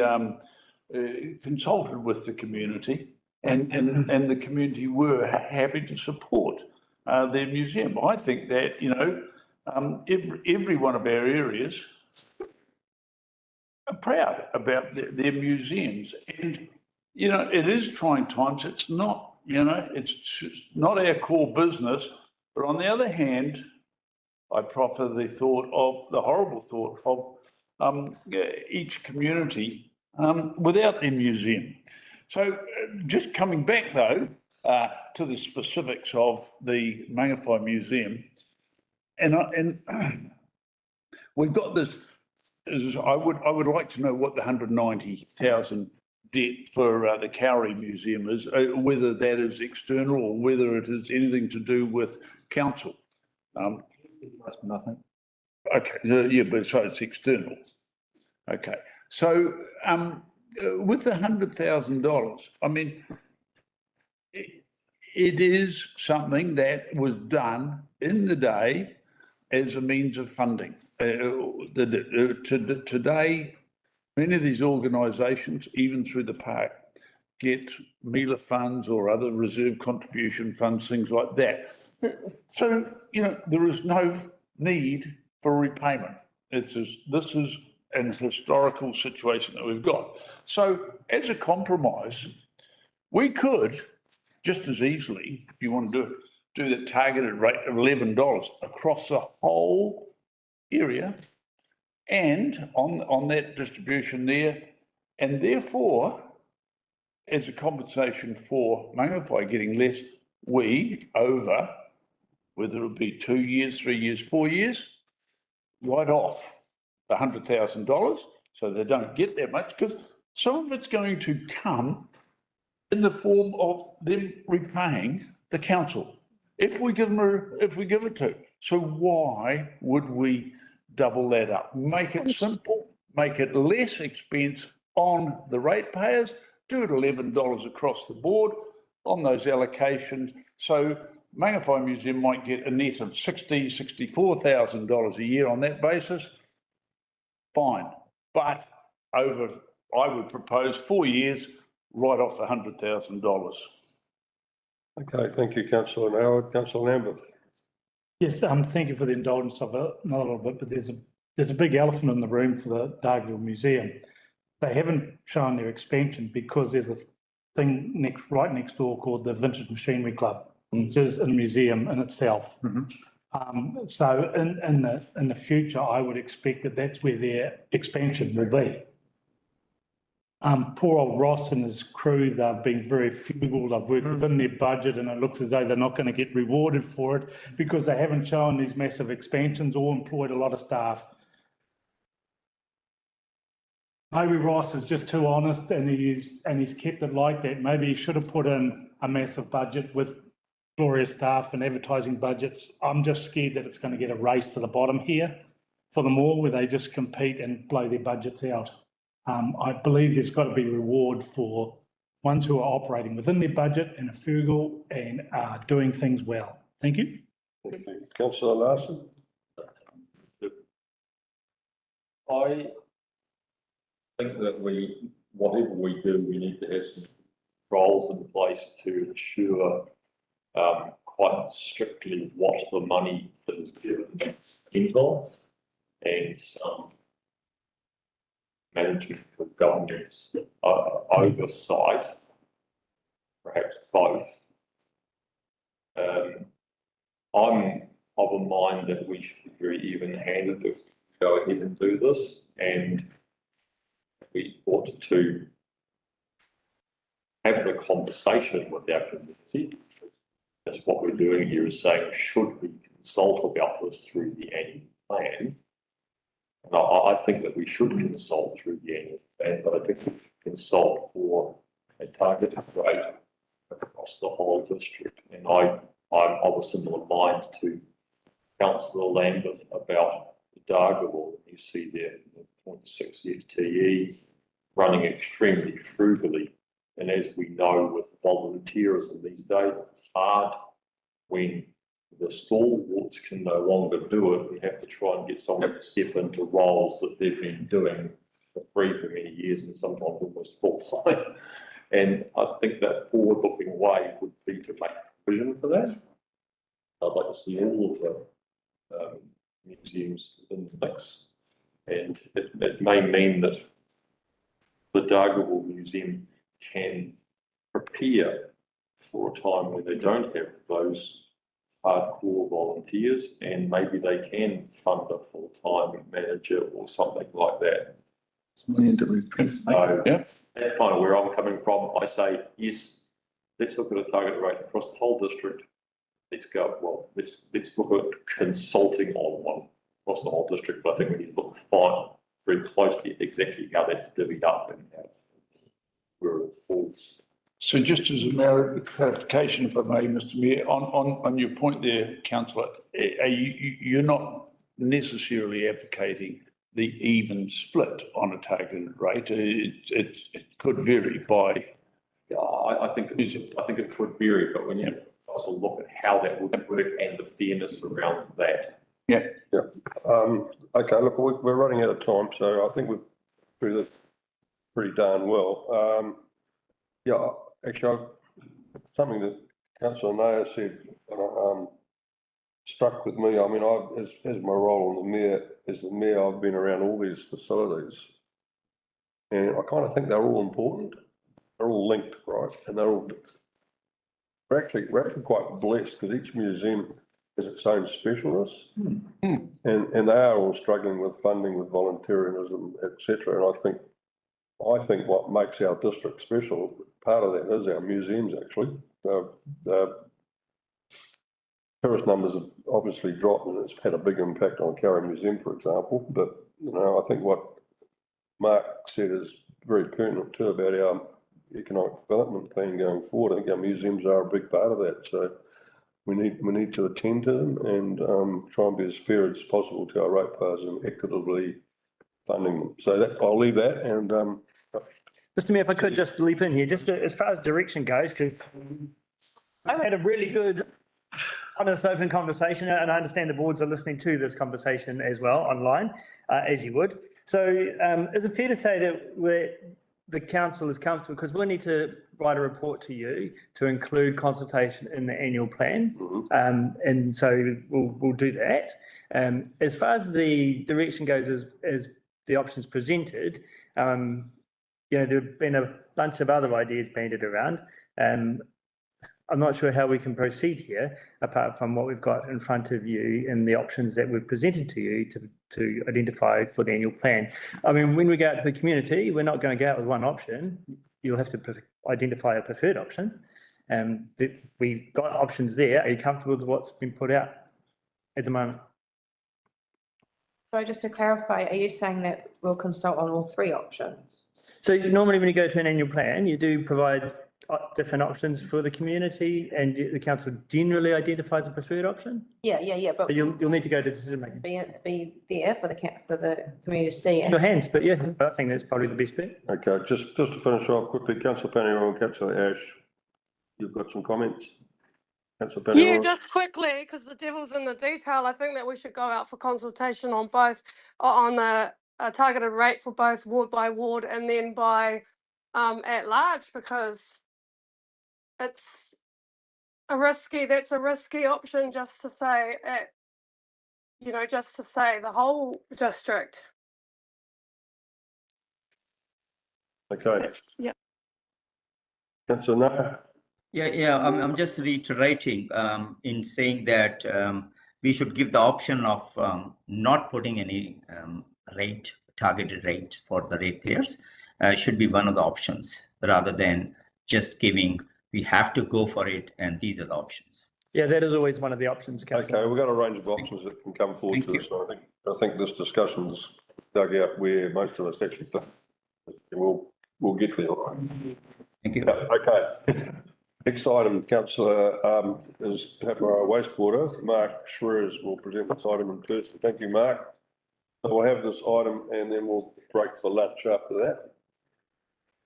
consulted with the community, and the community were happy to support their museum. I think that, every one of our areas are proud about their museums. And, it is trying times. It's not, it's not our core business. But on the other hand, I proffer the horrible thought of each community without their museum. So just coming back, though, to the specifics of the Mangawhai Museum, and we've got this. I would like to know what the 190,000 debt for the Cowrie Museum is, whether that is external or whether it is anything to do with council. Nothing. Okay, yeah, but so it's external. Okay, so with the $100,000, I mean, it is something that was done in the day as a means of funding. Today, many of these organisations, even through the park, get MELA funds or other reserve contribution funds, things like that. So, there is no need for repayment. This is an historical situation that we've got. So as a compromise, we could just as easily, if you want to do the targeted rate of $11 across the whole area and on that distribution there. And therefore, as a compensation for Mangawhai getting less, we over, whether it be 2 years, 3 years, 4 years, write off $100,000 so they don't get that much, because some of it's going to come in the form of them repaying the council if we give it to. So why would we double that up? Make it simple, make it less expense on the ratepayers, do it $11 across the board on those allocations. So Mangawhai Museum might get a net of $64,000 a year on that basis. Fine, but over, I would propose 4 years, write off $100,000. Okay, thank you, councillor Howard. Councillor Lambeth. Yes, thank you for the indulgence of it, not a little bit, but there's a big elephant in the room for the Dargaville Museum. They haven't shown their expansion because there's a thing right next door called the Vintage Machinery Club, which is a museum in itself. So in the future, I would expect that that's where their expansion will be. Poor old Ross and his crew, they've been very frugal, they've worked within their budget, and it looks as though they're not going to get rewarded for it because they haven't shown these massive expansions or employed a lot of staff. Maybe Ross is just too honest and he's kept it like that. Maybe he should have put in a massive budget with glorious staff and advertising budgets. I'm just scared that it's going to get a race to the bottom here for them all, where they just compete and blow their budgets out. I believe there's got to be reward for ones who are operating within their budget and are frugal and are doing things well. Thank you. Thank you. Councillor Larson. I think that whatever we do, we need to have some controls in place to ensure quite strictly what the money that is given is spent on, and some management of governance oversight, perhaps both. I'm of a mind that we should be very even-handed to go ahead and do this, and we ought to have a conversation with our community. That's what we're doing here, is saying, should we consult about this through the annual plan? And I think that we should consult through the annual plan, but I think we should consult for a targeted rate across the whole district. And I'm of a similar mind to Councillor Lambeth about the Dargaville. You see there, 0.6 FTE, running extremely frugally. And as we know, with volunteerism these days, it's hard when the stalwarts can no longer do it. We have to try and get someone to step into roles that they've been doing for free for many years and sometimes almost full time. And I think that forward-looking way would be to make provision for that. I'd like to see all of the museums in the mix. And it may mean that the Dargaville Museum can prepare for a time where they don't have those hardcore volunteers, and maybe they can fund a full-time manager or something like that. So Yeah. That's kind of where I'm coming from. I say, yes, let's look at a target rate across the whole district. Let's go, well, let's look at consulting on one across the whole district, but I think we need to look very closely at exactly how that's divvied up and where it falls. So just as a matter of clarification, if I may, Mr Mayor, on your point there, councillor, you're not necessarily advocating the even split on a targeted rate. It could vary by. Yeah, I think it could vary, but when you also look at how that would work and the fairness around that. Yeah. Yeah. Okay, look, we're running out of time, so I think we've through this pretty darn well. Yeah, actually, something that Councillor Nair said struck with me, I mean, as my role on the mayor, as the mayor, I've been around all these facilities. And I kind of think they're all important. They're all linked, right? And we're actually quite blessed because each museum has its own specialness. And they are all struggling with funding, with volunteerism, etc. And I think what makes our district special, part of that is our museums actually. Tourist numbers have obviously dropped and it's had a big impact on Carrum Museum, for example. But, you know, I think what Mark said is very pertinent too about our economic development plan going forward. I think our museums are a big part of that. So we need to attend to them and try and be as fair as possible to our ratepayers and equitably funding them. So that I'll leave that and Mr Mayor, if I could just leap in here, just as far as direction goes, I had a really good honest open conversation and I understand the boards are listening to this conversation as well online, as you would. So is it fair to say that the council is comfortable, because we'll need to write a report to you to include consultation in the annual plan. And so we'll do that. As far as the direction goes as the options presented, you know, there have been a bunch of other ideas bandied around. I'm not sure how we can proceed here, apart from what we've got in front of you and the options that we've presented to you to identify for the annual plan. I mean, when we go out to the community, we're not going to go out with one option. You'll have to identify a preferred option. We've got options there. Are you comfortable with what's been put out at the moment? So just to clarify, are you saying that we'll consult on all three options? So normally when you go to an annual plan, you do provide different options for the community and the council generally identifies a preferred option? Yeah, but But you'll need to go to decision making. be there for the community to see. Your hands, but yeah, I think that's probably the best bet. okay, just to finish off quickly, Councillor Paniagua and Councillor Ash, you've got some comments? Councillor Yeah, Paniagua? just quickly, because the devil's in the detail, I think that we should go out for consultation on both, on the targeted rate for both ward by ward and then by at large, because it's that's a risky option just to say just to say the whole district. Okay. Yeah. Councillor Nair? Yeah, I'm just reiterating in saying that we should give the option of not putting any targeted rate for the ratepayers should be one of the options rather than just giving, we have to go for it and these are the options. Yeah, that is always one of the options, Councillor. Okay, we've got a range of options that can come forward to us. So I think this discussion's dug out where most of us actually think we'll get there. Thank you. Okay. Next item, Councillor, is Papara Wastewater. Mark Schreers will present this item in person. Thank you, Mark. So we'll have this item and then we'll break for lunch after that.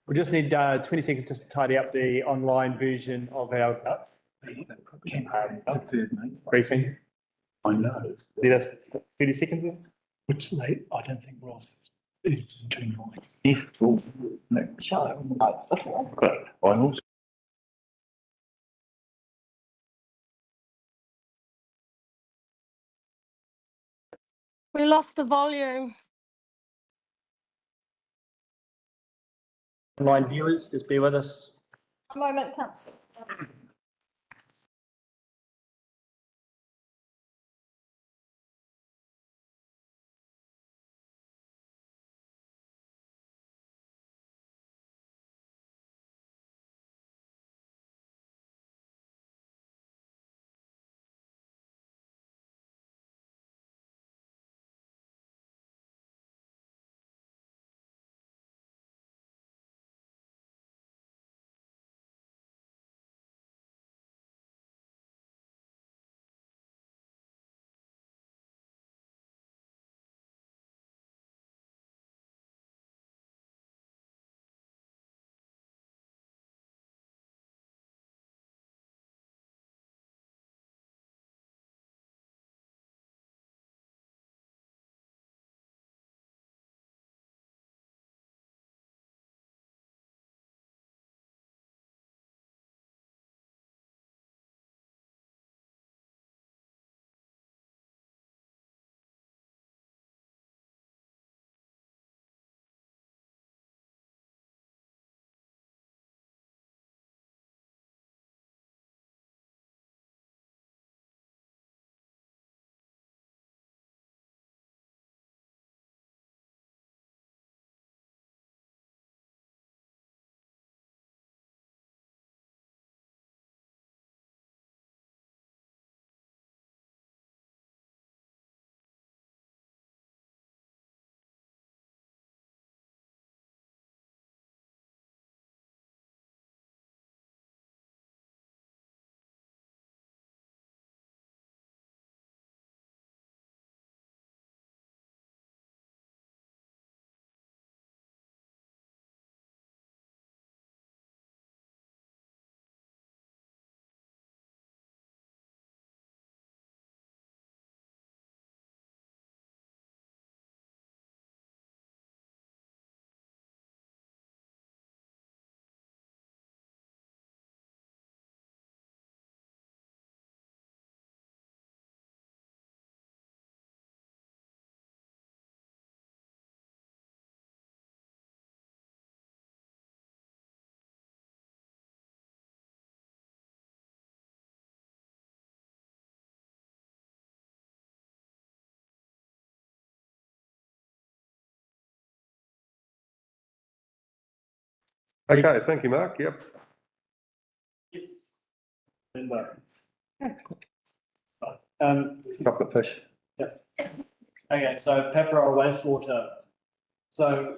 We just need 20 seconds just to tidy up the online version of our briefing. I know. Let us 30 seconds then? Which late, I don't think Ross is too nice. Yes, cool. But I also We lost the volume. Online viewers, just bear with us. A moment, councillor. Okay, thank you, Mark. Yep. Yes. Linda. Couple of fish. Okay, so Paparoa wastewater. So I'm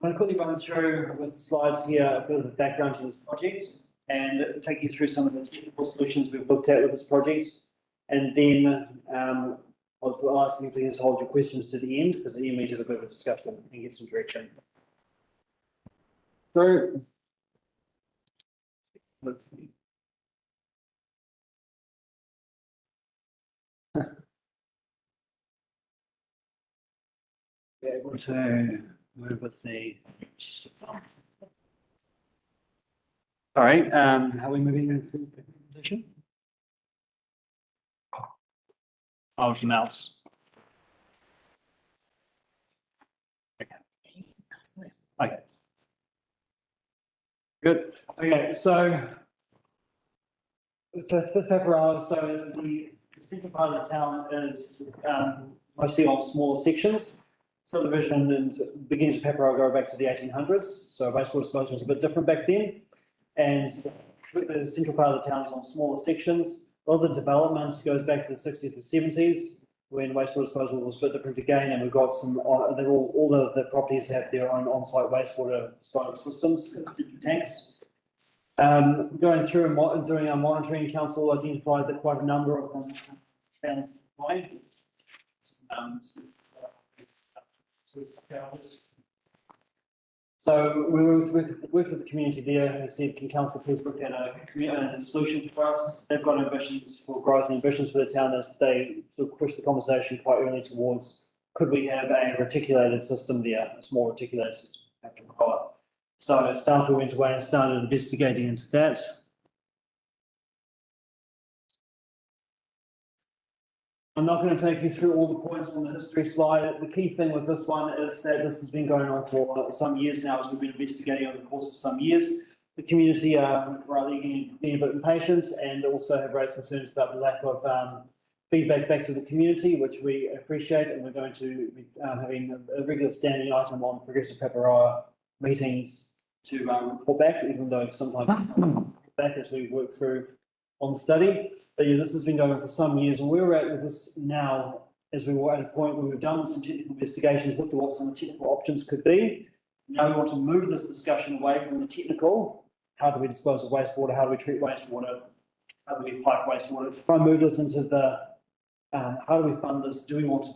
going to quickly run through with the slides here a bit of the background to this project and take you through some of the technical solutions we've looked at with this project. And then I'll ask you to hold your questions to the end because then you may have a bit of a discussion and get some direction. So able to move with the. All right, how are we moving into the presentation? Oh, it's the mouse. Okay. Okay. Good. Okay, so the Paparoa, so the central part of the town is mostly on smaller sections. Subdivision and beginnings of Paparoa go back to the 1800s, so wastewater disposal was a bit different back then. And the central part of the town is on smaller sections. A lot of the development goes back to the 60s and 70s when wastewater disposal was a bit different again, and we've got some, they're all of the properties have their own on-site wastewater disposal systems, tanks. Going through and doing our monitoring, council identified that quite a number of them found wide. So we worked with the community there and said, can council please look at a solution for us? They've got ambitions for growth and ambitions for the town as they sort of push the conversation quite early towards, could we have a reticulated system there, a small reticulated system? So staff went away and started investigating into that. I'm not going to take you through all the points on the history slide. The key thing with this one is that this has been going on for some years now, as we've been investigating over the course of some years. The community are rightly being a bit impatient and also have raised concerns about the lack of feedback back to the community, which we appreciate, and we're going to be having a regular standing item on Progressive Paparoa meetings to report back, even though sometimes back as we work through on the study. But yeah, this has been going on for some years, and where we're at with this now is we were at a point where we've done some technical investigations, looked at what some technical options could be. Now we want to move this discussion away from the technical. How do we dispose of wastewater? How do we treat wastewater? How do we pipe wastewater? Try and move this into the how do we fund this? Do we want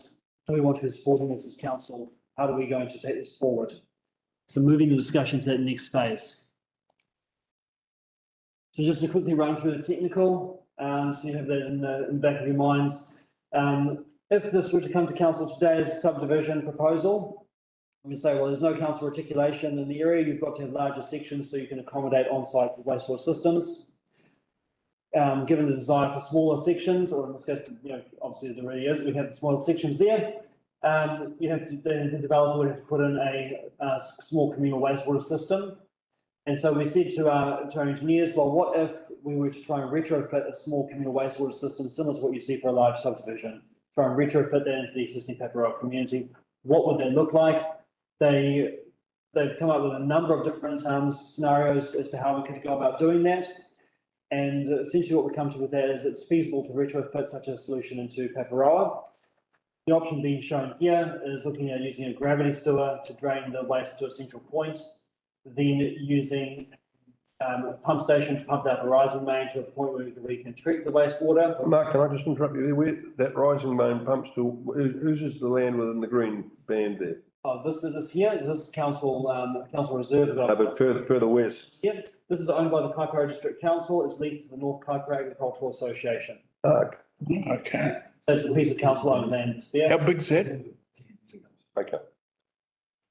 to be supporting this as council? How are we going to take this forward? So moving the discussion to that next phase. So just to quickly run through the technical, so you have that in the back of your minds. If this were to come to council today as a subdivision proposal, we say, well, there's no council reticulation in the area. You've got to have larger sections so you can accommodate on-site wastewater systems. Given the desire for smaller sections, or in this case, obviously there really is, we have the smaller sections there. You have to, the developer would have to put in a small communal wastewater system. And so we said to our engineers, well, what if we were to try and retrofit a small communal wastewater system similar to what you see for a large subdivision? Try and retrofit that into the existing Paparoa community. What would that look like? They've come up with a number of different scenarios as to how we could go about doing that. And essentially what we come to with that is it's feasible to retrofit such a solution into Paparoa. The option being shown here is looking at using a gravity sewer to drain the waste to a central point, then using a pump station to pump that rising main to a point where we can treat the wastewater. Mark, can I just interrupt you there? Where that rising main pumps to, whose is the land within the green band there? Oh, this is here. This is council reserve. No, but further west. Yep. This is owned by the Kaikoura District Council. It's leased to the North Kaikoura Agricultural Association. Okay. So it's a piece of council owned land there. How big's that? Okay.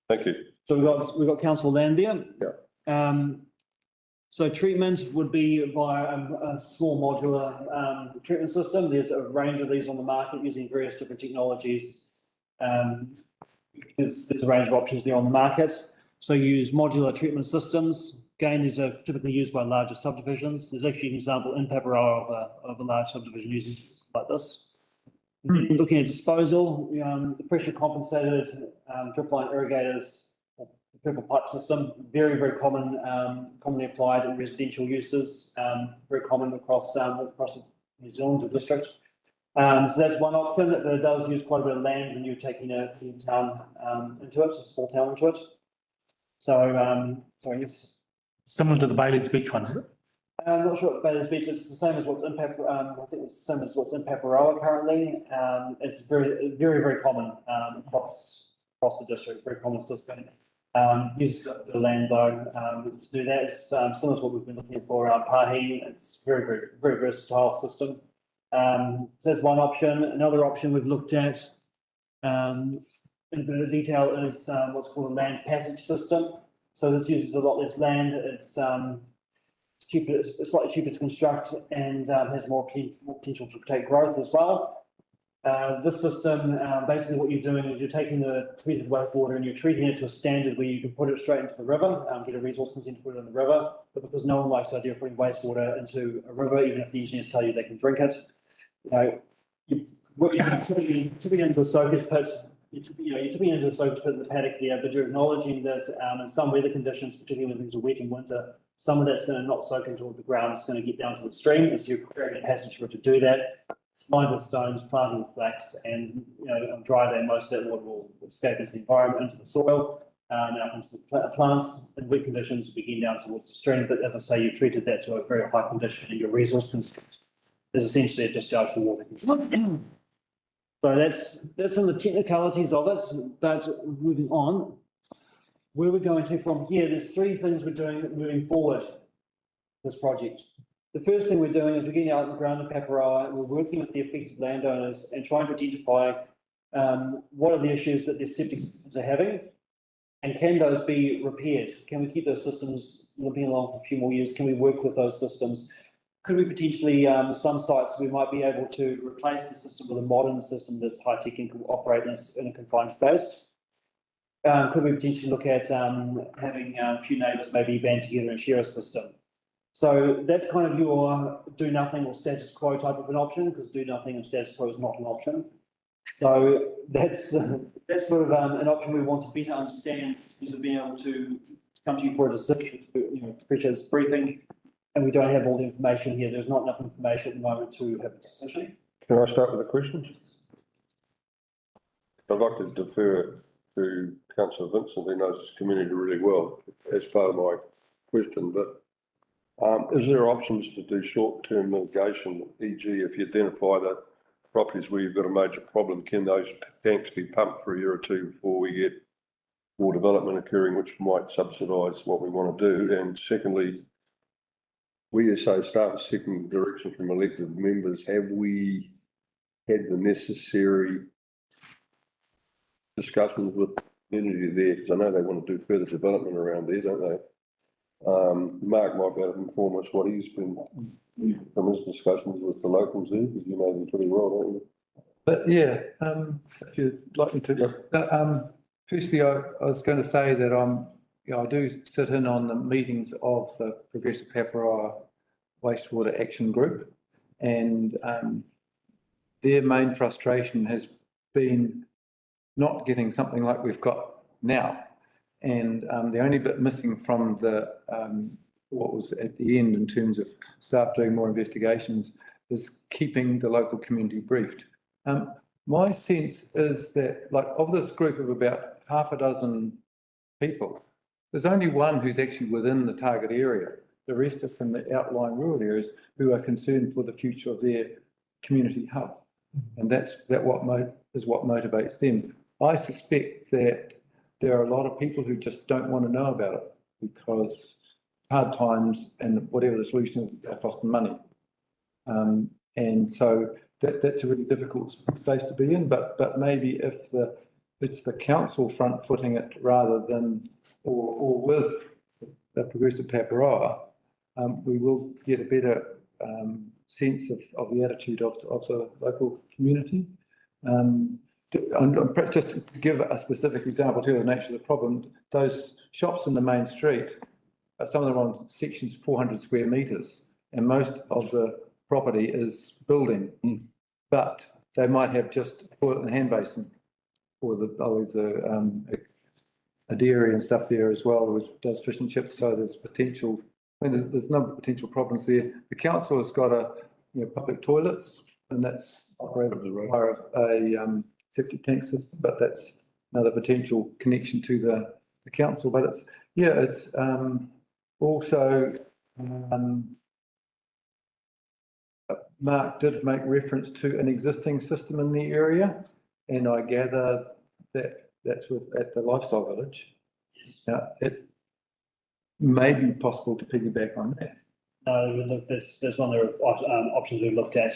Thank you. So we've got council land there. Yeah. So treatment would be via a small modular treatment system. There's a range of these on the market using various different technologies. There's a range of options there on the market. So you use modular treatment systems. Again, these are typically used by larger subdivisions. There's actually an example in Paparoa of a large subdivision using like this. Looking at disposal, the pressure compensated drip line irrigators, or purple pipe system, very, very common, commonly applied in residential uses, very common across the New Zealand district. So that's one option, but it does use quite a bit of land when you're taking a town into it, a small town into it. So, so I guess. Similar to the Bailey's Beach one, is it? I'm not sure what Bailey's Beach is. The same as what's in I think it's the same as what's in Paparoa currently. It's very, very, very common across the district. Very common system. Uses the land though to do that. It's similar to what we've been looking for around Pahi. It's very, very, very versatile system. So that's one option. Another option we've looked at in a bit of detail is what's called a land passage system. So this uses a lot less land. It's cheaper, it's slightly cheaper to construct and has more potential to take growth as well. This system, basically what you're doing is you're taking the treated wastewater and you're treating it to a standard where you can put it straight into the river, get a resource consent to put it in the river. But because no one likes the idea of putting wastewater into a river, even if the engineers tell you they can drink it, you're tipping into a soakers pit. You're tipping into a soakers pit in the paddock there, but you're acknowledging that in some weather conditions, particularly when things are wet in winter, some of that's going to not soak into the ground. It's going to get down to the stream. As you're creating a passage for it to do that, lined with stones, planted with flax, and on dry day, most of that water will escape into the environment, into the soil, and up into the plants. In wet conditions, begin down towards the stream. But as I say, you've treated that to a very high condition, and your resource consent is essentially a discharge to water. So that's some of the technicalities of it. But moving on, where we're going to from here, there's three things we're doing moving forward this project. The first thing we're doing is we're getting out on the ground in Paparoa and we're working with the affected landowners and trying to identify what are the issues that their septic systems are having and can those be repaired? Can we keep those systems limping along for a few more years? Can we work with those systems? Could we potentially, some sites, we might be able to replace the system with a modern system that's high-tech and can operate in a confined space? Could we potentially look at having a few neighbours maybe band together and share a system? So that's kind of your do nothing or status quo type of an option, because do nothing and status quo is not an option. So that's sort of an option we want to better understand, is of being able to come to you for a decision. Appreciate this briefing, and we don't have all the information here. There's not enough information at the moment to have a decision. Can I start with a question? I'd like to defer to Councillor Vincent, who knows this community really well, as part of my question, but is there options to do short-term mitigation, e.g. if you identify the properties where you've got a major problem, can those tanks be pumped for a year or two before we get more development occurring, which might subsidise what we want to do? And secondly, we as say start seeking direction from elected members. Have we had the necessary discussions with the community there? Because I know they want to do further development around there, don't they? Mark might be able to inform us what he's been from his discussions with the locals there, because you know them pretty well, don't you? But yeah, if you'd like me to. But, firstly, I was going to say that I do sit in on the meetings of the Progressive Paparoa Wastewater Action Group, and their main frustration has been not getting something like we've got now. And the only bit missing from the what was at the end in terms of staff doing more investigations is keeping the local community briefed. My sense is that, like, of this group of about half a dozen people, there's only one who's actually within the target area. The rest are from the outlying rural areas who are concerned for the future of their community hub. And that's what motivates them. I suspect that there are a lot of people who just don't want to know about it because hard times and whatever the solution is, they cost them money. And so that's a really difficult space to be in, but maybe if it's the council front footing it rather than, or with the Progressive Paparoa, we will get a better sense of the attitude of the local community. And perhaps just to give a specific example to the nature of the problem, those shops in the main street, some of them on sections 400 square metres, and most of the property is building, but they might have just a toilet and hand basin, or a dairy and stuff there as well, which does fish and chips, so there's potential, I mean, there's a number of potential problems there. The council has got public toilets, and that's operated via a septic tank system, but that's another potential connection to the council. But it's also, Mark did make reference to an existing system in the area, and I gather that that's at the Lifestyle Village. Yes. Now, it may be possible to piggyback on that. No, look, there's one of the options we've looked at.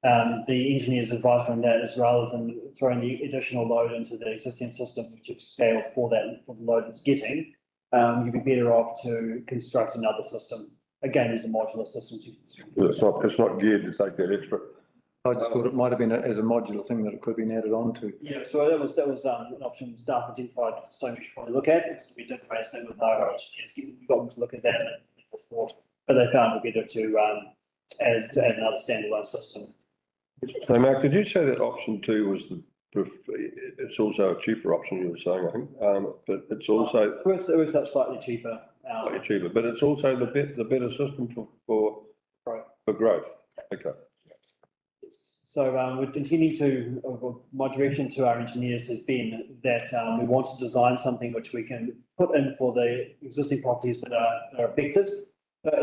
The engineer's advice on that is rather than throwing the additional load into the existing system, which is scaled for the load it's getting, you'd be better off to construct another system. Again, there's a modular system. It's not geared to take that extra. I just thought it might have been as a modular thing that it could have been added on to. Yeah, so that was an option staff identified, so we should probably look at. So we did raise that with our engineers, we got them to look at that before, but they found it better to add another standalone system. So Mark, did you say that option 2 was it's also a cheaper option, you were saying, I think, but it's also. It works out slightly cheaper. Slightly cheaper, but it's also the better system for growth. Okay. So we've continued to, my direction to our engineers has been that we want to design something which we can put in for the existing properties that are affected,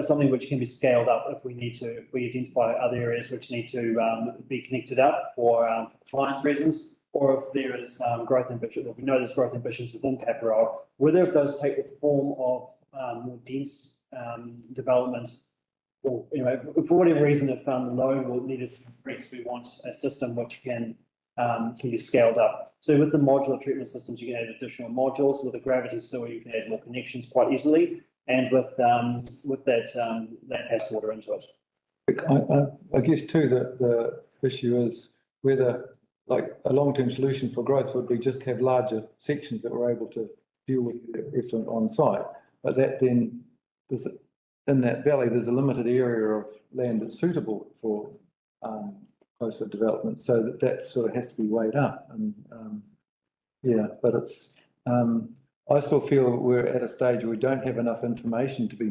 something which can be scaled up if we need to, if we identify other areas which need to be connected up for compliance reasons, or if there is growth ambition, if we know there's growth ambitions within Paparoa, whether if those take the form of more dense development, or, for whatever reason, if the load will need to increase, we want a system which can be scaled up. So with the modular treatment systems, you can add additional modules. With the gravity sewer, you can add more connections quite easily, and with that has water into it. I guess too that the issue is whether like a long-term solution for growth would be just have larger sections that were able to deal with the effluent on site, but that then is. In that valley, there's a limited area of land that's suitable for closer development, so that sort of has to be weighed up. And but it's. I still feel we're at a stage where we don't have enough information to be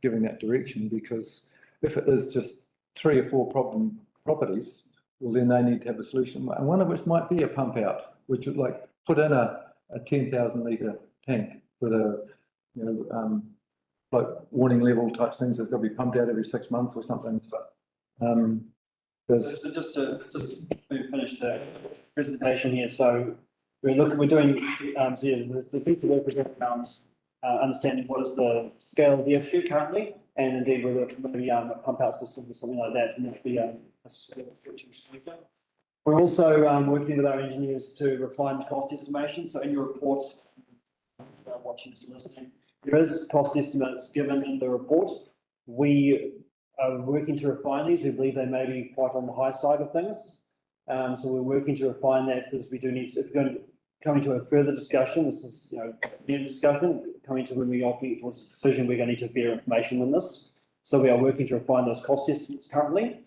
giving that direction, because if it is just 3 or 4 problem properties, well then they need to have a solution, and one of which might be a pump out, which would like put in a 10,000 litre tank with a like warning level type things that's got to be pumped out every 6 months or something. But so just to finish the presentation here. So we're doing there's the people that present around understanding what is the scale of the issue currently, and indeed we're looking at maybe a pump out system or something like that, and that'd be a switching sweeper. We're also working with our engineers to refine the cost estimation. So in your report, watching this and listening, there is cost estimates given in the report. We are working to refine these. We believe they may be quite on the high side of things. So we're working to refine that, because we do need to, if we're going to come into a further discussion, this is, a discussion, coming to when we are getting towards a decision, we're going to need to have better information than this. So we are working to refine those cost estimates currently.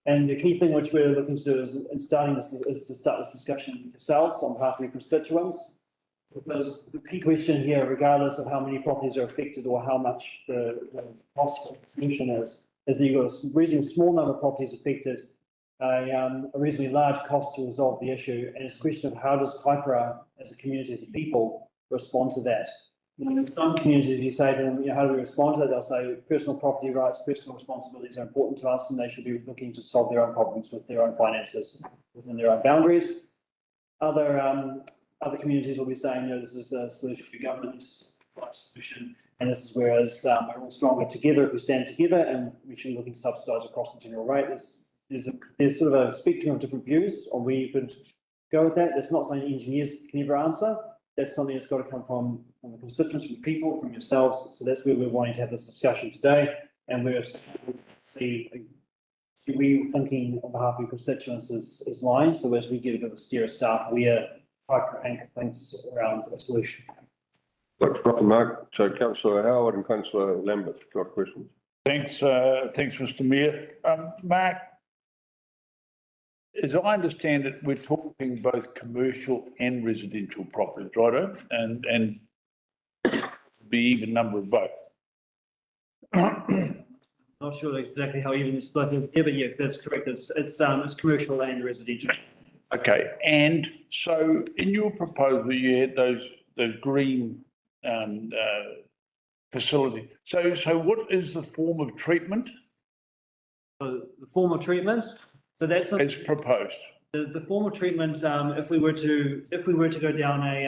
And the key thing which we're looking to do is start this discussion with yourselves on behalf of your constituents. Because the key question here, regardless of how many properties are affected or how much the cost of pollution is that you've got a reasonably small number of properties affected, a reasonably large cost to resolve the issue, and it's a question of how does Kaipara as a community, as a people, respond to that. In some communities, you say to them, how do we respond to that? They'll say personal property rights, personal responsibilities are important to us, and they should be looking to solve their own problems with their own finances within their own boundaries. Other communities will be saying, this is a solution for government's solution, and this is whereas we're all stronger together if we stand together, and we should be looking to subsidise across the general rate. There's sort of a spectrum of different views on where you could go with that. It's not something engineers can ever answer. That's something that's got to come from the constituents, from people, from yourselves. So that's where we're wanting to have this discussion today, and we're we're thinking on behalf of your constituents is lying. So as we get a bit of a steer of staff, where Kaipara Inc. thinks around a solution. Dr. Mark, so Councillor Howard and Councillor Lambert got questions. Thanks, Mr. Mayor. Mark, as I understand it, we're talking both commercial and residential properties, right? And be even number of both. Not sure exactly how even it's split in here, but yeah, that's correct. It's commercial and residential. Okay, and so in your proposal, you had those green facility. So what is the form of treatment The form of treatment, so that's as proposed? the form of treatment. If we were to go down a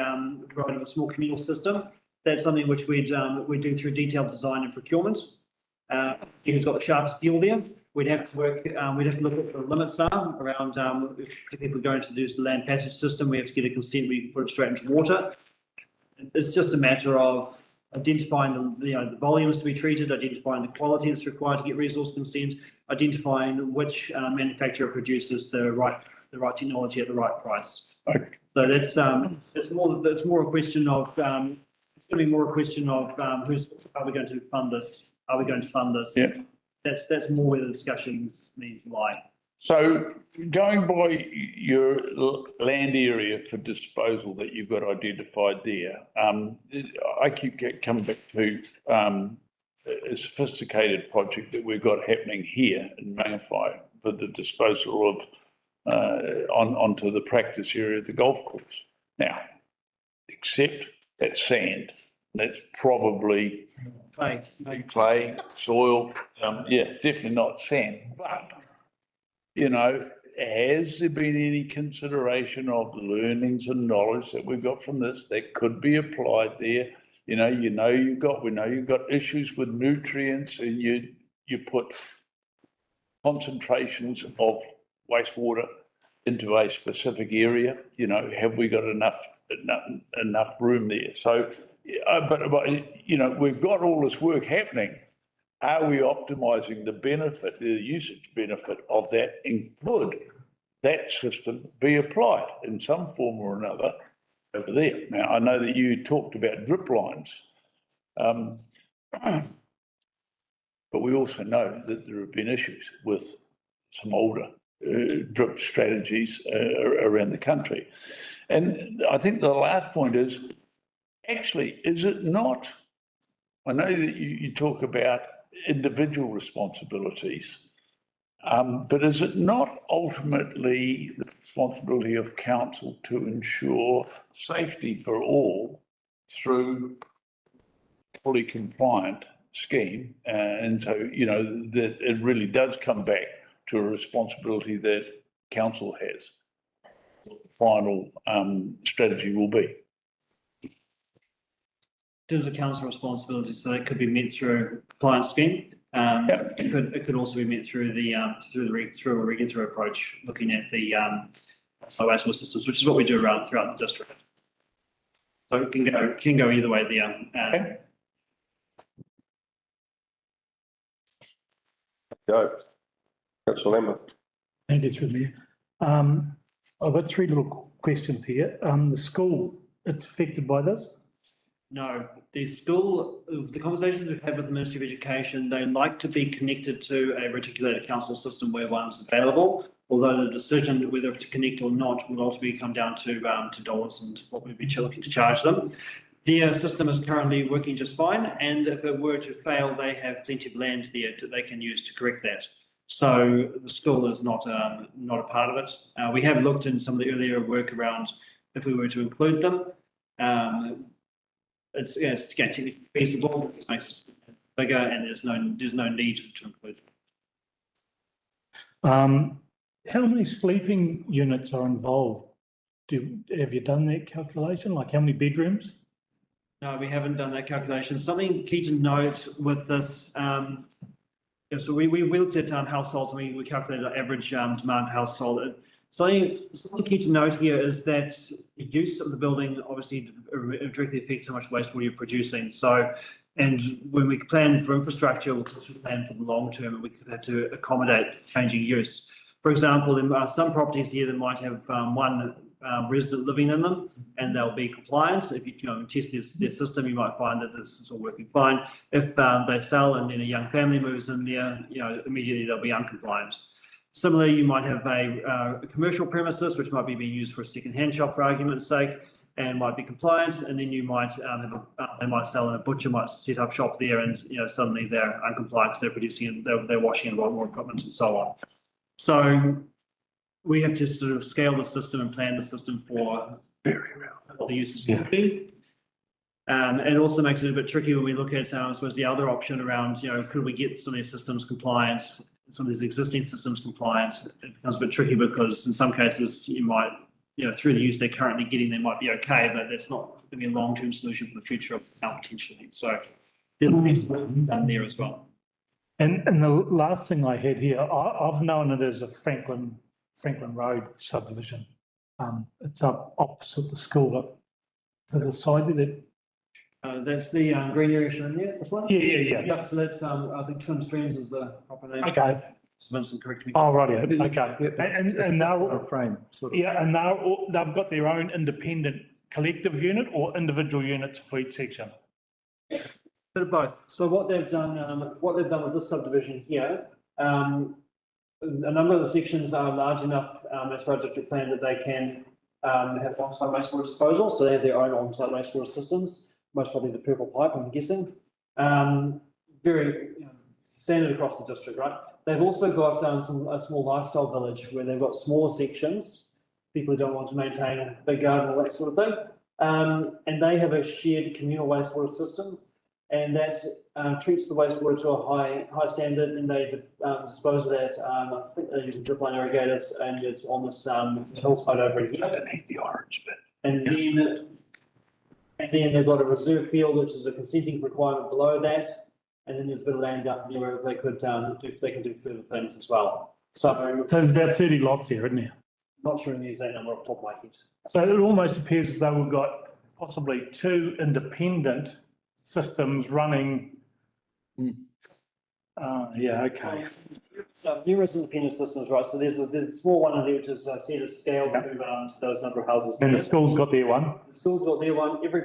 road of a small communal system, that's something which we'd do through detailed design and procurement. Who's got the sharp steel there? We'd have to work. We'd have to look at what the limits are around. If we're going to do the land passage system, we have to get a consent. We put it straight into water. It's just a matter of identifying the volumes to be treated, identifying the quality that's required to get resource consent, identifying which manufacturer produces the right technology at the right price. Okay. So that's more a question of it's going to be more a question of are we going to fund this? Are we going to fund this? Yeah. That's more where the discussions need to lie. So going by your land area for disposal that you've got identified there, I keep coming back to a sophisticated project that we've got happening here in Mangawhai for the disposal of onto the practice area of the golf course. Now, except that's sand, that's probably clay, soil, yeah, definitely not sand, but has there been any consideration of learnings and knowledge that we've got from this that could be applied there? We know you've got issues with nutrients, and you put concentrations of wastewater into a specific area. Have we got enough room there? So, but we've got all this work happening. Are we optimising the benefit, the usage benefit of that, and could that system be applied in some form or another over there? Now, I know that you talked about drip lines, but we also know that there have been issues with some older drip strategies around the country. And I think the last point is, actually, is it not, I know that you talk about individual responsibilities, but is it not ultimately the responsibility of council to ensure safety for all through fully compliant scheme? And so, that it really does come back to a responsibility that council has. What the final strategy will be. In terms of council responsibilities, so it could be met through a compliance scheme. It could also be met through a regulatory approach, looking at the wastewater systems, which is what we do throughout the district. So it can go either way. Go. Councillor Lambert. Thank you, through me. I've got three little questions here. The school, it's affected by this? No, the school, the conversations we've had with the Ministry of Education, they like to be connected to a reticulated council system where one's available, although the decision whether to connect or not will ultimately come down to dollars and what we'd be looking to charge them. Their system is currently working just fine, and if it were to fail, they have plenty of land there that they can use to correct that. So the school is not a part of it. We have looked in some of the earlier work around if we were to include them. It's going to be feasible. It makes us bigger, and there's no need to include them. How many sleeping units are involved? Have you done that calculation? Like how many bedrooms? No, we haven't done that calculation. Something key to note with this. So we looked at households, and we calculated our average demand household. Something key to note here is that the use of the building obviously directly affects how much wastewater you're producing. So, and when we plan for infrastructure, we'll plan for the long term, and we have to accommodate changing use. For example, in some properties here that might have one resident living in them, and they'll be compliant. If you test their system, you might find that this is all working fine. If they sell and then a young family moves in there, immediately they'll be uncompliant. Similarly, you might have a commercial premises which might be being used for a second-hand shop, for argument's sake, and might be compliant, and then you might they might sell, and a butcher might set up shop there, and suddenly they're uncompliant because they're producing, they're washing a lot more equipment and so on. So we have to sort of scale the system and plan the system for what the uses will be. It also makes it a bit tricky when we look at, I suppose, the other option around, could we get some of these systems compliant, some of these existing systems compliant? It becomes a bit tricky because in some cases you might, through the use they're currently getting, they might be okay, but that's not going to be a long-term solution for the future of now potentially. So there's something done there as well. And the last thing I had here, I've known it as a Franklin Road subdivision. It's up opposite the school, up to the side of it. That's the green area shown there, this one? Yeah. Yeah, so that's, I think Twin Streams is the proper name. Okay. So Vincent, correct me. Oh, right, okay. And they're, A frame, sort of. yeah, and they've got their own independent collective unit or individual units for each section? Bit of both. So what they've done with this subdivision here, a number of the sections are large enough as per our district plan that they can have on-site wastewater disposal. So they have their own on-site wastewater systems, most probably the purple pipe, I'm guessing. Very standard across the district, right? They've also got a small lifestyle village where they've got smaller sections, people who don't want to maintain a big garden, all that sort of thing. And they have a shared communal wastewater system, and that treats the wastewater to a high standard, and they dispose of that. I think they're using drip line irrigators, and it's on this hillside over here. Underneath the orange bit. And then they've got a reserve field, which is a consenting requirement below that, and then there's a bit of land up there where they could do further things as well. So there's about 30 lots here, isn't there? Not sure the exact number off the top of my head. So it almost appears as though we've got possibly two independent systems running. Yeah, okay. So numerous independent systems, right? So there's a small one in there which is set at scale to those number of houses. And the school's got their one. The school's got their one. Every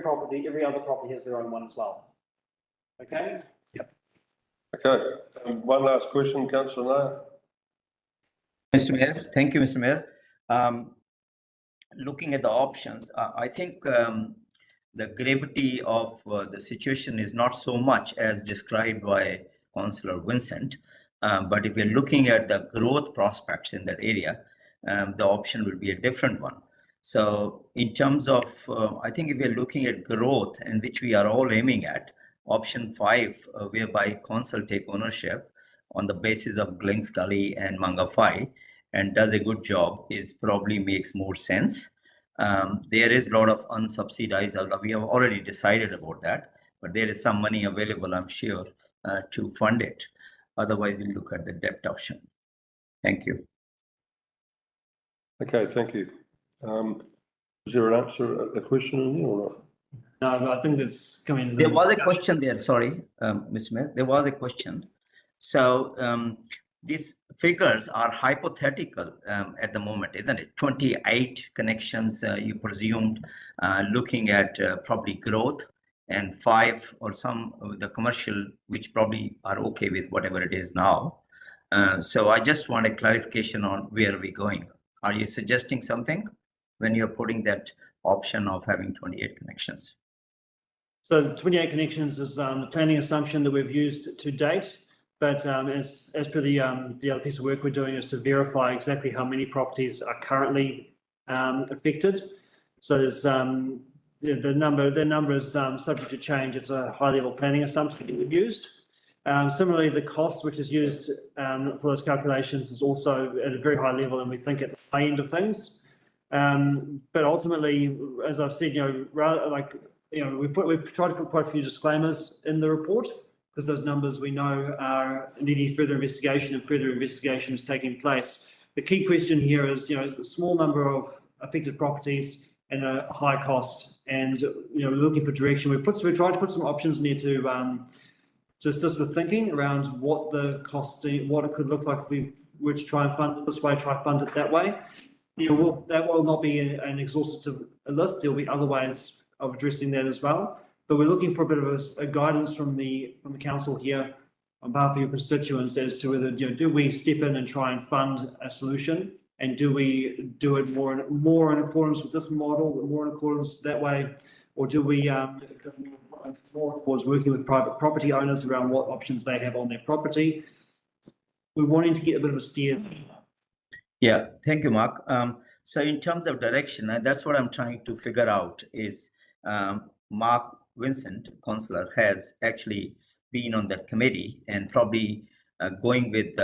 other property has their own one as well. Okay? Yep. Okay, one last question, councillor Nair. Mr. Mayor, thank you, Mr. Mayor. Looking at the options, I think the gravity of the situation is not so much as described by Councillor Vincent, but if you're looking at the growth prospects in that area, the option will be a different one. So in terms of, I think if we're looking at growth, and which we are all aiming at, option 5, whereby council take ownership on the basis of Glynks Gully and Mangawhai, and does a good job, is probably makes more sense. There is a lot of unsubsidized, although we have already decided about that, but there is some money available, I'm sure, to fund it. Otherwise, we'll look at the debt option. Thank you. Okay, thank you. Is there an answer, a question in there or not? No, I think it's coming. There was a question there, sorry, Mr. Mayor, there was a question. So these figures are hypothetical at the moment, isn't it? 28 connections, you presumed, looking at probably growth, and 5 or some of the commercial, which probably are okay with whatever it is now. So I just want a clarification on where are we going? Are you suggesting something when you're putting that option of having 28 connections? So 28 connections is the planning assumption that we've used to date. But as per the other piece of work we're doing is to verify exactly how many properties are currently affected. So there's the number is subject to change. It's a high level planning assumption that we've used. Similarly, the cost which is used for those calculations is also at a very high level, and we think at the high end of things. But ultimately, as I've said, rather like we've tried to put quite a few disclaimers in the report, because those numbers we know are needing further investigation, and further investigation is taking place. The key question here is, a small number of affected properties and a high cost, and we're looking for direction. We've tried to put some options in there to assist with thinking around what the cost, what it could look like if we were to try and fund it this way, try and fund it that way. That will not be an exhaustive list. There'll be other ways of addressing that as well. But we're looking for a bit of a guidance from the council here on behalf of your constituents as to whether do we step in and try and fund a solution And do we do it more in accordance with this model, more in accordance that way? Or do we go more towards working with private property owners around what options they have on their property? We're wanting to get a bit of a steer. Yeah, thank you, Mark. So in terms of direction, that's what I'm trying to figure out is Mark Vincent, councillor, has actually been on that committee and probably going with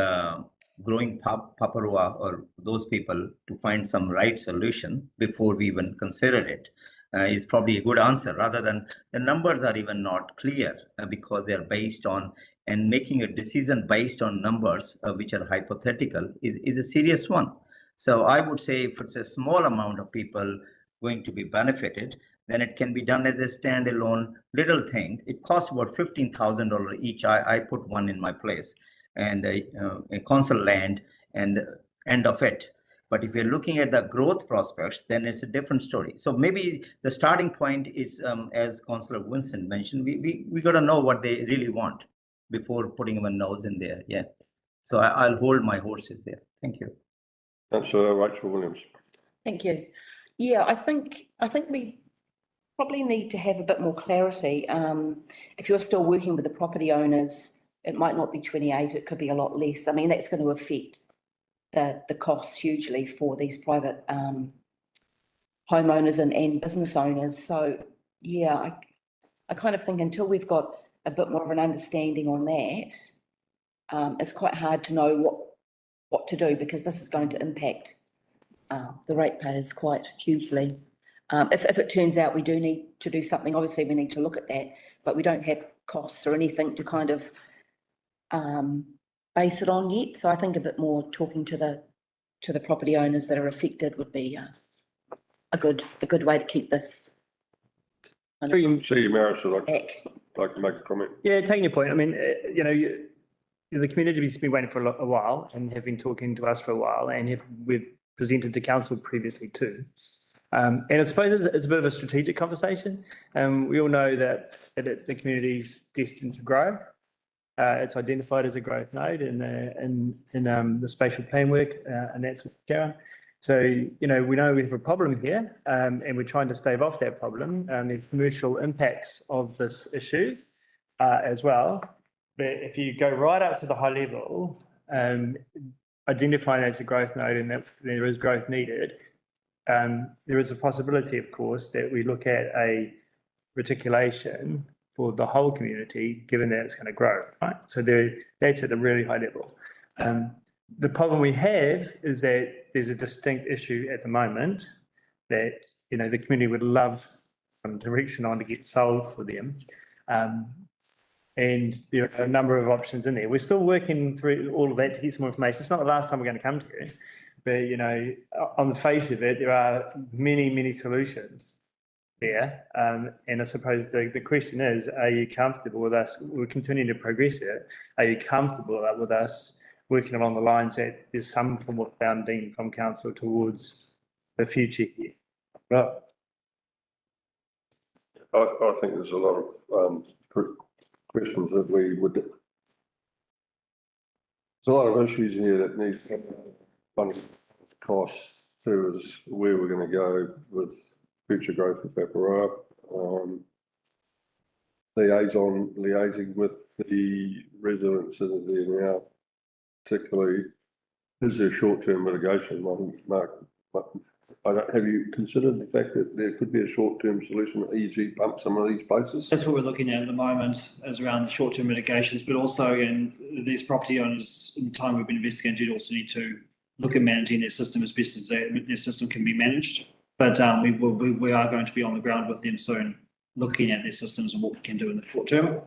growing Paparoa or those people to find some right solution before we even consider it is probably a good answer, rather than the numbers are even not clear because they are based on, and making a decision based on numbers which are hypothetical is a serious one. So I would say if it's a small amount of people going to be benefited, then it can be done as a standalone little thing. It costs about $15,000 each. I put one in my place, and a council land and end of it. But if you're looking at the growth prospects, then it's a different story. So maybe the starting point is, as Councillor Vincent mentioned, we got to know what they really want before putting our nose in there. Yeah. So I'll hold my horses there. Thank you. Councillor Rachel Williams. Thank you. Yeah, I think we probably need to have a bit more clarity. If you're still working with the property owners, it might not be 28, it could be a lot less. I mean, that's going to affect the costs hugely for these private homeowners and business owners. So yeah, I kind of think until we've got a bit more of an understanding on that, it's quite hard to know what to do, because this is going to impact the ratepayers quite hugely. If it turns out we do need to do something, obviously we need to look at that, but we don't have costs or anything to kind of base it on yet. So I think a bit more talking to the property owners that are affected would be a good way to keep this. See you, Maris, I'd like to make a comment. Yeah, taking your point. I mean, the community has been waiting for a while and have been talking to us for a while, and we've presented to council previously too. And I suppose it's a bit of a strategic conversation. We all know that the community's destined to grow. It's identified as a growth node in the spatial plan work, and that's with Karen. So, we know we have a problem here, and we're trying to stave off that problem and the commercial impacts of this issue as well. But if you go right up to the high level, identifying that as a growth node and that there is growth needed, there is a possibility, of course, that we look at a reticulation for the whole community, given that it's going to grow, right? So that's at a really high level. The problem we have is that there's a distinct issue at the moment that, the community would love some direction on to get solved for them. And there are a number of options in there. We're still working through all of that to get some more information. It's not the last time we're going to come to you, but, on the face of it, there are many, many solutions there. And I suppose the question is, are you comfortable with us? We're continuing to progress it. Are you comfortable with us working along the lines that there's some form of bounding from council towards the future here? Right. I think there's a lot of questions that we would. There's a lot of issues here that need funding costs to is where we're going to go with future growth of Paparoa. Liaising with the residents that are there now, particularly, is there short-term mitigation? Mark, have you considered the fact that there could be a short-term solution, e.g. pump some of these places? That's what we're looking at the moment, as around the short-term mitigations, but also in these property owners, in the time we've been investigating, do also need to look at managing their system as best as their system can be managed. But we are going to be on the ground with them soon, looking at their systems and what we can do in the short term.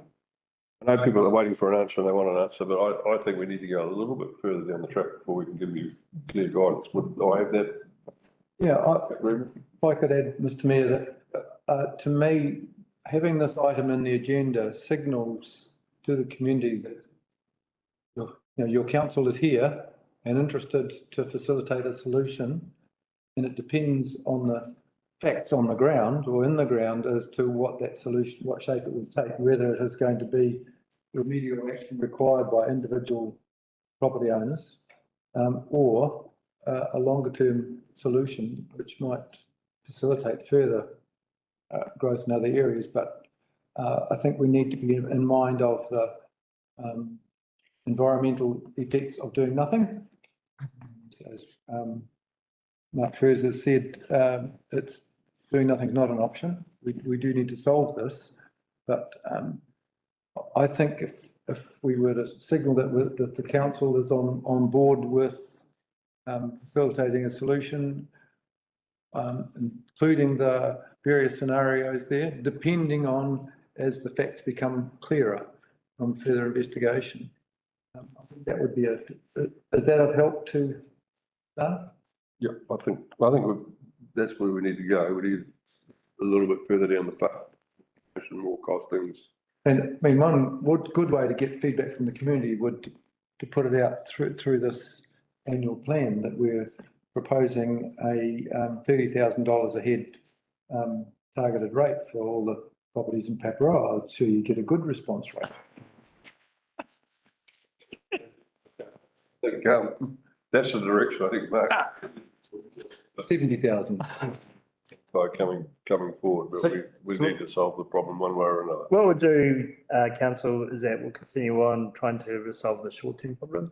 I know people are waiting for an answer and they want an answer, but I think we need to go a little bit further down the track before we can give you clear guidance. Would I have that? Yeah, if I could add, Mr. Mayor, that to me, having this item in the agenda signals to the community that your council is here and interested to facilitate a solution, and it depends on the facts on the ground or in the ground as to what that solution, what shape it will take, whether it is going to be remedial action required by individual property owners or a longer term solution, which might facilitate further growth in other areas, but I think we need to be in mind of the environmental effects of doing nothing. As Mark Scherzer said, it's doing nothing is not an option. We do need to solve this, but I think if we were to signal that the council is on board with facilitating a solution, including the various scenarios there, depending on as the facts become clearer from further investigation. I think that would be is that of help to Dan? Yeah, I think that's where we need to go. We need a little bit further down the path, more costings. And I mean, one good way to get feedback from the community would to put it out through this annual plan that we're proposing a $30,000 a head targeted rate for all the properties in Paparoa, so you get a good response rate. I think, that's the direction I think, Mark. 70,000. By coming forward, but we need to solve the problem one way or another. What we'll do, council, is that we'll continue on trying to resolve the short-term problem.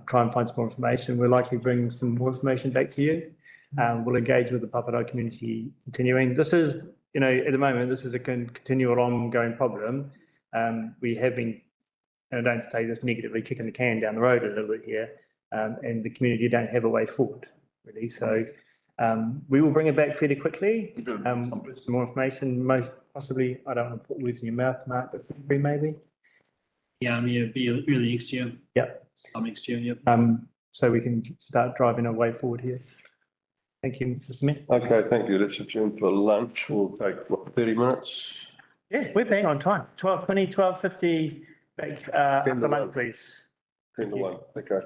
Try and find some more information. We'll likely bring some more information back to you. We'll engage with the Paparoa community continuing. This is, at the moment, this is a continual ongoing problem. We have been, and I don't say this negatively, kicking the can down the road a little bit here, and the community don't have a way forward, really. So we will bring it back fairly quickly with some more information, most possibly, I don't want to put words in your mouth, Mark, but February maybe. Yeah, I mean, it'd be early next year. Yep. Some next year, yep. So we can start driving our way forward here. Thank you, Mr. Mayor. Okay, thank you. Let's adjourn for lunch. We'll take, 30 minutes? Yeah, we're bang on time. 12:20, 12:50, back after lunch, please. 10 to 1, okay.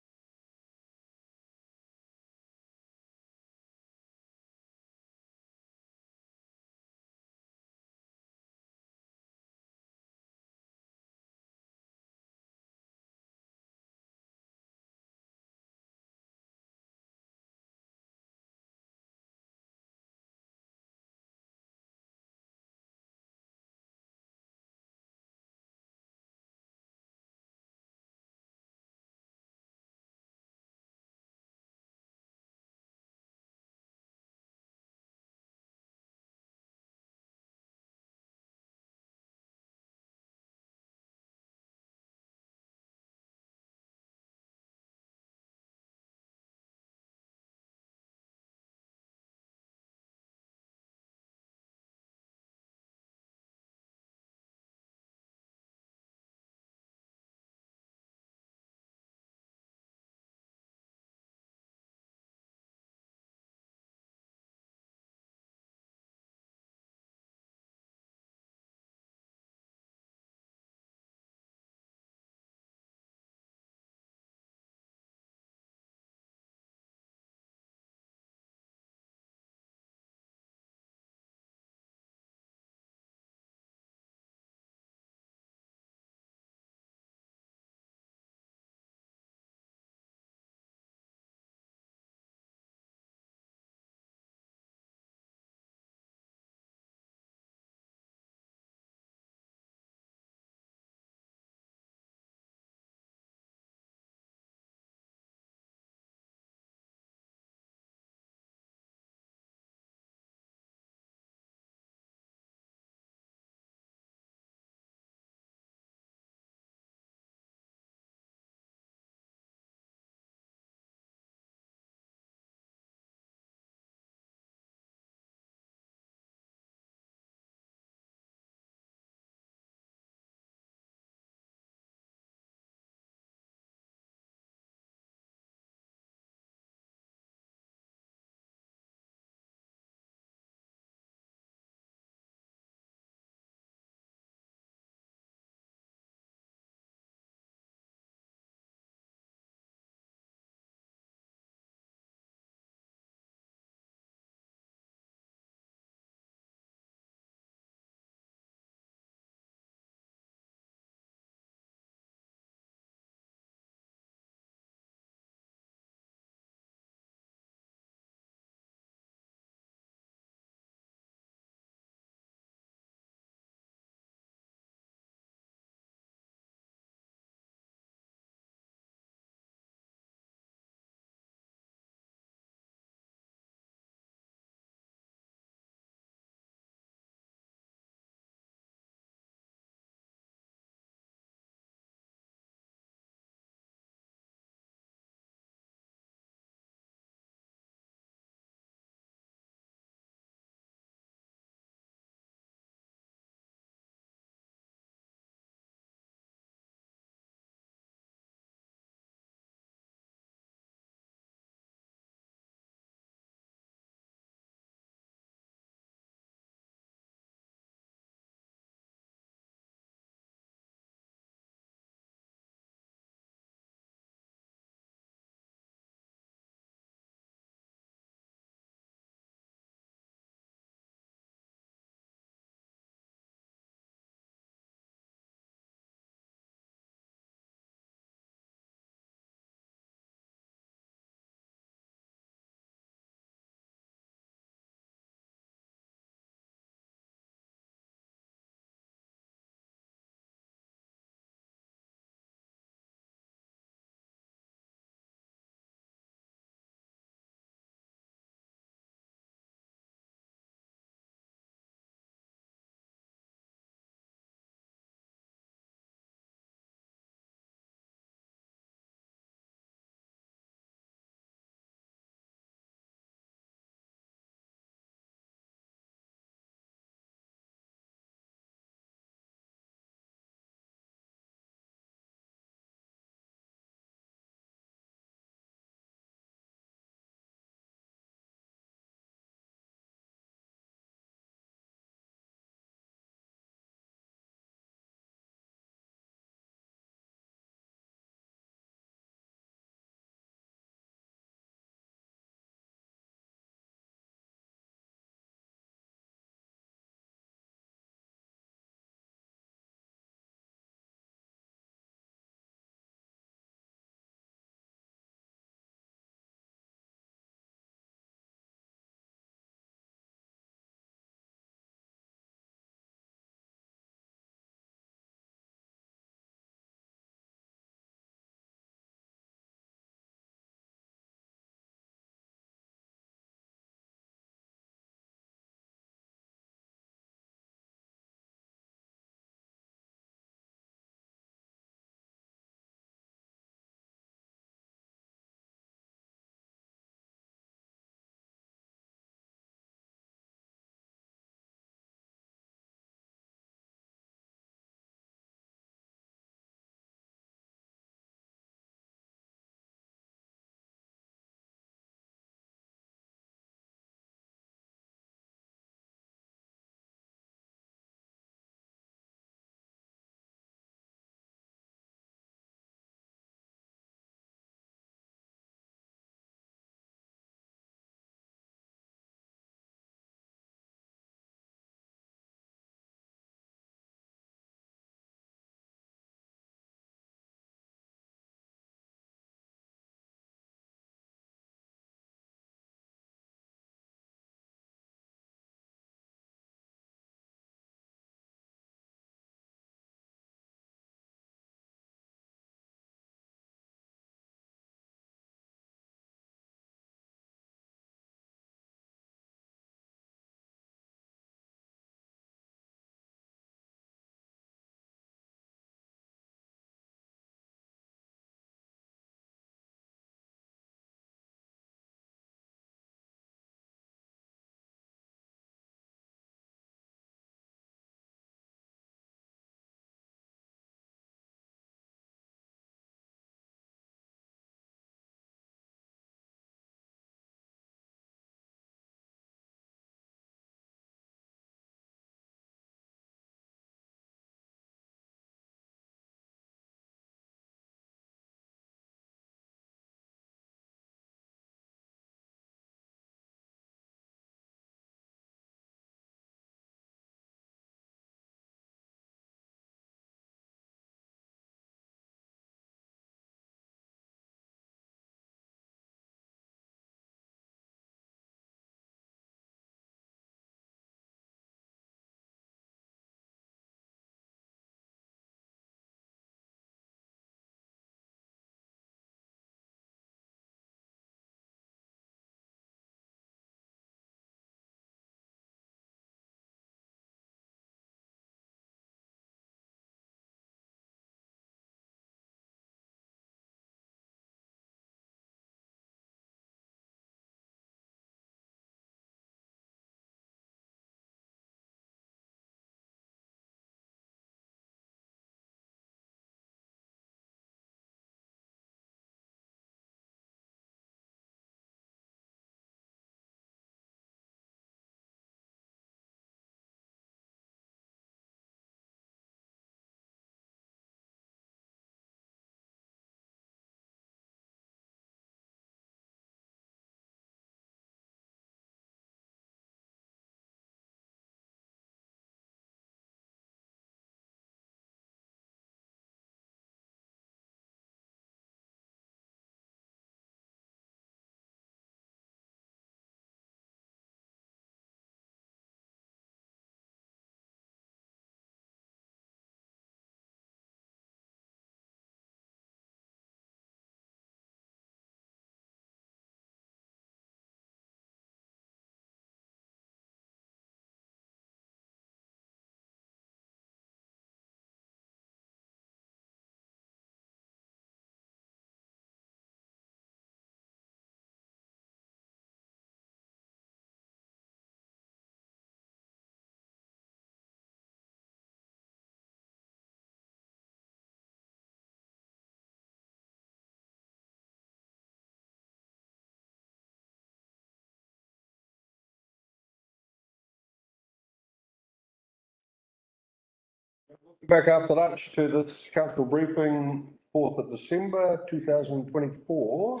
Back after lunch to this council briefing, 4th of December 2024.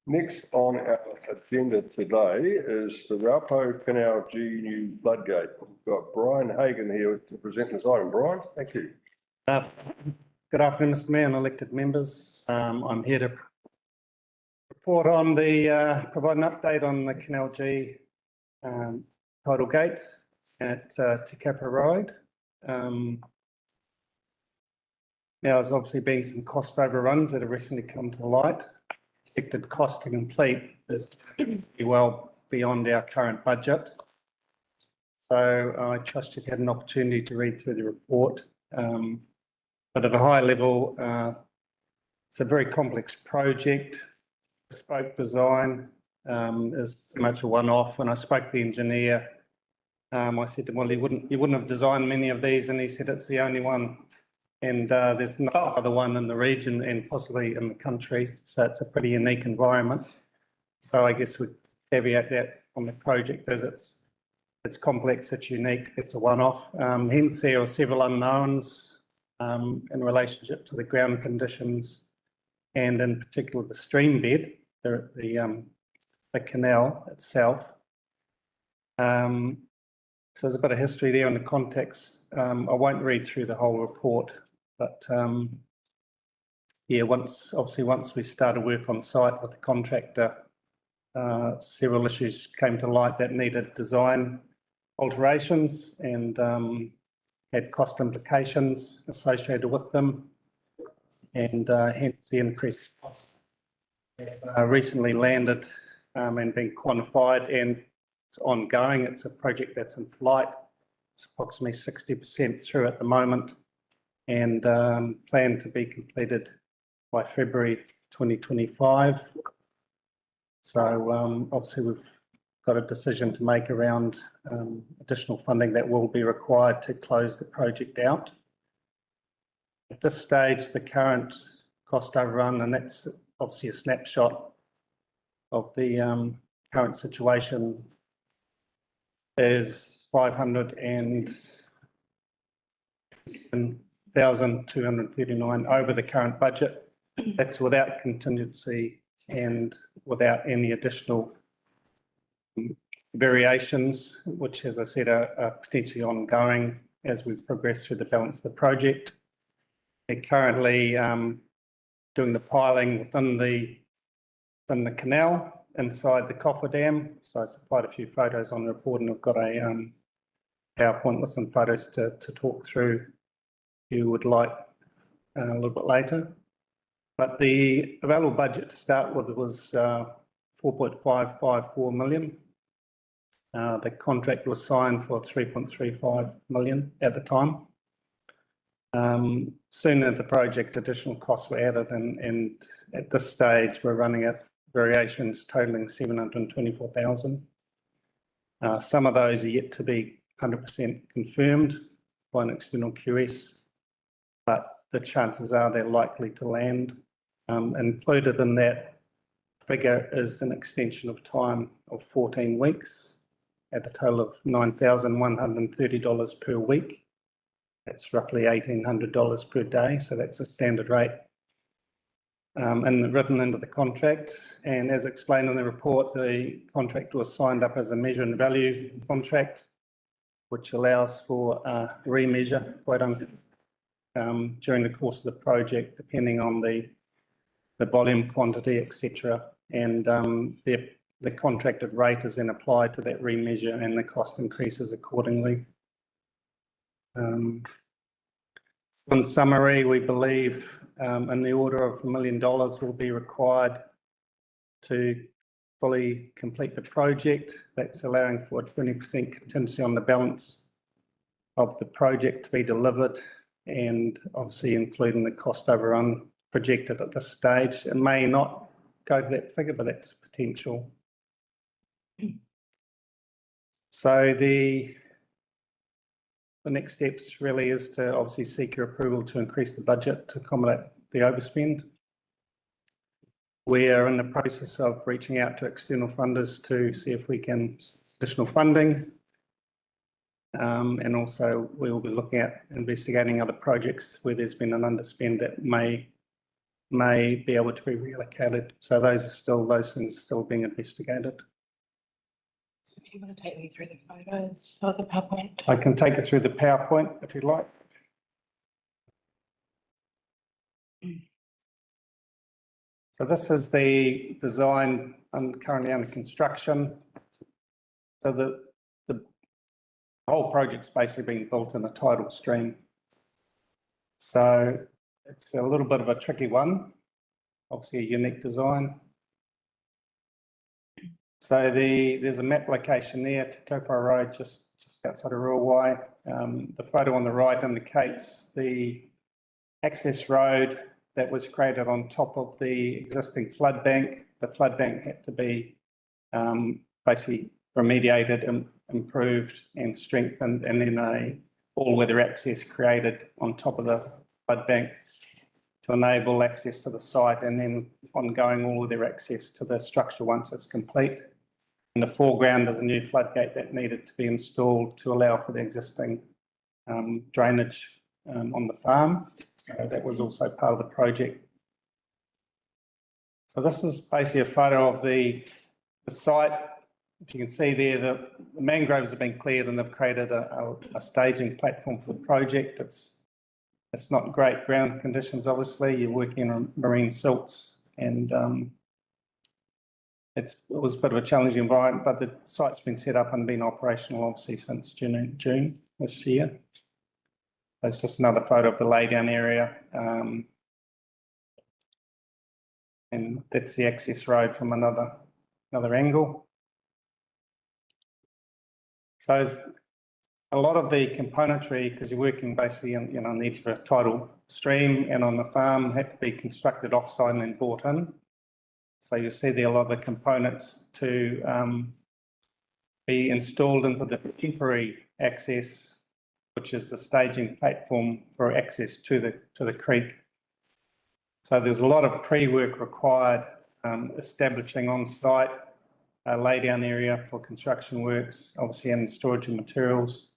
Next on our agenda today is the Raupo Canal G new floodgate. We've got Brian Hagan here to present this item. Brian, thank you. Good afternoon, Mr Mayor and elected members. I'm here to report on provide an update on the Canal G tidal gate at Te Kapa Road. Now, there's obviously been some cost overruns that have recently come to light. Expected cost to complete is well beyond our current budget. So I trust you've had an opportunity to read through the report. But at a high level, it's a very complex project. Bespoke design is pretty much a one-off. When I spoke to the engineer, I said to him, well, you wouldn't have designed many of these, and he said it's the only one. And there's no other one in the region and possibly in the country. So it's a pretty unique environment. So I guess we caveat that on the project as it's complex, it's unique, it's a one-off. Hence there are several unknowns in relationship to the ground conditions and in particular the stream bed, the canal itself. So there's a bit of history there in the context. I won't read through the whole report. But yeah, once we started work on site with the contractor, several issues came to light that needed design alterations and had cost implications associated with them, and hence the increased cost. Recently landed and been quantified, and it's ongoing. It's a project that's in flight. It's approximately 60% through at the moment, and planned to be completed by February 2025. So obviously we've got a decision to make around additional funding that will be required to close the project out. At this stage, the current cost overrun, and that's obviously a snapshot of the current situation, is 501,239 over the current budget. That's without contingency and without any additional variations, which, as I said, are potentially ongoing as we progress through the balance of the project. They're currently doing the piling within the canal inside the cofferdam. So I supplied a few photos on the report, and I've got a PowerPoint with some photos to talk through if you would like a little bit later. But the available budget to start with was 4.554 million. The contract was signed for 3.35 million at the time. Soon into the project, additional costs were added, and at this stage, we're running at variations totaling 724,000. Some of those are yet to be 100% confirmed by an external QS, but the chances are they're likely to land. Included in that figure is an extension of time of 14 weeks at a total of $9,130 per week. That's roughly $1,800 per day, so that's a standard rate. And written into the contract, and as explained in the report, the contract was signed up as a measure and value contract, which allows for remeasure during the course of the project, depending on the volume, quantity, etc. And the contracted rate is then applied to that remeasure, and the cost increases accordingly. In summary, we believe in the order of $1 million will be required to fully complete the project. That's allowing for a 20% contingency on the balance of the project to be delivered, and obviously including the cost overrun projected at this stage. It may not go to that figure, but that's potential. So the next steps really is to obviously seek your approval to increase the budget to accommodate the overspend. We are in the process of reaching out to external funders to see if we can additional funding. And also we will be looking at investigating other projects where there's been an underspend that may be able to be reallocated. So those things are still being investigated. So if you want to take me through the photos or the PowerPoint. I can take you through the PowerPoint if you'd like. So this is the design currently under construction. So the whole project's basically being built in a tidal stream. So it's a little bit of a tricky one, obviously a unique design. So there's a map location there, Te Kaupara Road, just outside of Ruawai. The photo on the right indicates the access road that was created on top of the existing flood bank. The flood bank had to be basically remediated and improved and strengthened, and then a all-weather access created on top of the flood bank to enable access to the site, and then ongoing all-weather access to the structure once it's complete. In the foreground is a new floodgate that needed to be installed to allow for the existing drainage on the farm. So that was also part of the project. So this is basically a photo of the site. If you can see there, the mangroves have been cleared and they've created a staging platform for the project. It's not great ground conditions, obviously. You're working on marine silts, and it was a bit of a challenging environment, but the site's been set up and been operational obviously since June this year. That's just another photo of the laydown area. And that's the access road from another angle. So it's a lot of the componentry, because you're working basically on the edge of a tidal stream and on the farm, had to be constructed offsite and then brought in. So you'll see there a lot of the components to be installed into the temporary access, which is the staging platform for access to the creek. So there's a lot of pre-work required, establishing on-site a laydown area for construction works, obviously, and storage of materials,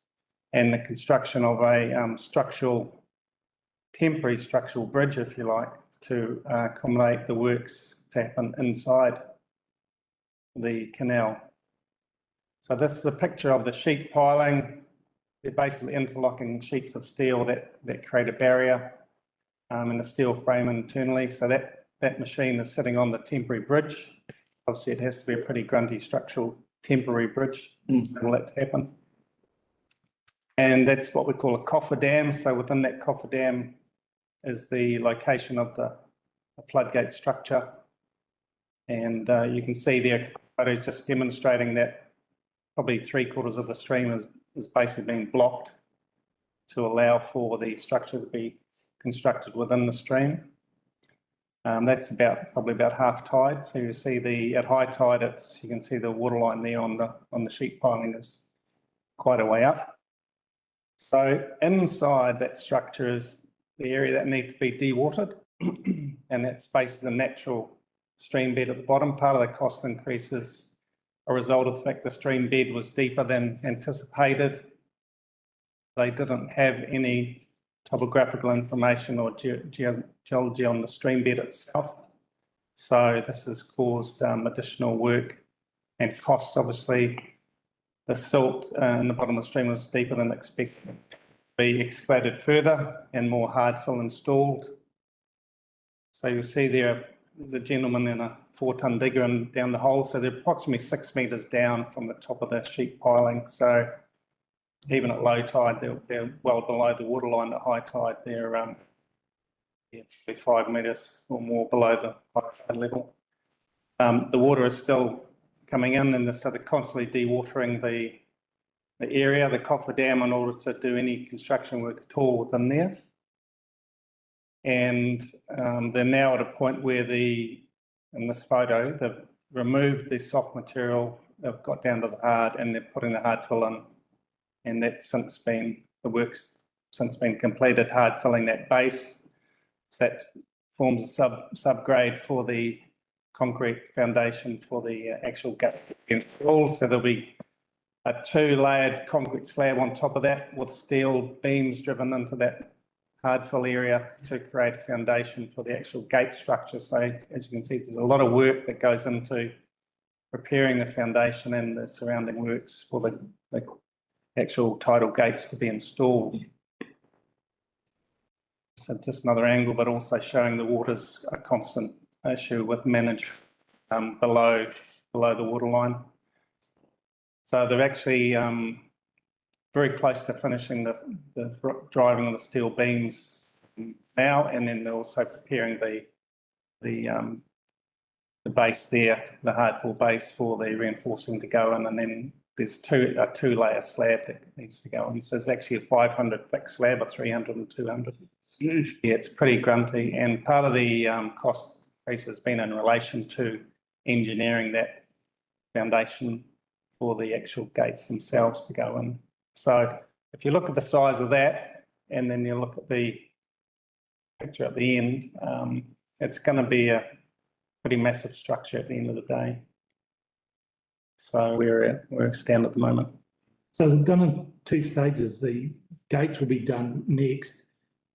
and the construction of a temporary structural bridge, if you like, to accommodate the works to happen inside the canal. So this is a picture of the sheet piling. They're basically interlocking sheets of steel that create a barrier and a steel frame internally. So that machine is sitting on the temporary bridge. Obviously, it has to be a pretty grunty structural temporary bridge for that to happen. And that's what we call a cofferdam. So within that cofferdam is the location of the floodgate structure. And you can see there, photos just demonstrating that probably 3/4 of the stream is basically being blocked to allow for the structure to be constructed within the stream. That's probably about half tide. So you see at high tide, you can see the water line there on the sheet piling is quite a way up. So inside that structure is the area that needs to be dewatered, and that's basically the natural stream bed at the bottom. Part of the cost increase is a result of the fact the stream bed was deeper than anticipated. They didn't have any topographical information or geology on the stream bed itself. So this has caused additional work and cost, obviously. The silt in the bottom of the stream was deeper than expected. Be excavated further and more hard fill installed. So you'll see there's a gentleman in a 4-ton digger and down the hole. So they're approximately 6 metres down from the top of the sheet piling. So even at low tide, they're well below the water line. At high tide, they're 5 metres or more below the high tide level. The water is still coming in, and so they're constantly dewatering the area, the cofferdam, in order to do any construction work at all within there. And they're now at a point where in this photo, they've removed the soft material, they've got down to the hard, and they're putting the hard fill in. And the work's since been completed, hard filling that base. So that forms a subgrade for the concrete foundation for the actual gut install. So there'll be a two-layered concrete slab on top of that with steel beams driven into that hard fill area to create a foundation for the actual gate structure. So as you can see, there's a lot of work that goes into preparing the foundation and the surrounding works for the actual tidal gates to be installed. So just another angle, but also showing the water's a constant issue with management below the waterline. So they're actually very close to finishing the driving of the steel beams now, and then they're also preparing the base there, the hard fill base for the reinforcing to go in, and then there's a two-layer slab that needs to go in. So it's actually a 500 thick slab, a 300 and 200. Yeah, it's pretty grunty, and part of the cost increase has been in relation to engineering that foundation for the actual gates themselves to go in. So if you look at the size of that, and then you look at the picture at the end, it's going to be a pretty massive structure at the end of the day. So where we stand at the moment. So is it done in two stages? The gates will be done next.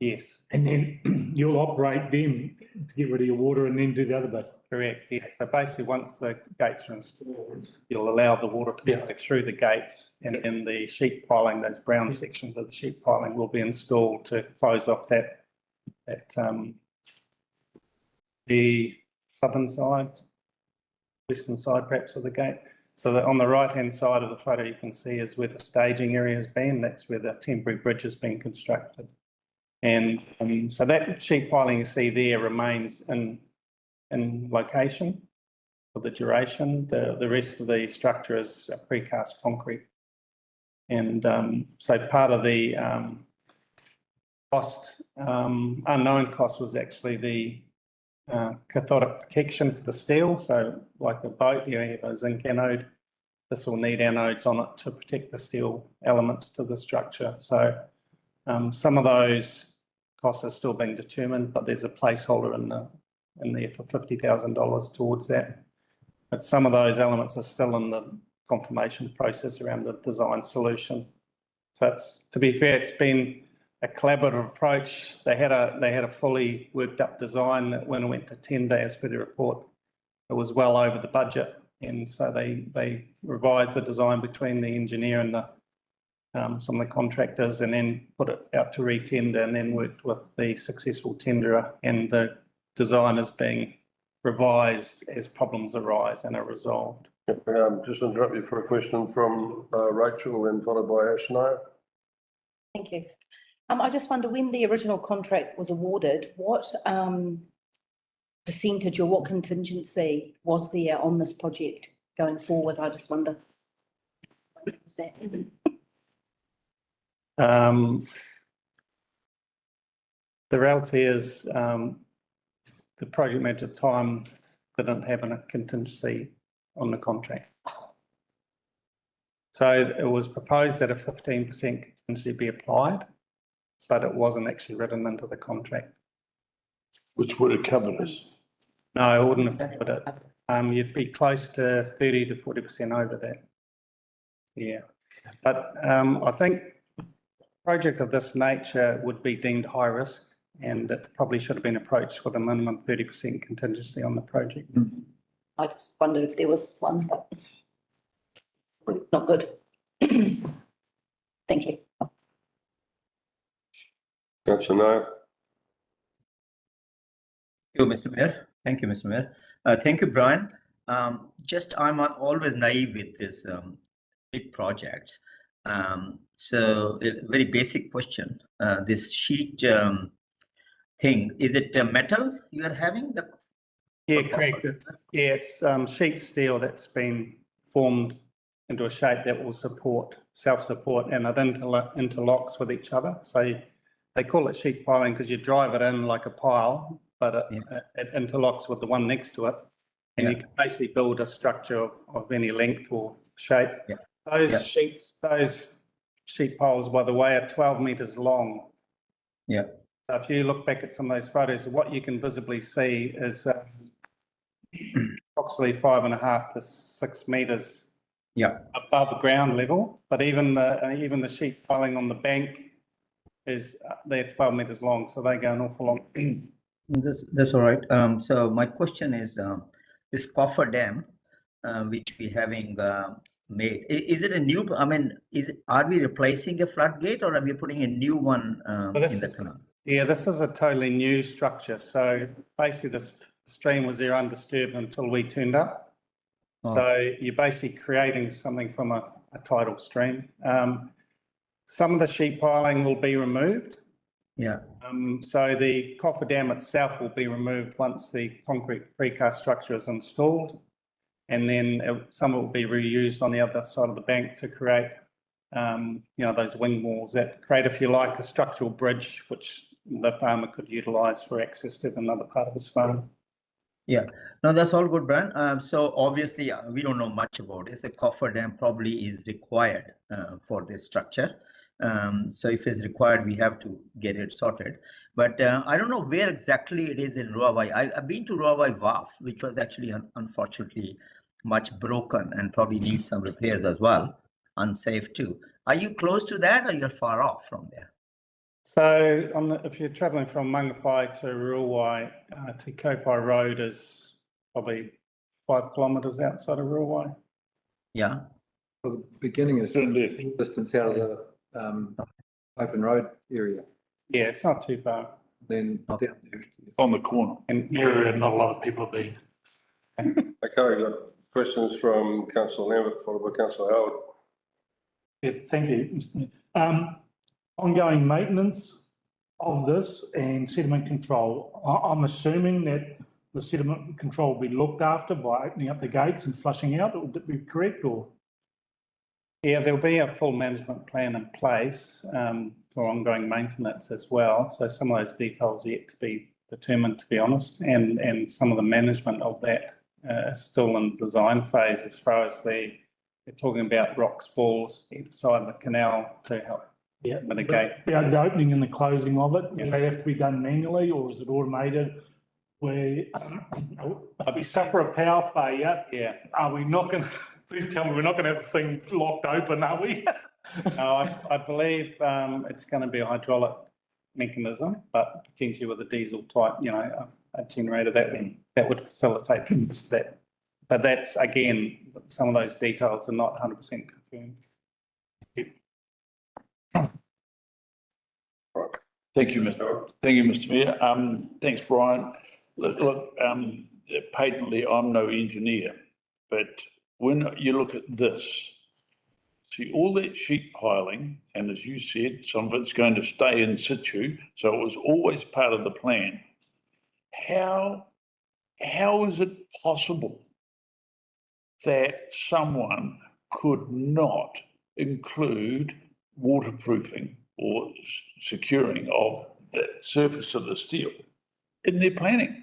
Yes. And then you'll operate them to get rid of your water and then do the other bit. Correct, yes. So basically, once the gates are installed, you'll allow the water to go through the gates, and then the sheet piling, those brown sections of the sheet piling will be installed to close off the southern side, western side perhaps of the gate. So that on the right-hand side of the photo you can see is where the staging area has been. That's where the temporary bridge has been constructed. And so that sheet piling you see there remains in location for the duration. The rest of the structure is precast concrete. And so part of the unknown cost was actually the cathodic protection for the steel. So like a boat, you have a zinc anode. This will need anodes on it to protect the steel elements to the structure. So some of those costs are still being determined, but there's a placeholder in there for $50,000 towards that. But some of those elements are still in the confirmation process around the design solution. So it's, to be fair, it's been a collaborative approach. They had a fully worked up design that when it went to tender as per the report, it was well over the budget. And so they revised the design between the engineer and some of the contractors, and then put it out to re-tender, and then worked with the successful tenderer, and the design is being revised as problems arise and are resolved. Just interrupt you for a question from Rachel, and followed by Ashna. Thank you. I just wonder, when the original contract was awarded, what percentage or what contingency was there on this project going forward? I just wonder. What was that? The reality is the project manager at the time didn't have a contingency on the contract. So it was proposed that a 15% contingency be applied, but it wasn't actually written into the contract. Which would have covered us. No, it wouldn't have covered it. You'd be close to 30 to 40% over that. Yeah, but I think a project of this nature would be deemed high risk, and it probably should have been approached with a minimum 30% contingency on the project. I just wondered if there was one, but not good. Thank you. Councillor No. Thank you, Mr. Mayor. Thank you, Mr. Mayor. Thank you, Brian. I'm always naive with this big projects. So a very basic question. This sheet thing, is it metal you are having? Yeah, correct. It's sheet steel that's been formed into a shape that will support, self-support, and it interlocks with each other. So they call it sheet piling because you drive it in like a pile, but it interlocks with the one next to it. And you can basically build a structure of any length or shape. Those sheet piles, by the way, are 12 metres long. Yeah. So if you look back at some of those photos, what you can visibly see is approximately 5.5 to 6 metres Yeah. above ground level, but even the sheet piling on the bank they're 12 metres long, so they go an awful long. That's all right. So my question is, this coffer dam, which we having made, is it a new, I mean, are we replacing a floodgate or are we putting a new one in the canal? Yeah, this is a totally new structure. So basically the stream was there undisturbed until we turned up. So you're basically creating something from a tidal stream. Some of the sheet piling will be removed. Yeah. So the coffer dam itself will be removed once the concrete precast structure is installed. And then some will be reused on the other side of the bank to create, those wing walls that create, if you like, a structural bridge, which the farmer could utilise for access to another part of his farm. Yeah, no, that's all good, Brian. So obviously we don't know much about it. The coffer dam probably is required for this structure. So if it's required, we have to get it sorted. But I don't know where exactly it is in Ruawai. I've been to Ruawai Wharf, which was actually unfortunately much broken and probably needs some repairs as well. Unsafe too. Are you close to that or you're far off from there? So if you're travelling from Mangawhai to Ruawai, to Kowhai Road is probably 5 kilometres outside of Ruawai. Yeah. Well, the beginning is distance out of the open road area. Yeah, it's not too far. Then down there. On the corner. An area not a lot of people have been. Okay, got questions from Councillor Lambert, followed by Councillor Howard. Yeah, thank you. Ongoing maintenance of this and sediment control. I'm assuming that the sediment control will be looked after by opening up the gates and flushing out. Would that be correct, or? Yeah, there'll be a full management plan in place for ongoing maintenance as well. So some of those details are yet to be determined, to be honest, and some of the management of that is still in design phase as far as they're talking about rock spalls either side of the canal to help mitigate. The opening and the closing of it, do they have to be done manually or is it automated? Where if we suffer a power failure, are we not going to, please tell me we're not going to have the thing locked open, are we? No, I believe it's going to be a hydraulic mechanism, but potentially with a diesel type, a generator that would facilitate that. But that's, again, some of those details are not 100% confirmed. Thank you, Mr. Mayor. Thanks, Brian. Look, patently, I'm no engineer, but when you look at this, see all that sheet piling, and as you said, some of it's going to stay in situ, so it was always part of the plan. How is it possible that someone could not include waterproofing or securing of the surface of the steel in their planning?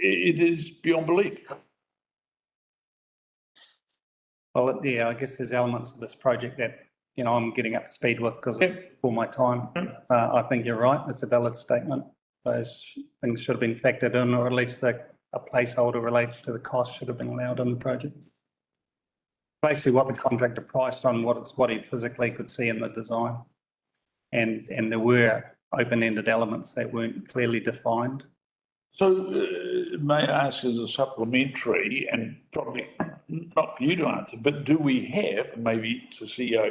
It is beyond belief. Well, yeah, I guess there's elements of this project that, I'm getting up to speed with because for my time. I think you're right. It's a valid statement. Those things should have been factored in, or at least a placeholder related to the cost should have been allowed in the project. Basically what the contractor priced on what he physically could see in the design. And there were open-ended elements that weren't clearly defined. So may I ask as a supplementary, and probably not you to answer, but do we have, maybe to CEO,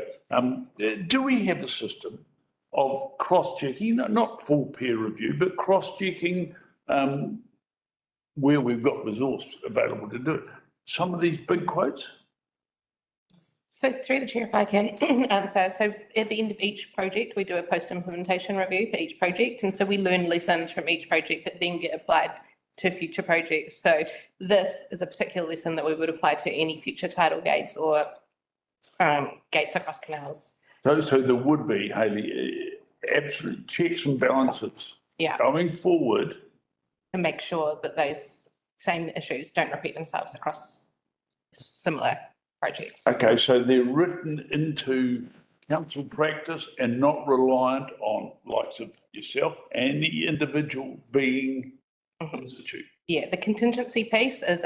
do we have a system of cross-checking, not full peer review, but cross-checking where we've got resource available to do it? Some of these big quotes? So through the chair, if I can answer. So at the end of each project, we do a post-implementation review for each project. And so we learn lessons from each project that then get applied to future projects. So this is a particular lesson that we would apply to any future tidal gates or gates across canals. So there would be, Hayley, absolute checks and balances going forward. To make sure that those same issues don't repeat themselves across similar projects. Okay, so they're written into council practice and not reliant on likes of yourself and the individual being institute. Yeah, the contingency piece is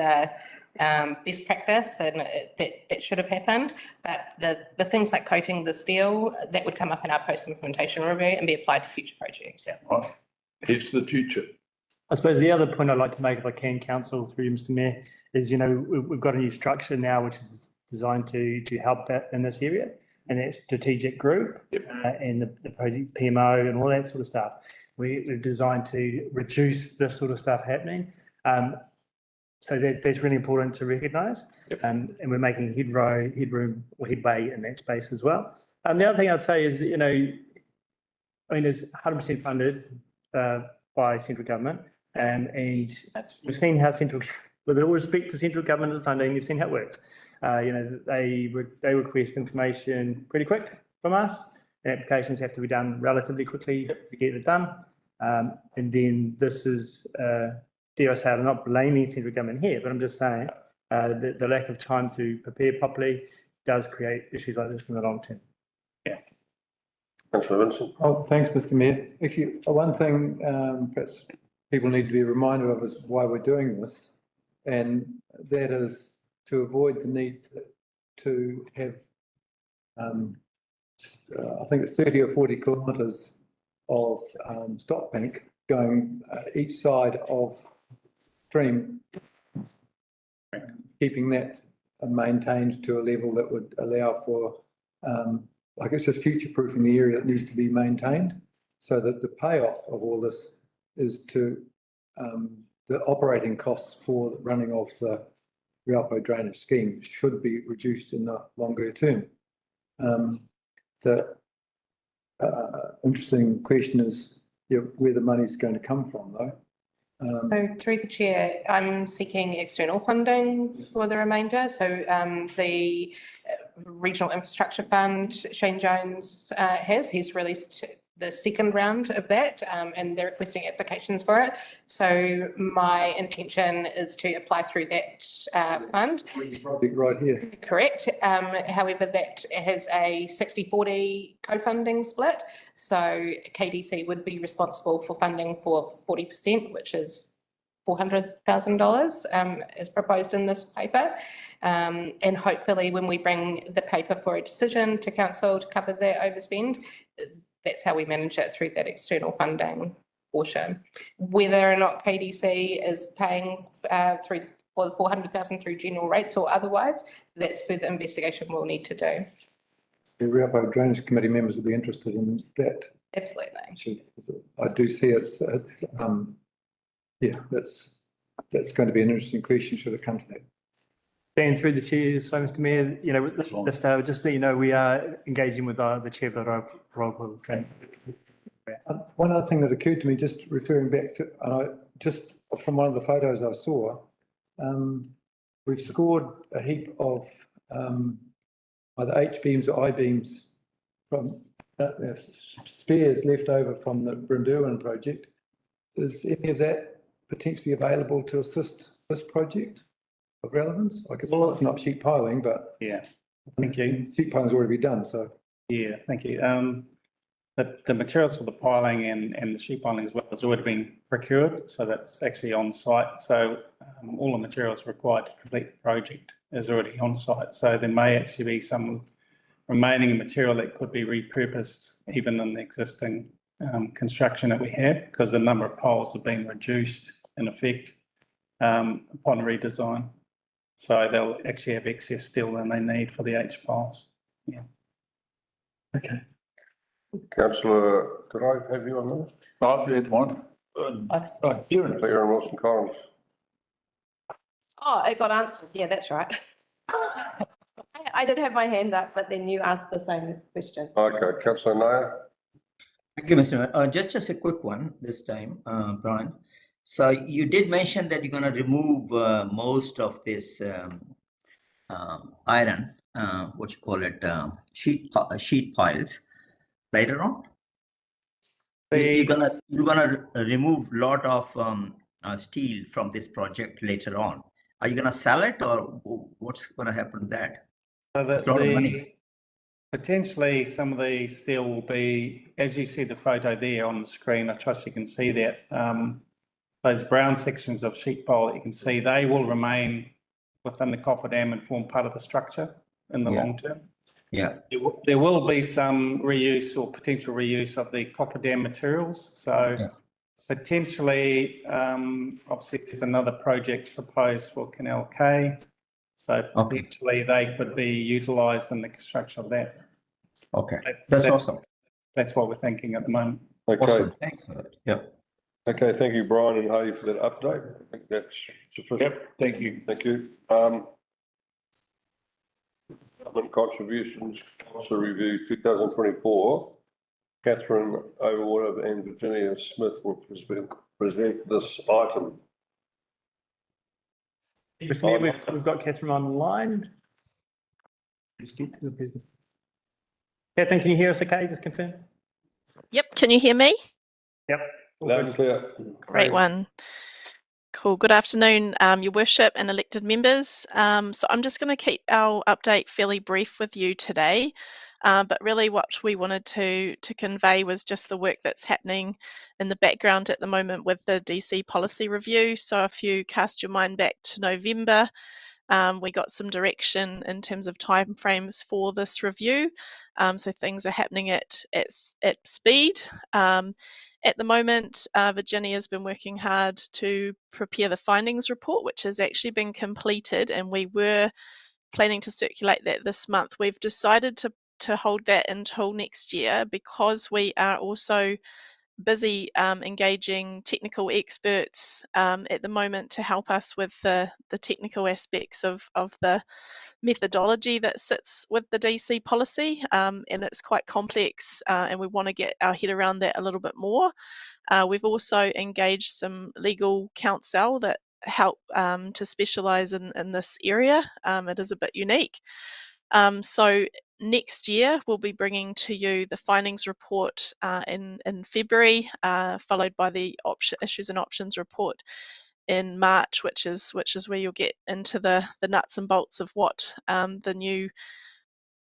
best practice and that should have happened. But the things like coating the steel, that would come up in our post-implementation review and be applied to future projects. Right. Here's the future. I suppose the other point I'd like to make, if I can, Council, through you, Mr Mayor, is, we've got a new structure now which is designed to help that in this area, and that strategic group and the project PMO and all that sort of stuff. We're designed to reduce this sort of stuff happening. So that's really important to recognise. And we're making headroom or headway in that space as well. The other thing I'd say is, it's 100% funded by central government. And we've seen how with all respect to central government funding, you've seen how it works. They request information pretty quick from us, and applications have to be done relatively quickly to get it done. And then this is, dare I say, I'm not blaming central government here, but I'm just saying that the lack of time to prepare properly does create issues like this in the long term. Yeah. Councillor Vincent. Oh, thanks, Mr Mayor. Actually, one thing perhaps people need to be reminded of is why we're doing this, and that is to avoid the need to have, I think it's 30 or 40 kilometres of stock bank going each side of stream, keeping that maintained to a level that would allow for, like it's just future-proofing the area that needs to be maintained, so that the payoff of all this is to the operating costs for running of the Rialpo drainage scheme should be reduced in the longer term. The interesting question is where the money's going to come from, though. So through the chair, I'm seeking external funding for the remainder. So the Regional Infrastructure Fund, Shane Jones he's released the second round of that, and they're requesting applications for it. So my intention is to apply through that fund. Right here. Correct. However, that has a 60-40 co-funding split. So KDC would be responsible for funding for 40%, which is $400,000 as proposed in this paper. And hopefully when we bring the paper for a decision to council to cover that overspend, that's how we manage it through that external funding portion. Whether or not KDC is paying through for the 400,000 through general rates or otherwise, that's further investigation we'll need to do. The Rialpo Drainage Committee members will be interested in that. Absolutely. I do see it's that's going to be an interesting question should it come to that. Dan, through the chair, so Mr Mayor, just to let you know, we are engaging with the chair of the Royal Drainage. One other thing that occurred to me, just referring back to, just from one of the photos I saw, we've scored a heap of either H-beams or I-beams from spares left over from the Brynderwyn project. Is any of that potentially available to assist this project of relevance? I guess it's not sheet piling, but yeah, thank you. Sheet piling's already been done, so. Yeah, thank you. The materials for the piling and the sheet piling as well has already been procured, so that's actually on site. So all the materials required to complete the project is already on site. So there may actually be some remaining material that could be repurposed even in the existing construction that we have, because the number of piles have been reduced in effect upon redesign. So they'll actually have excess steel than they need for the H piles. Yeah. Okay. Councillor, could I have you on that? I've had one. Kieran Wilson Collins. Oh, it got answered. Yeah, that's right. I did have my hand up, but then you asked the same question. Okay, Councillor Nair. Thank you, Mr. Mayor. Just a quick one this time, Brian. So you did mention that you're going to remove most of this iron, what you call it, sheet piles later on. You're gonna remove a lot of steel from this project later on. Are you gonna sell it, or what's gonna happen to that? So It's a lot of money. Potentially some of the steel will be, as you see the photo there on the screen, I trust you can see that, those brown sections of sheet pile that you can see, they will remain within the cofferdam and form part of the structure in the Yeah. long term. Yeah. There will be some reuse or potential reuse of the cofferdam materials. So potentially, obviously, there's another project proposed for Canal K. So potentially they could be utilised in the construction of that. Okay, that's awesome. That's what we're thinking at the moment. Okay. Awesome. Thanks for that. Yep. Okay, thank you, Brian and Hay, for that update. I think that's sufficient. Yep, thank you. Thank you. Government contributions, council review 2024. Catherine O'Water and Virginia Smith will present this item. Mr. Mayor, we've got Catherine online. Just get to the business. Catherine, can you hear us okay? Just confirm. Yep, can you hear me? Yep. Loud and clear. Great one. Cool. Good afternoon, Your Worship and elected members. So I'm just going to keep our update fairly brief with you today. But really what we wanted to convey was just the work that's happening in the background at the moment with the DC policy review. So if you cast your mind back to November, we got some direction in terms of timeframes for this review. So things are happening at speed. At the moment, Virginia has been working hard to prepare the findings report, which has actually been completed, and we were planning to circulate that this month. We've decided to hold that until next year because we are also busy engaging technical experts at the moment to help us with the technical aspects of the methodology that sits with the DC policy, and it's quite complex, and we want to get our head around that a little bit more. We've also engaged some legal counsel that help to specialise in this area. It is a bit unique. So next year we'll be bringing to you the findings report in February, followed by the issues and options report in March, which is where you'll get into the nuts and bolts of what the new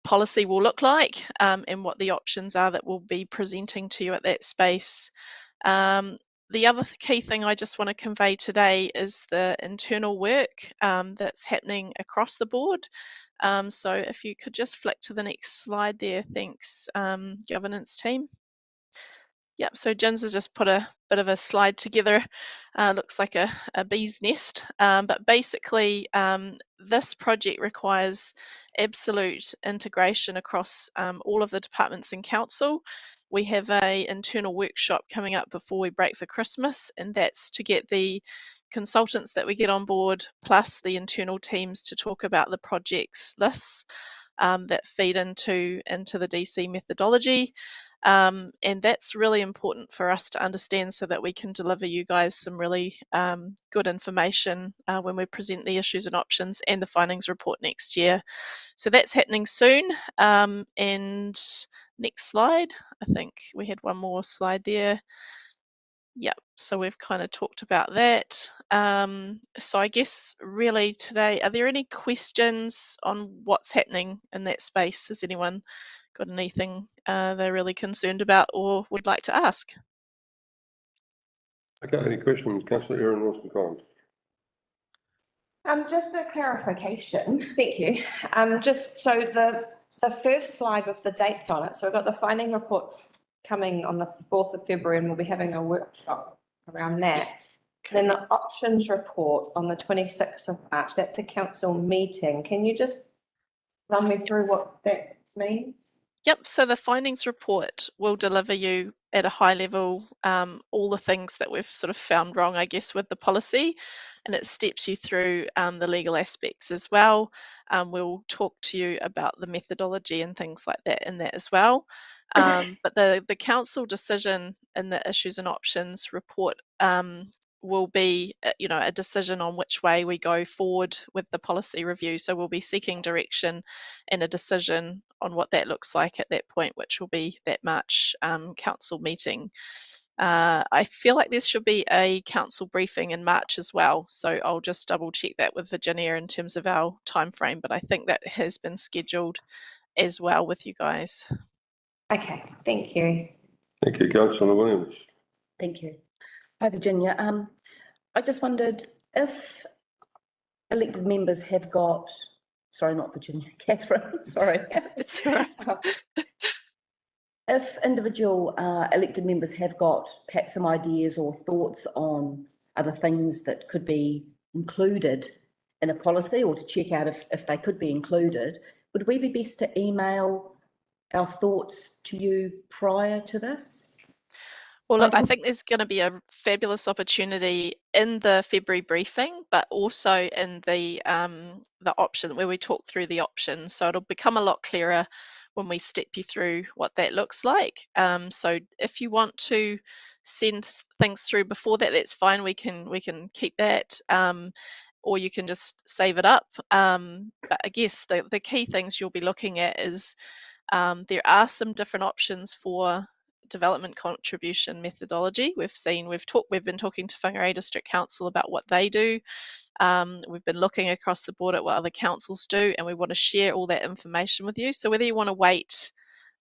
policy will look like, and what the options are that we'll be presenting to you at that space. The other key thing I just want to convey today is the internal work that's happening across the board. So if you could just flick to the next slide there, thanks, governance team. Yep, so Jins has just put a bit of a slide together. Looks like a bee's nest, but basically this project requires absolute integration across all of the departments in council. We have an internal workshop coming up before we break for Christmas, and that's to get the consultants that we get on board plus the internal teams to talk about the projects lists that feed into the DC methodology. And that's really important for us to understand so that we can deliver you guys some really good information when we present the issues and options and the findings report next year. So that's happening soon. And next slide, I think we had one more slide there. Yep, so we've kind of talked about that. So I guess really today, are there any questions on what's happening in that space? Has anyone got anything they're really concerned about or would like to ask? Okay, any questions? Councillor Erin Wilson-Collins. Just a clarification, thank you. Just so the first slide with the dates on it, so we've got the finding reports coming on the 4th of February and we'll be having a workshop around that. Yes, then the options report on the 26th of March, that's a council meeting. Can you just run me through what that means? Yep, so the findings report will deliver you at a high level all the things that we've sort of found wrong, I guess, with the policy, and it steps you through the legal aspects as well. We'll talk to you about the methodology and things like that in that as well. But the council decision in the issues and options report will be, a decision on which way we go forward with the policy review. So we'll be seeking direction and a decision on what that looks like at that point, which will be that March council meeting. I feel like there should be a council briefing in March as well. So I'll just double check that with Virginia in terms of our time frame, but I think that has been scheduled as well with you guys. Okay, thank you. Thank you, Councillor Williams. Thank you. Hi, Virginia. I just wondered if elected members have got, sorry, not Virginia, Catherine, sorry. It's all right. If individual elected members have got perhaps some ideas or thoughts on other things that could be included in a policy, or to check out if they could be included, would we be best to email our thoughts to you prior to this? Well, look, I think there's going to be a fabulous opportunity in the February briefing, but also in the option where we talk through the options. So it'll become a lot clearer when we step you through what that looks like. So if you want to send things through before that, that's fine. We can keep that, or you can just save it up. But I guess the key things you'll be looking at is there are some different options for development contribution methodology. We've been talking to Whangarei District Council about what they do. We've been looking across the board at what other councils do, and we want to share all that information with you. So whether you want to wait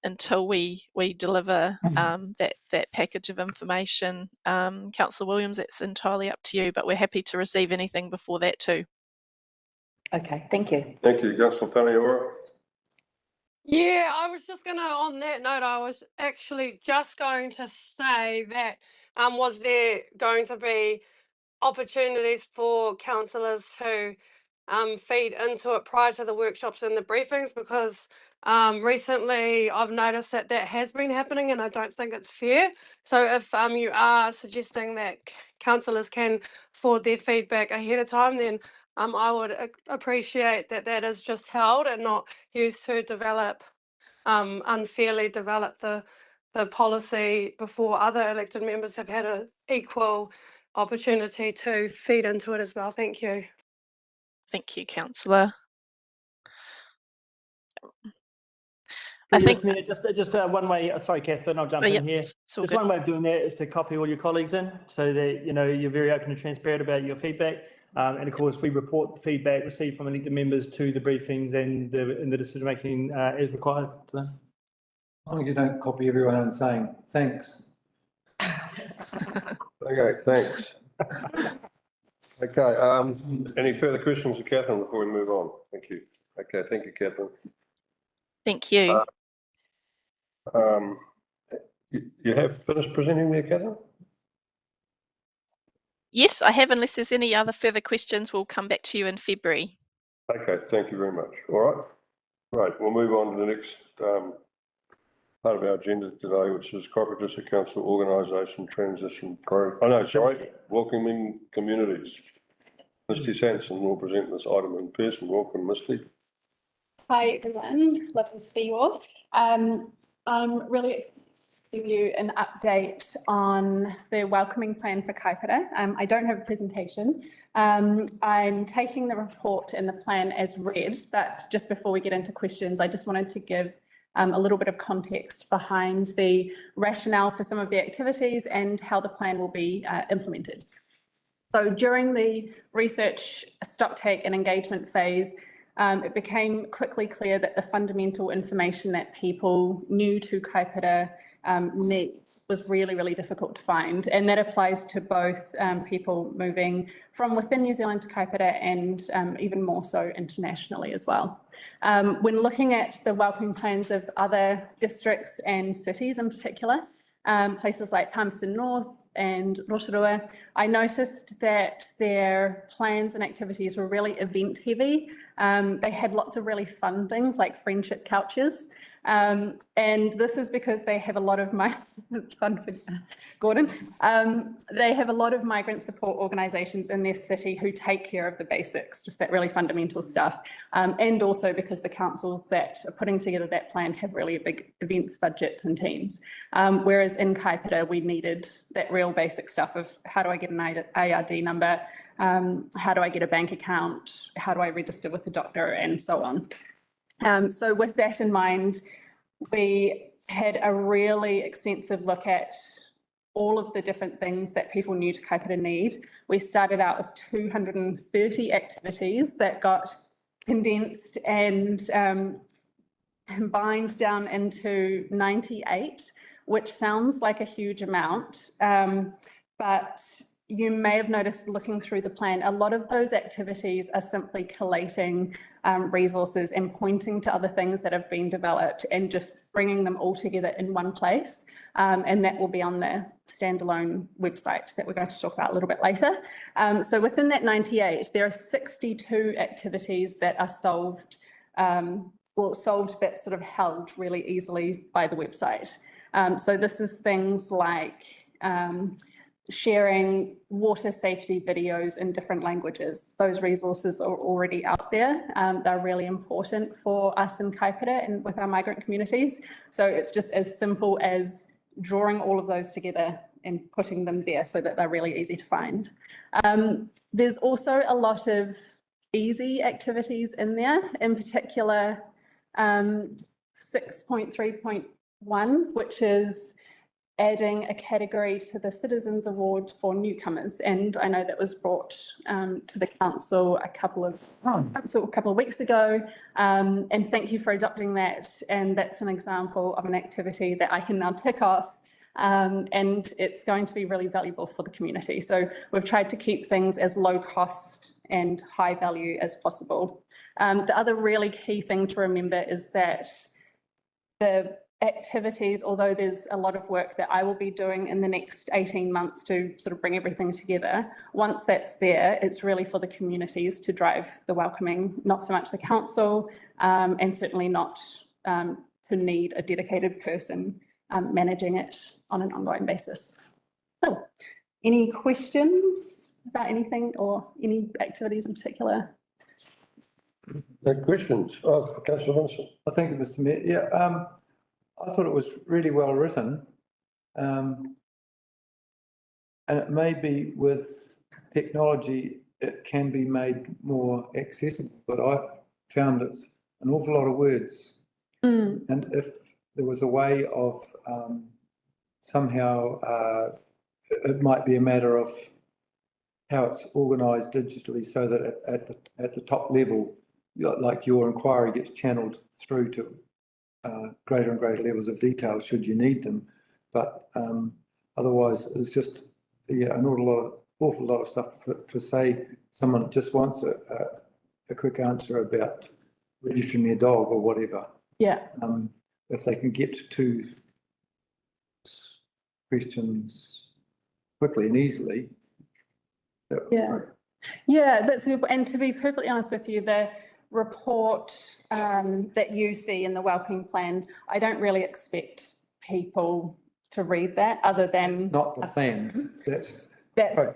until we deliver that package of information, Councillor Williams, it's entirely up to you, but we're happy to receive anything before that too. Okay, thank you. Thank you, Councillor Whaniora. Yeah, I was just gonna, on that note, I was actually just going to say that, was there going to be opportunities for councillors to feed into it prior to the workshops and the briefings? Because recently I've noticed that has been happening, and I don't think it's fair. So if you are suggesting that councillors can forward their feedback ahead of time, then I would appreciate that is just held and not used to develop, unfairly develop the policy before other elected members have had an equal opportunity to feed into it as well. Thank you. Thank you, Councillor. I think just one way. Sorry, Catherine, I'll jump in here. Just one way of doing that is to copy all your colleagues in, so that you're very open and transparent about your feedback. And of course, we report the feedback received from elected members to the briefings and the decision making as required. So. As long as you don't copy everyone and saying thanks. Okay, thanks. Okay, any further questions of Catherine before we move on? Thank you. Okay, thank you, Catherine. Thank you. You have finished presenting there, Catherine? Yes, I have. Unless there's any other further questions, we'll come back to you in February. Okay, thank you very much. All right. Right, we'll move on to the next part of our agenda today, which is Kaipara District Council Organisation Transition Program. Welcoming Communities. Misty Sanson will present this item in person. Welcome, Misty. Hi everyone, lovely to see you all. I'm really excited to give you an update on the welcoming plan for Kaipara. I don't have a presentation. I'm taking the report and the plan as read, but just before we get into questions, I just wanted to give a little bit of context behind the rationale for some of the activities and how the plan will be implemented. So during the research, stocktake and engagement phase, it became quickly clear that the fundamental information that people new to Kaipara need was really, really difficult to find. And that applies to both people moving from within New Zealand to Kaipara and even more so internationally as well. When looking at the welcoming plans of other districts and cities in particular, places like Palmerston North and Rotorua, I noticed that their plans and activities were really event heavy. They had lots of really fun things like friendship couches. And this is because they have a lot of fun for Gordon. They have a lot of migrant support organisations in their city who take care of the basics, just that really fundamental stuff. And also because the councils that are putting together that plan have really big events budgets and teams. Whereas in Kaipara, we needed that real basic stuff of how do I get an ARD number? How do I get a bank account? How do I register with the doctor? And so on. So with that in mind, we had a really extensive look at all of the different things that people new to Kaipara need. We started out with 230 activities that got condensed and combined down into 98, which sounds like a huge amount, but you may have noticed looking through the plan, a lot of those activities are simply collating resources and pointing to other things that have been developed and just bringing them all together in one place. And that will be on the standalone website that we're going to talk about a little bit later. So within that 98, there are 62 activities that are solved, solved but sort of held really easily by the website. So this is things like sharing water safety videos in different languages. Those resources are already out there. They're really important for us in Kaipara and with our migrant communities. So it's just as simple as drawing all of those together and putting them there so that they're really easy to find. There's also a lot of easy activities in there, in particular 6.3.1, which is adding a category to the Citizens Award for newcomers. And I know that was brought to the council a couple of weeks ago. And thank you for adopting that. And that's an example of an activity that I can now tick off. And it's going to be really valuable for the community. So we've tried to keep things as low cost and high value as possible. The other really key thing to remember is that the activities, although there's a lot of work that I will be doing in the next 18 months to sort of bring everything together, once that's there, it's really for the communities to drive the welcoming, not so much the council, and certainly not who need a dedicated person managing it on an ongoing basis. So, any questions about anything or any activities in particular? No questions. Oh, Councillor Vincent. Thank you, Mr. Mayor. Yeah, I thought it was really well written. And it may be with technology, it can be made more accessible, but I found it's an awful lot of words. And if there was a way of somehow, it might be a matter of how it's organised digitally so that at the top level, like your inquiry gets channeled through to greater and greater levels of detail should you need them. But otherwise, it's just an awful lot of stuff for say someone just wants a quick answer about registering their dog or whatever. Yeah. If they can get to questions quickly and easily. Yeah, that's good. And to be perfectly honest with you, the report that you see in the welcoming plan, I don't really expect people to read that other than. That's not the plan. That's yeah.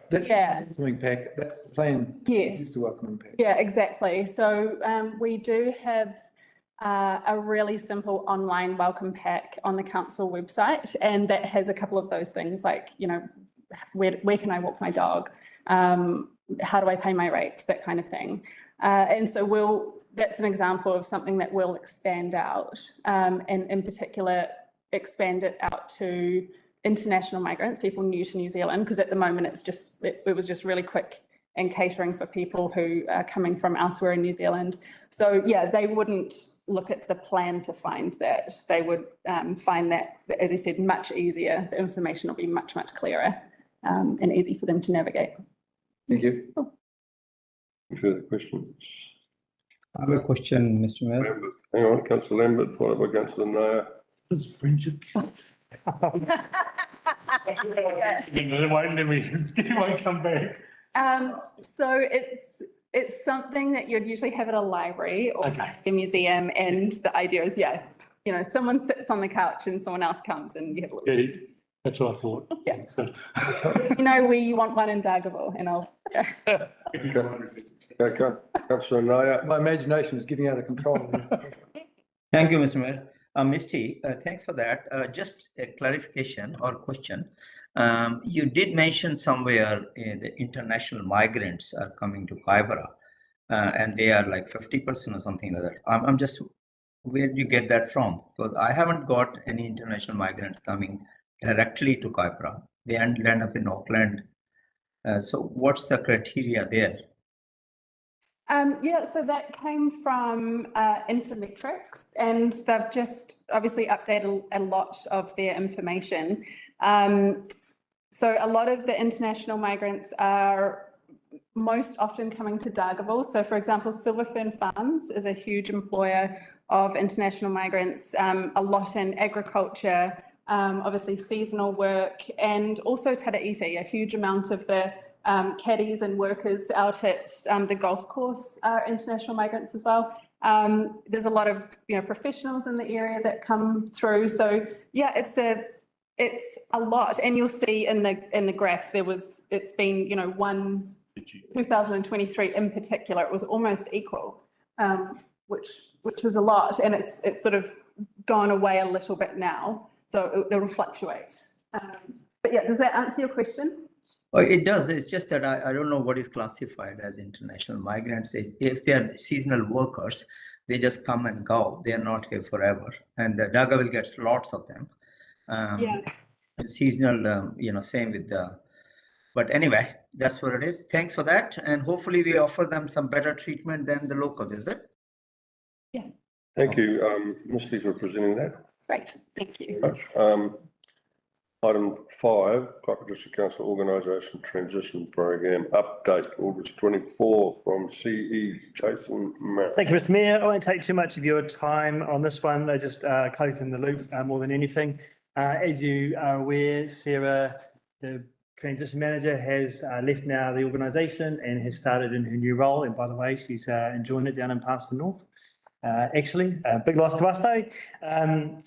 The welcoming pack. That's the plan. Yes. The welcoming pack. Yeah, exactly. So we do have a really simple online welcome pack on the council website, and that has a couple of those things like, you know, where can I walk my dog? How do I pay my rates? That kind of thing. And so that's an example of something that we'll expand out, and in particular, expand it out to international migrants, people new to New Zealand, because at the moment it was just really quick and catering for people who are coming from elsewhere in New Zealand. So yeah, they wouldn't look at the plan to find that. They would find that, as I said, much easier. The information will be much, much clearer and easy for them to navigate. Thank you. Further questions? I have a question, Mr. Mayor. Lambert. Hang on, Councillor Lambert, followed by Councillor Nair. Does friendship count? It won't come back. So it's something that you'd usually have at a library or a museum, and the idea is, you know, someone sits on the couch and someone else comes and you have a look. Yeah, that's what I thought. Yeah. That's good. You know, we want one in Dargaville, and I'll. Okay, Councillor Nair. My imagination was getting out of control. Thank you, Mr. Mayor. Misty, thanks for that. Just a clarification or question. You did mention somewhere the international migrants are coming to Kaipara, and they are like 50% or something like that. I'm just, where do you get that from? Because I haven't got any international migrants coming directly to Kaipara. They land up in Auckland. So what's the criteria there? Yeah, so that came from Infometrics, and they've just obviously updated a lot of their information. So a lot of the international migrants are most often coming to Dargaville. So for example, Silver Fern Farms is a huge employer of international migrants, a lot in agriculture, obviously seasonal work, and also Taraiti. A huge amount of the caddies and workers out at the golf course are international migrants as well. There's a lot of professionals in the area that come through. So yeah, it's a lot, and you'll see in the graph it's been 2023 in particular, it was almost equal, which was a lot, and it's sort of gone away a little bit now, so it'll fluctuate. But yeah, does that answer your question? Oh, it does. It's just that I don't know what is classified as international migrants. If they are seasonal workers, they just come and go. They are not here forever. And Dargaville gets lots of them. Yeah. Seasonal, same with but anyway, that's what it is. Thanks for that. And hopefully we offer them some better treatment than the locals, is it? Yeah. Thank you, Ms. Lee, for presenting that. Great, thank you. Item 5, Kaipara District Council Organisation Transition Program Update, August 24 from CE Jason Merritt. Thank you, Mr. Mayor. I won't take too much of your time on this one. I just closing the loop more than anything. As you are aware, Sarah, the transition manager, has left now the organisation and has started in her new role. And by the way, she's enjoying it down in Palmerston North. Actually, a big loss to us though.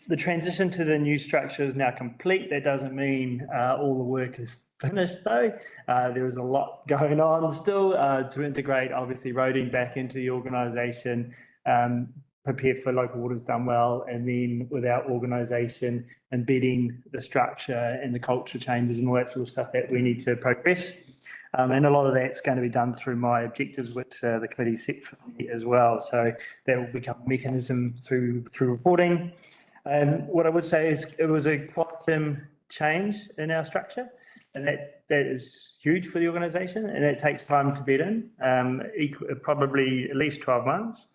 The transition to the new structure is now complete. That doesn't mean all the work is finished though. There is a lot going on still to integrate, obviously, roading back into the organisation, prepare for local waters done well, and then with our organisation embedding the structure and the culture changes and all that sort of stuff that we need to progress. And a lot of that's going to be done through my objectives, which the committee set for me as well. So that will become a mechanism through reporting. What I would say is it was a quantum change in our structure, and that is huge for the organisation, and it takes time to bed in, probably at least 12 months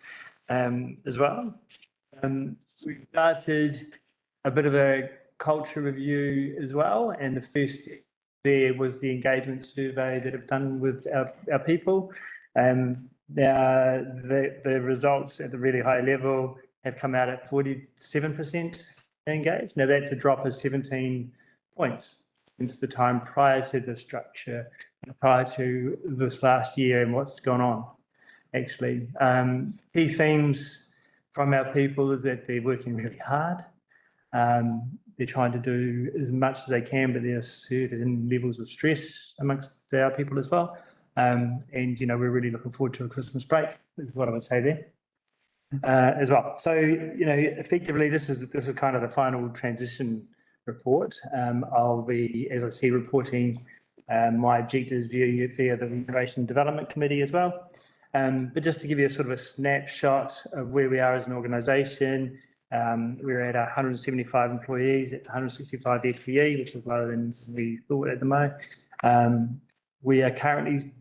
as well. We started a bit of a culture review as well, and the first there was the engagement survey that I've done with our people. The results at the really high level have come out at 47% engaged. Now that's a drop of 17 points since the time prior to the structure, prior to this last year and what's gone on, actually. Key themes from our people is that they're working really hard. They're trying to do as much as they can, but there are certain levels of stress amongst our people as well. And, we're really looking forward to a Christmas break, is what I would say there as well. So, effectively, this is kind of the final transition report. I'll be, as I see, reporting my objectives via the Remuneration and Development Committee as well. But just to give you a sort of a snapshot of where we are as an organisation, we're at 175 employees. It's 165 FTE, which is lower than we thought at the moment. We are currently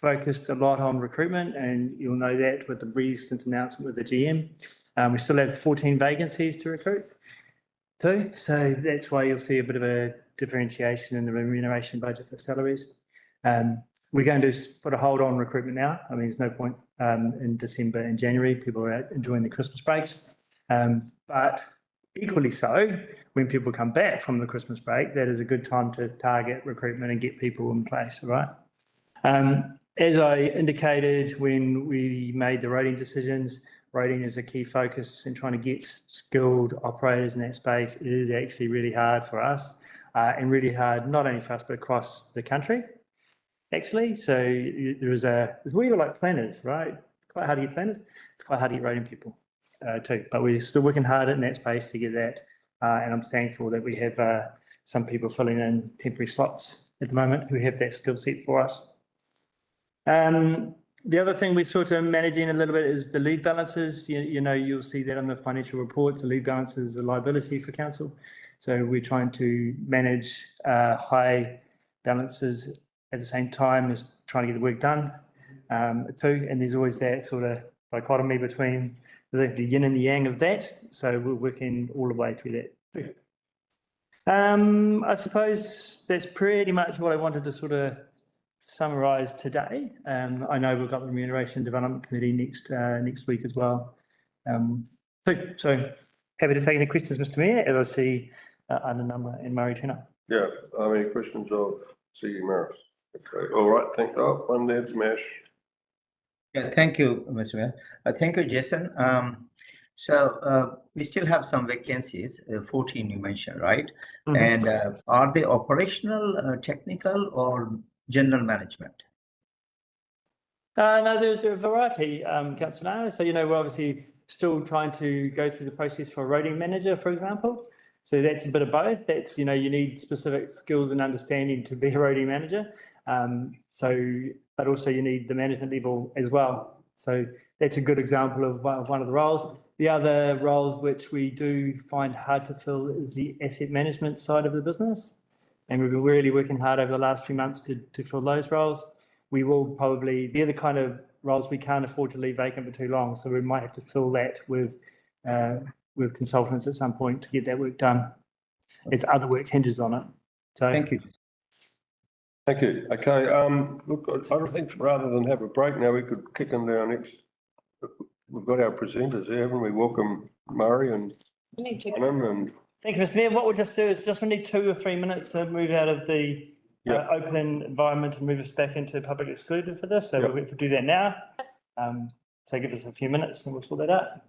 focused a lot on recruitment, and you'll know that with the recent announcement with the GM. We still have 14 vacancies to recruit too, so that's why you'll see a bit of a differentiation in the remuneration budget for salaries. We're going to put a hold on recruitment now. I mean, there's no point in December and January. People are out enjoying the Christmas breaks. But equally so, when people come back from the Christmas break, that is a good time to target recruitment and get people in place, right? As I indicated when we made the roading decisions, roading is a key focus in trying to get skilled operators in that space. It is actually really hard for us and really hard not only for us, but across the country, actually. So there's we were like planners, right? Quite hard to get planners. It's quite hard to get roading people. Too, but we're still working hard in that space to get that, and I'm thankful that we have some people filling in temporary slots at the moment who have that skill set for us. The other thing we're sort of managing a little bit is the leave balances. You'll see that on the financial reports. The leave balance is a liability for council, so we're trying to manage high balances at the same time as trying to get the work done too. And there's always that sort of dichotomy between the yin and the yang of that. So we're working all the way through that. I suppose that's pretty much what I wanted to sort of summarise today. I know we've got the Remuneration Development Committee next week as well. So happy to take any questions, Mr Mayor, as I see Anna Number and Murray Turner. Yeah, any questions of C.E. Maris? Okay, all right, thank you. One there, Smash. Yeah, thank you, Mr. Mayor. Thank you, Jason. So we still have some vacancies, 14 you mentioned, right? Mhm. And are they operational, technical, or general management? No, there are a variety, Councillor Nara. So, we're obviously still trying to go through the process for a roading manager, for example. So that's a bit of both. That's, you need specific skills and understanding to be a roading manager. But also you need the management level as well. So that's a good example of one of the roles. The other roles which we do find hard to fill is the asset management side of the business. And we've been really working hard over the last few months to fill those roles. We will probably, they're the kind of roles we can't afford to leave vacant for too long. So we might have to fill that with consultants at some point to get that work done. It's other work hinges on it. So thank you. Thank you. Okay, look, I think rather than have a break now, we could kick into our next, we've got our presenters here, haven't we? Welcome Murray and Annan and. Thank you, Mr Mayor. What we'll just do is we need 2 or 3 minutes to move out of the open environment and move us back into public excluded for this. So we'll do that now. So give us a few minutes and we'll sort that out.